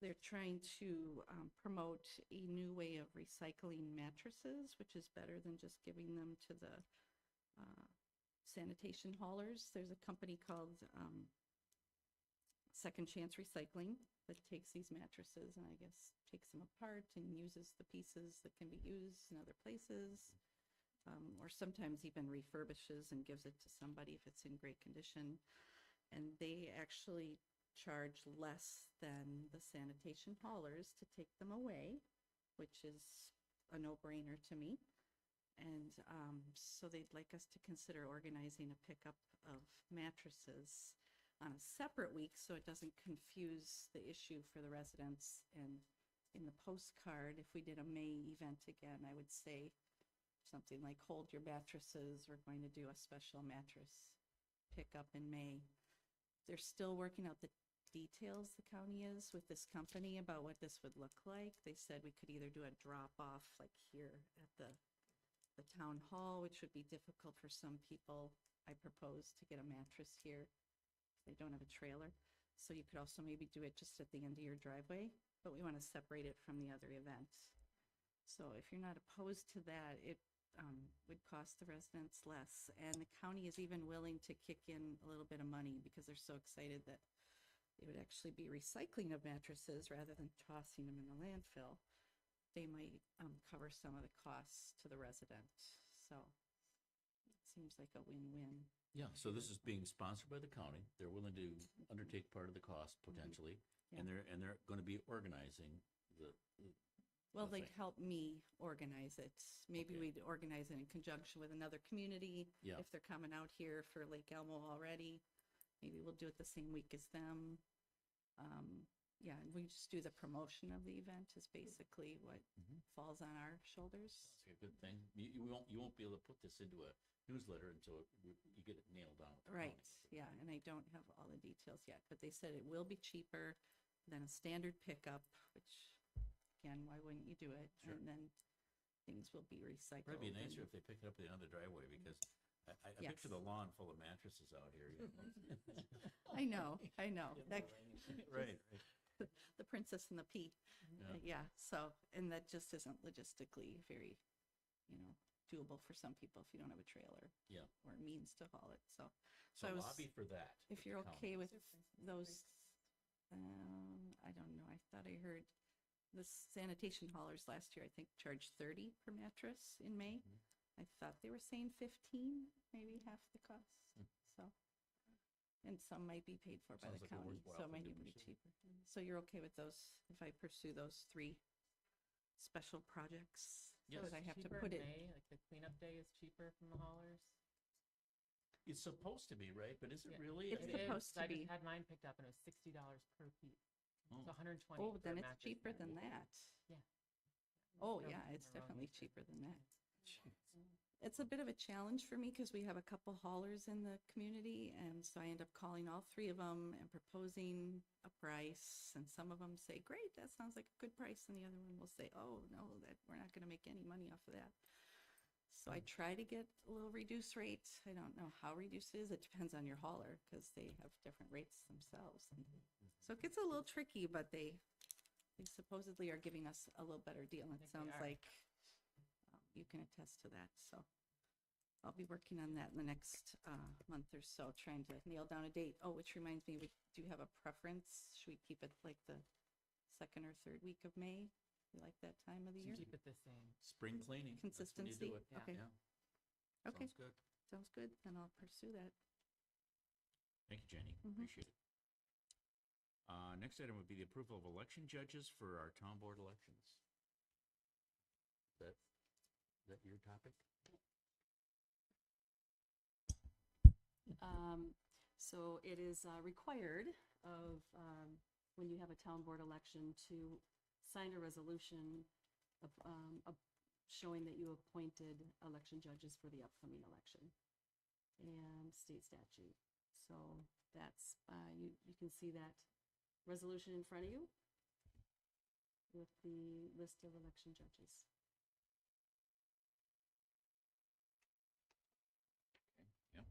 They're trying to promote a new way of recycling mattresses, which is better than just giving them to the sanitation haulers. There's a company called Second Chance Recycling that takes these mattresses and I guess takes them apart and uses the pieces that can be used in other places, or sometimes even refurbishes and gives it to somebody if it's in great condition. And they actually charge less than the sanitation haulers to take them away, which is a no-brainer to me. And so they'd like us to consider organizing a pickup of mattresses on a separate week so it doesn't confuse the issue for the residents. And in the postcard, if we did a May event again, I would say something like, hold your mattresses, we're going to do a special mattress pickup in May. They're still working out the details, the county is, with this company about what this would look like. They said we could either do a drop-off like here at the town hall, which would be difficult for some people. I propose to get a mattress here if they don't have a trailer. So you could also maybe do it just at the end of your driveway, but we want to separate it from the other events. So if you're not opposed to that, it would cost the residents less. And the county is even willing to kick in a little bit of money because they're so excited that it would actually be recycling of mattresses rather than tossing them in the landfill. They might cover some of the costs to the resident. So it seems like a win-win. Yeah, so this is being sponsored by the county. They're willing to undertake part of the cost potentially, Yeah. and they're going to be organizing the Well, the they'd thing. help me organize it. Maybe Okay. we'd organize it in conjunction with another community. Yeah. If they're coming out here for Lake Elmo already, maybe we'll do it the same week as them. yeah, we just do the promotion of the event is basically what Mhm. falls on our shoulders. That's a good thing. You won't be able to put this into a newsletter until you get it nailed down with the Right, county. yeah, and I don't have all the details yet, but they said it will be cheaper than a standard pickup, which, again, why wouldn't you do it? Sure. And then things will be recycled. Probably be nicer and- if they picked it up at the end of the driveway, because I Yes. picture the lawn full of mattresses out here. You know? I know, I know. That, Right, right. the princess and the pea. Yeah. Yeah, so, and that just isn't logistically very, doable for some people if you don't have a trailer. Yeah. Or means to haul it, so. So I was- lobby for that. If with you're the okay county. with those, I don't know, I thought I heard the sanitation haulers last year, I think, charged 30 per mattress in May. Mhm. I thought they were saying 15, maybe half the cost, Hmm. so. And some might be paid for by Sounds the like a county, worthwhile so it thing might to even be pursue. cheaper. So you're okay with those, if I pursue those 3 special projects? Yes. But I have to Cheaper put in it, May, like the cleanup day is cheaper from the haulers. It's supposed to be, right? But is it Yeah. really? It's I It mean, is, supposed to I just be. had mine picked up and it was $60 per piece. Oh. So 120. oh, for a then it's mattress cheaper and than that. Yeah. Oh, No, yeah, from it's the wrong definitely user. cheaper than that. It's a bit of a challenge for me because we have a couple haulers in the community, and so I end up calling all 3 of them and proposing a price, and some of them say, great, that sounds like a good price, and the other one will say, oh, no, that we're not gonna make any money off of that. So I try to get a little reduced rate. I don't know how reduced it is. It depends on your hauler, because they have different rates themselves. And so it gets a little tricky, but they supposedly are giving us a little better deal. It think they sounds are. like you can attest to that, so I'll be working on that in the next month or so, trying to nail down a date. Oh, which reminds me, we do have a preference. Should we keep it like the 2nd or 3rd week of May? You like that time of the year? Keep it the same. Spring cleaning. that's when you Consistency? do it. Yeah. Okay, Yeah. okay, Sounds good. sounds good, then I'll pursue that. Thank you, Jenny. Mhm. Appreciate it. Next item would be the approval of election judges for our town board elections. Is that your topic? So it is required of, when you have a town board election, to sign a resolution of showing that you appointed election judges for the upcoming election and state statute. So that's, you can see that resolution in front of you with the list of election judges. Yep.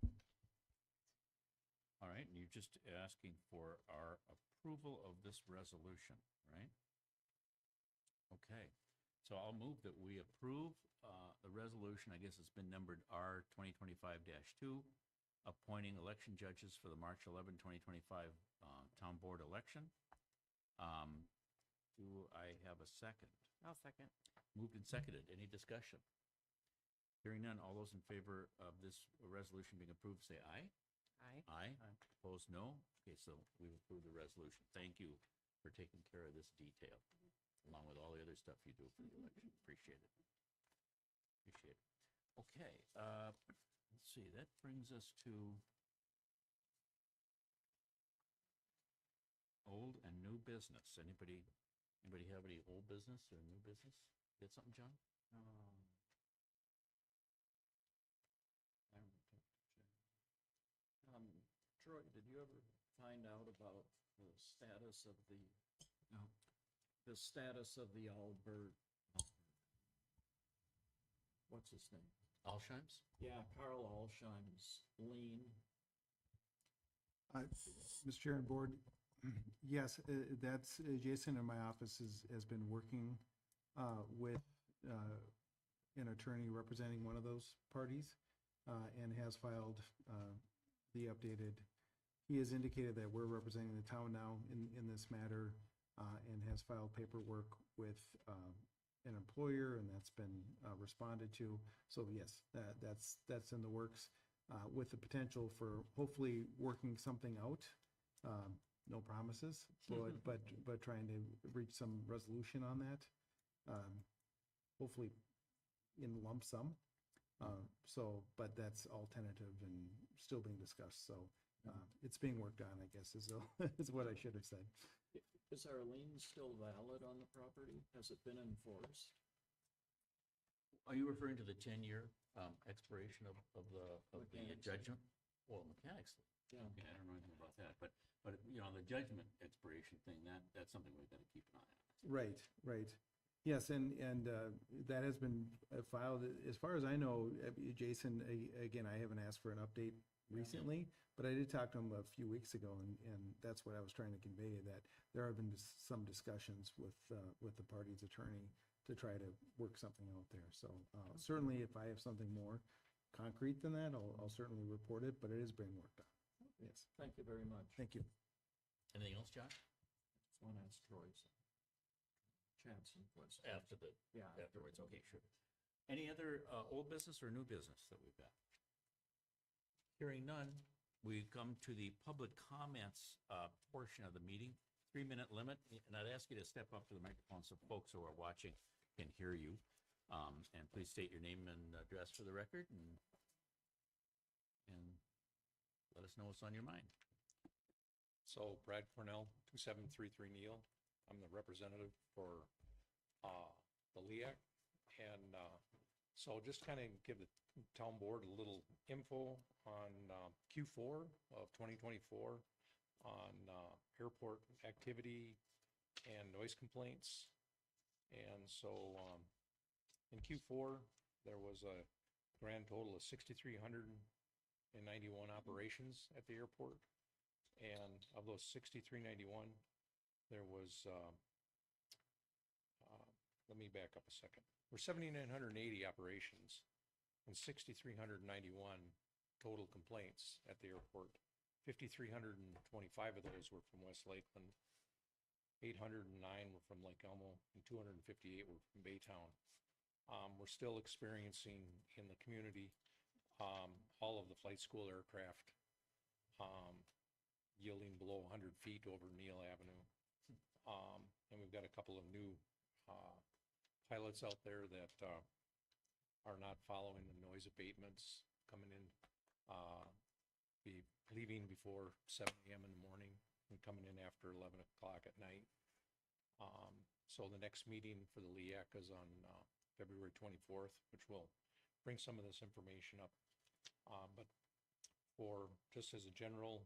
All right, and you're just asking for our approval of this resolution, right? Okay, so I'll move that we approve the resolution, I guess it's been numbered R 2025-2, appointing election judges for the March 11, 2025 town board election. Do I have a second? I'll second. Moved and seconded. Any discussion? Hearing none, all those in favor of this resolution being approved, say aye. Aye. Aye. Opposed, no. Okay, so we've approved the resolution. Thank you for taking care of this detail, along with all the other stuff you do for the election. Appreciate it. Appreciate it. Okay, let's see, that brings us to old and new business. Anybody have any old business or new business? Get something, John? I don't think so. Troy, did you ever find out about the status of the Albert, what's his name? Alsheims? Yeah, Carl Alsheim's lien. Mr. Chair and Board, yes, that's, Jason in my office has been working with an attorney representing one of those parties and has filed the updated. He has indicated that we're representing the town now in this matter and has filed paperwork with an employer, and that's been responded to. So yes, that's in the works with the potential for hopefully working something out. No promises, but trying to reach some resolution on that. Hopefully in lump sum. So, but that's all tentative and still being discussed. So it's being worked on, I guess, is what I should have said. Is our lien still valid on the property? Has it been enforced? Are you referring to the 10-year expiration of the Mechanics. judgment? Well, mechanics. Yeah. Okay, I don't know anything about that, but, you know, the judgment expiration thing, that's something we've got to keep an eye on. Right, right. Yes, and that has been filed. As far as I know, Jason, again, I haven't asked for an update recently, but I did talk to him a few weeks ago, and that's what I was trying to convey, that there have been some discussions with the party's attorney to try to work something out there. So certainly if I have something more concrete than that, I'll certainly report it, but it is being worked on. Yes, Thank you very much. thank you. Anything else, Josh? Just want to ask Troy some chance and questions. Yeah, afterwards, okay, sure. Any other old business or new business that we've got? Hearing none, we come to the public comments portion of the meeting, 3-minute limit, and I'd ask you to step up to the microphone so folks who are watching can hear you. And please state your name and address for the record, and let us know what's on your mind. So Brad Cornell, 2733 Neal. I'm the representative for the LEAC. And so just kind of give the town board a little info on Q4 of 2024 on airport activity and noise complaints. And so in Q4, there was a grand total of 6,391 operations at the airport. And of those 6,391, there was, let me back up a second. There were 7,980 operations and 6,391 total complaints at the airport. 5,325 of those were from West Lakeland. 809 were from Lake Elmo and 258 were from Baytown. We're still experiencing in the community all of the flight school aircraft yielding below 100 feet over Neal Avenue. And we've got a couple of new pilots out there that are not following the noise abatements, coming in, be leaving before 7 a.m. in the morning and coming in after 11 o'clock at night. So the next meeting for the LEAC is on February 24th, which will bring some of this information up. But for just as a general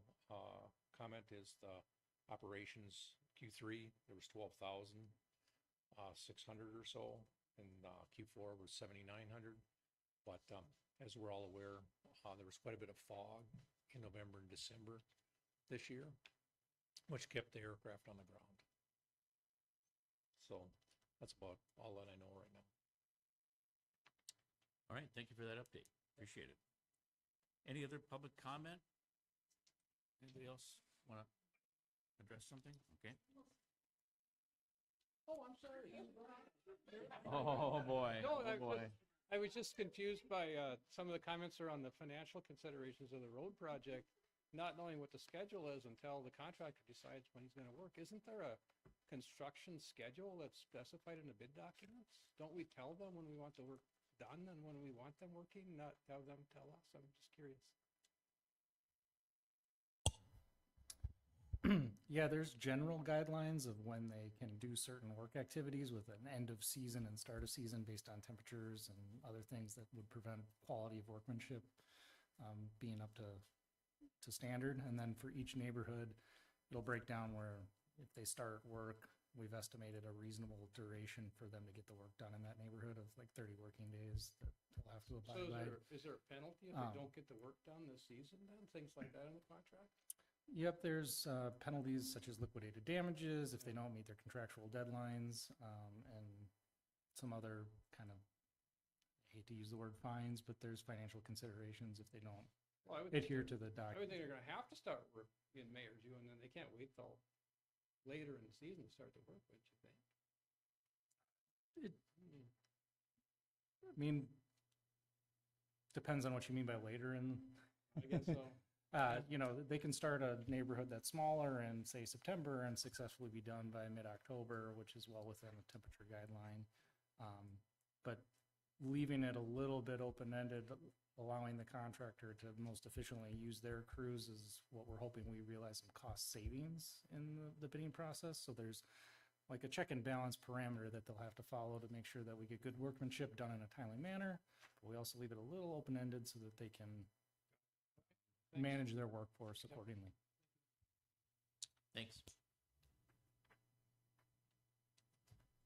comment is the operations Q3, there was 12,600 or so, and Q4 was 7,900. But as we're all aware, there was quite a bit of fog in November and December this year, which kept the aircraft on the ground. So that's about all that I know right now. All right, thank you for that update. Appreciate it. Any other public comment? Anybody else want to address something? Okay. Oh, I'm sorry. Oh, boy. No, Oh, boy. I was just confused by some of the comments around the financial considerations of the road project, not knowing what the schedule is until the contractor decides when he's going to work. Isn't there a construction schedule that's specified in the bid documents? Don't we tell them when we want the work done and when we want them working, not have them tell us? I'm just curious. Yeah, there's general guidelines of when they can do certain work activities with an end of season and start of season based on temperatures and other things that would prevent quality of workmanship being up to standard. And then for each neighborhood, it'll break down where if they start work, we've estimated a reasonable duration for them to get the work done in that neighborhood of like 30 working days that they'll have to abide by. Is there a penalty if they don't get the work done this season then? Things like that in the contract? Yep, there's penalties such as liquidated damages if they don't meet their contractual deadlines, and some other kind of, I hate to use the word fines, but there's financial considerations if they don't Well, I would think adhere they're- to the I would document. think they're gonna have to start work in May or June, and they can't wait till later in the season to start the work, wouldn't you think? I mean, depends on what you mean by later in. I guess so. You know, they can start a neighborhood that's smaller in, say, September and successfully be done by mid-October, which is well within a temperature guideline. But leaving it a little bit open-ended, allowing the contractor to most efficiently use their crews is what we're hoping we realize some cost savings in the bidding process. So there's like a check and balance parameter that they'll have to follow to make sure that we get good workmanship done in a timely manner. But we also leave it a little open-ended so that they can manage their workforce accordingly. Thanks.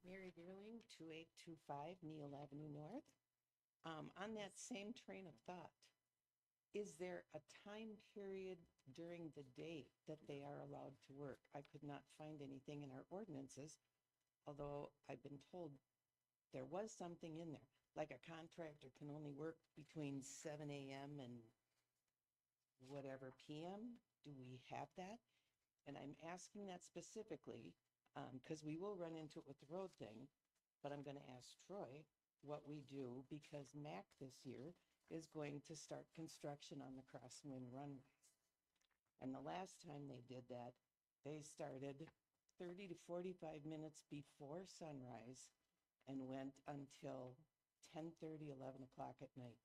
Mary Deerling, 2825 Neil Avenue North. On that same train of thought, is there a time period during the day that they are allowed to work? I could not find anything in our ordinances, although I've been told there was something in there, like a contractor can only work between 7 a.m. and whatever p.m. Do we have that? And I'm asking that specifically because we will run into it with the road thing, but I'm going to ask Troy what we do because MAC this year is going to start construction on the crosswind runways. And the last time they did that, they started 30 to 45 minutes before sunrise and went until 10:30, 11 o'clock at night.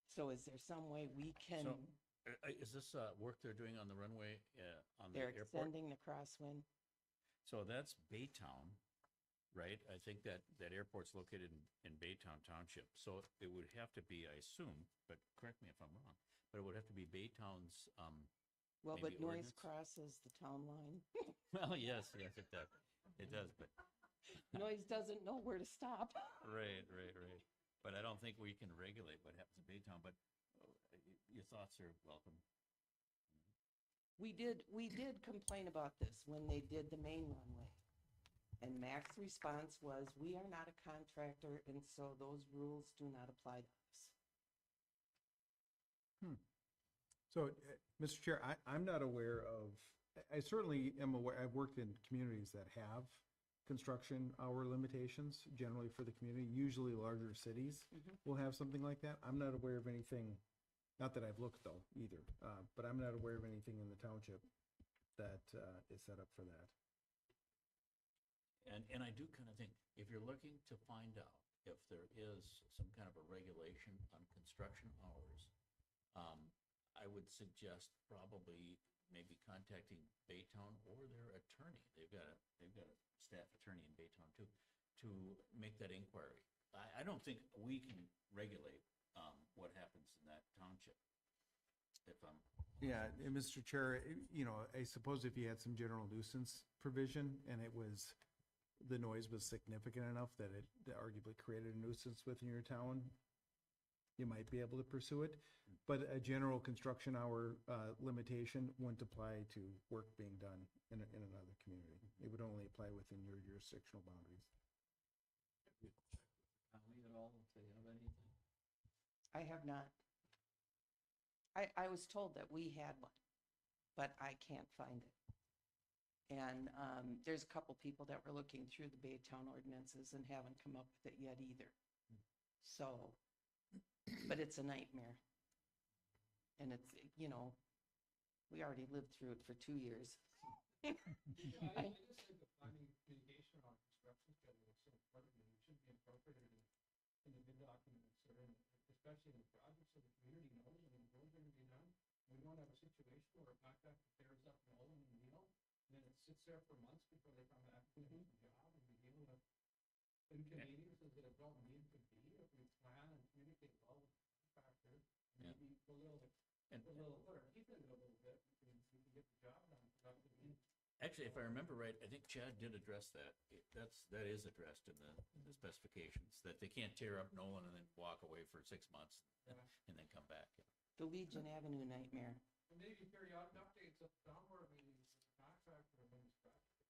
So is there some way we can? So, is this work they're doing on the runway on the They're airport? extending the crosswind. So that's Baytown, right? I think that airport's located in Baytown Township. So it would have to be, I assume, but correct me if I'm wrong, but it would have to be Baytown's, Well, maybe but noise ordinance? crosses the town line. Well, yes, it does. It does, but. Noise doesn't know where to stop. Right. But I don't think we can regulate what happens in Baytown, but your thoughts are welcome. We did complain about this when they did the main runway. And Mac's response was, we are not a contractor, and so those rules do not apply to us. So, Mr. Chair, I'm not aware of, I certainly am aware, I've worked in communities that have construction hour limitations generally for the community. Usually larger cities will have something like that. I'm not aware of anything, not that I've looked though either, but I'm not aware of anything in the township that is set up for that. And I do kind of think, if you're looking to find out if there is some kind of a regulation on construction hours, I would suggest probably maybe contacting Baytown or their attorney. They've got a staff attorney in Baytown too, to make that inquiry. I don't think we can regulate what happens in that township. If I'm Yeah, and Mr. Chair, I suppose if you had some general nuisance provision and the noise was significant enough that it arguably created a nuisance within your town, you might be able to pursue it. But a general construction hour limitation wouldn't apply to work being done in another community. It would only apply within your jurisdictional boundaries. County at all, if they have anything? I have not. I was told that we had one, but I can't find it. And there's a couple people that were looking through the Baytown ordinances and haven't come up with it yet either. So, but it's a nightmare. And it's, we already lived through it for 2 years. I just think the planning communication on construction schedule is so important, and it should be incorporated in the bid documents, or especially in the projects, so the community knows when the roads are gonna be done. We don't have a situation where a contractor tears up Nolan and Neal, and then it sits there for months before they come back to finish the job, and we deal with inconveniences that it don't need to be if we plan and communicate well with the contractor. Maybe a little or keep it a little bit, we can get the job done productively. Actually, if I remember right, I think Chad did address that. That is addressed in the specifications, that they can't tear up Nolan and then walk away for 6 months and then come back. The Legion Avenue nightmare. And maybe periodic updates of downward meetings with the contractor when it's practice.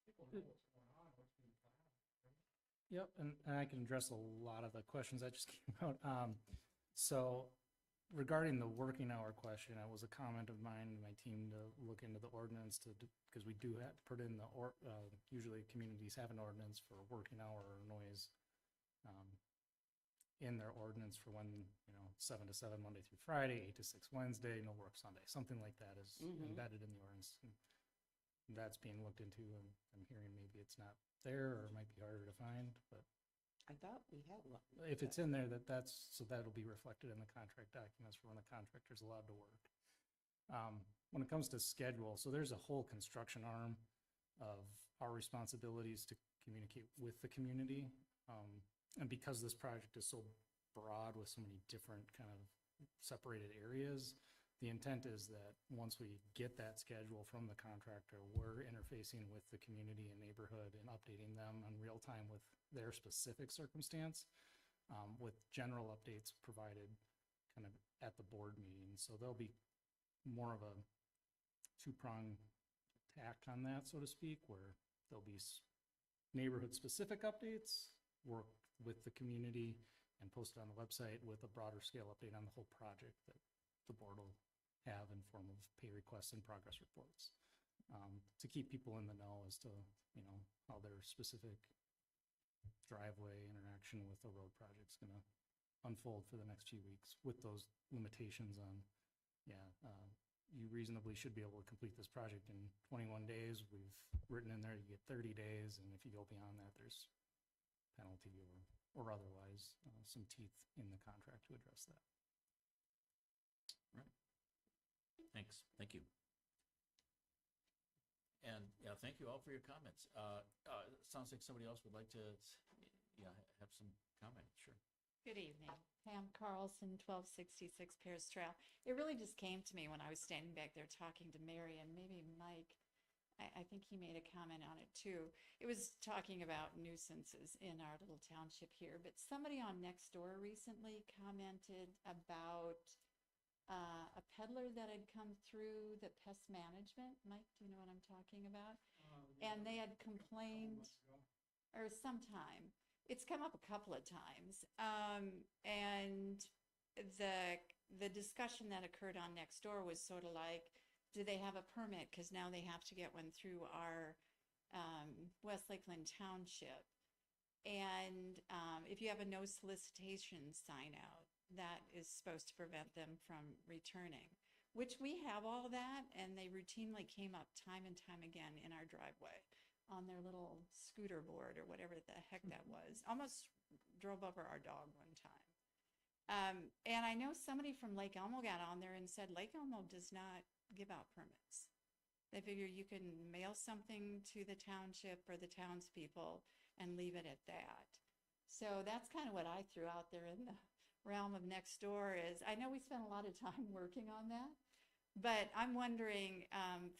People know what's going on, what's being planned. Right? Yep, and I can address a lot of the questions that just came out. So regarding the working hour question, it was a comment of mine and my team to look into the ordinance because we do have to put in usually communities have an ordinance for working hour or noise in their ordinance for when, 7 to 7 Monday through Friday, 8 to 6 Wednesday, no work Sunday, something like that is embedded in the ordinance. And that's being looked into, and I'm hearing maybe it's not there, or it might be harder defined, but I thought we had one. if it's in there, so that'll be reflected in the contract documents for when the contractor's allowed to work. When it comes to schedule, so there's a whole construction arm of our responsibilities to communicate with the community. And because this project is so broad with so many different kind of separated areas, the intent is that once we get that schedule from the contractor, we're interfacing with the community and neighborhood and updating them in real time with their specific circumstance, with general updates provided kind of at the board meeting. So there'll be more of a two-prong tack on that, so to speak, where there'll be neighborhood-specific updates, work with the community, and post it on the website with a broader scale update on the whole project that the board will have in form of pay requests and progress reports, to keep people in the know as to, you know, how their specific driveway interaction with the road project's gonna unfold for the next few weeks with those limitations on, you reasonably should be able to complete this project in 21 days. We've written in there, you get 30 days, and if you go beyond that, there's penalty or otherwise, some teeth in the contract to address that. Right. Thanks. Thank you. And yeah, thank you all for your comments. Sounds like somebody else would like to, have some comment. Sure. Good evening. Pam Carlson, 1266 Pears Trail. It really just came to me when I was standing back there talking to Mary, and maybe Mike, I think he made a comment on it too. It was talking about nuisances in our little township here, but somebody on Nextdoor recently commented about a peddler that had come through the pest management. Mike, do you know what I'm talking about? And they had complained, or sometime. It's come up a couple of times. And the discussion that occurred on Nextdoor was sort of like, do they have a permit? Because now they have to get one through our West Lakeland Township. And if you have a no solicitation sign out, that is supposed to prevent them from returning, which we have all that, and they routinely came up time and time again in our driveway on their little scooter board or whatever the heck that was. Almost drove over our dog one time. And I know somebody from Lake Elmo got on there and said Lake Elmo does not give out permits. They figure you can mail something to the township or the townspeople and leave it at that. So that's kind of what I threw out there in the realm of Nextdoor is, I know we spent a lot of time working on that, but I'm wondering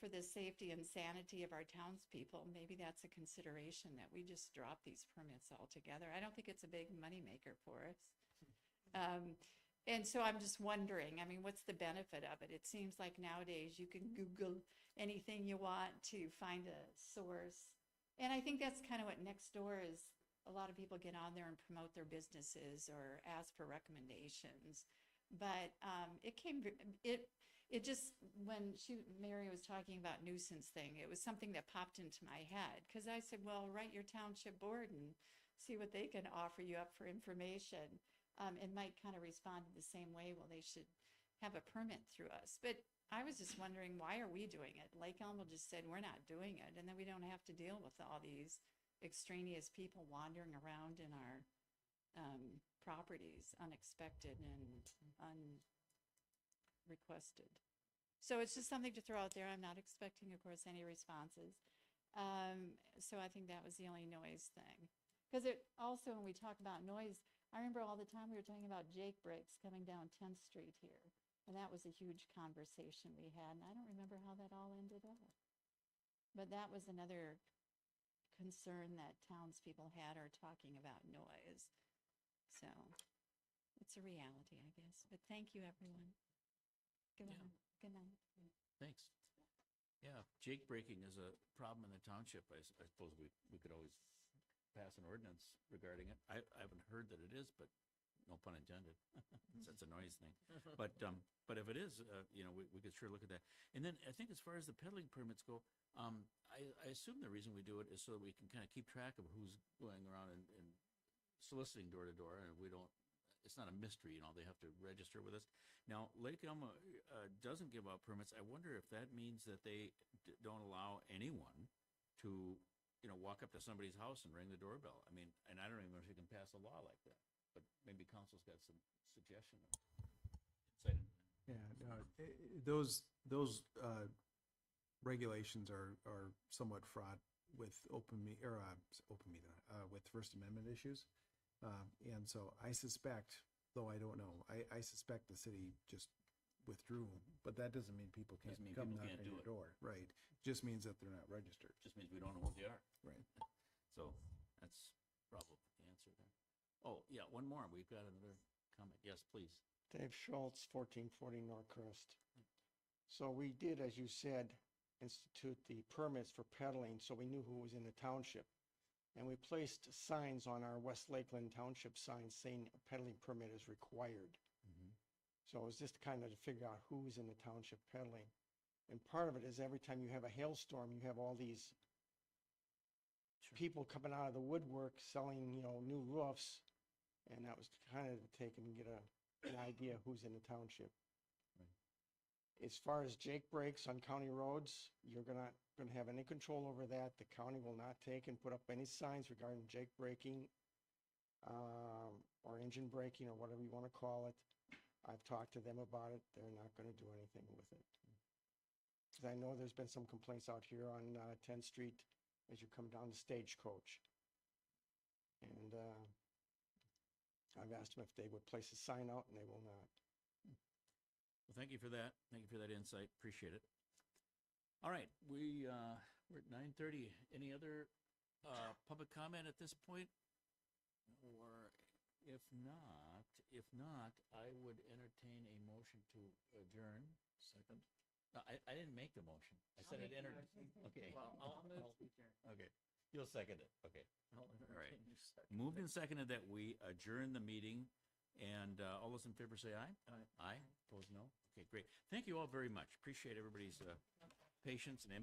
for the safety and sanity of our townspeople, maybe that's a consideration that we just drop these permits altogether. I don't think it's a big moneymaker for us. And so I'm just wondering, I mean, what's the benefit of it? It seems like nowadays you can Google anything you want to find a source. And I think that's kind of what Nextdoor is. A lot of people get on there and promote their businesses or ask for recommendations. But it just, when Mary was talking about nuisance thing, it was something that popped into my head. Because I said, well, write your township board and see what they can offer you up for information. And Mike kind of responded the same way, well, they should have a permit through us. But I was just wondering, why are we doing it? Lake Elmo just said, we're not doing it. And then we don't have to deal with all these extraneous people wandering around in our properties unexpected and unrequested. So it's just something to throw out there. I'm not expecting, of course, any responses. So I think that was the only noise thing. Because it also, when we talk about noise, I remember all the time we were talking about Jake breaks coming down 10th Street here. And that was a huge conversation we had. And I don't remember how that all ended up. But that was another concern that townspeople had, are talking about noise. So it's a reality, I guess. But thank you, everyone. Good night. Good night. Thanks. Yeah, jake breaking is a problem in the township. I suppose we could always pass an ordinance regarding it. I haven't heard that it is, but no pun intended. That's a noise thing. But if it is, we could sure look at that. And then I think as far as the peddling permits go, I assume the reason we do it is so that we can kind of keep track of who's going around and soliciting door to door, and it's not a mystery, they have to register with us. Now, Lake Elmo doesn't give out permits. I wonder if that means that they don't allow anyone to walk up to somebody's house and ring the doorbell. I mean, and I don't even know if you can pass a law like that, but maybe council's got some suggestion. Yeah, no, those regulations are somewhat fraught with with First Amendment issues. And so I suspect, though I don't know, I suspect the city just withdrew, but that doesn't mean people can't Doesn't mean come people knock can't on do your it. door. Right. Just means that they're not registered. Just means we don't know what they are. Right. So that's probably the answer there. Oh, yeah, one more. We've got another comment. Yes, please. Dave Schultz, 1440 Norcrest. So we did, as you said, institute the permits for peddling, so we knew who was in the township. And we placed signs on our West Lakeland Township signs saying a peddling permit is required. So it was just kind of to figure out who's in the township peddling. And part of it is every time you have a hailstorm, you have all these people coming out of the woodwork selling, new roofs. And that was kind of to take and get an idea who's in the township. As far as Jake breaks on county roads, you're not going to have any control over that. The county will not take and put up any signs regarding Jake breaking or engine braking or whatever you want to call it. I've talked to them about it. They're not going to do anything with it. Because I know there's been some complaints out here on 10th Street as you come down to Stagecoach. And I've asked them if they would place a sign out, and they will not. Well, thank you for that. Thank you for that insight. Appreciate it. All right, we're at 9:30. Any other public comment at this point? Or if not, I would entertain a motion to adjourn. Second. No, I didn't make the motion. I said it entered. Okay. Well, I'll move to adjourn. Okay. You'll second it. Okay. I'll All right. entertain your second. Moved and seconded that we adjourn the meeting. And all those in favor say aye. Aye. Aye. Opposed, no. Okay, great. Thank you all very much. Appreciate everybody's patience and input.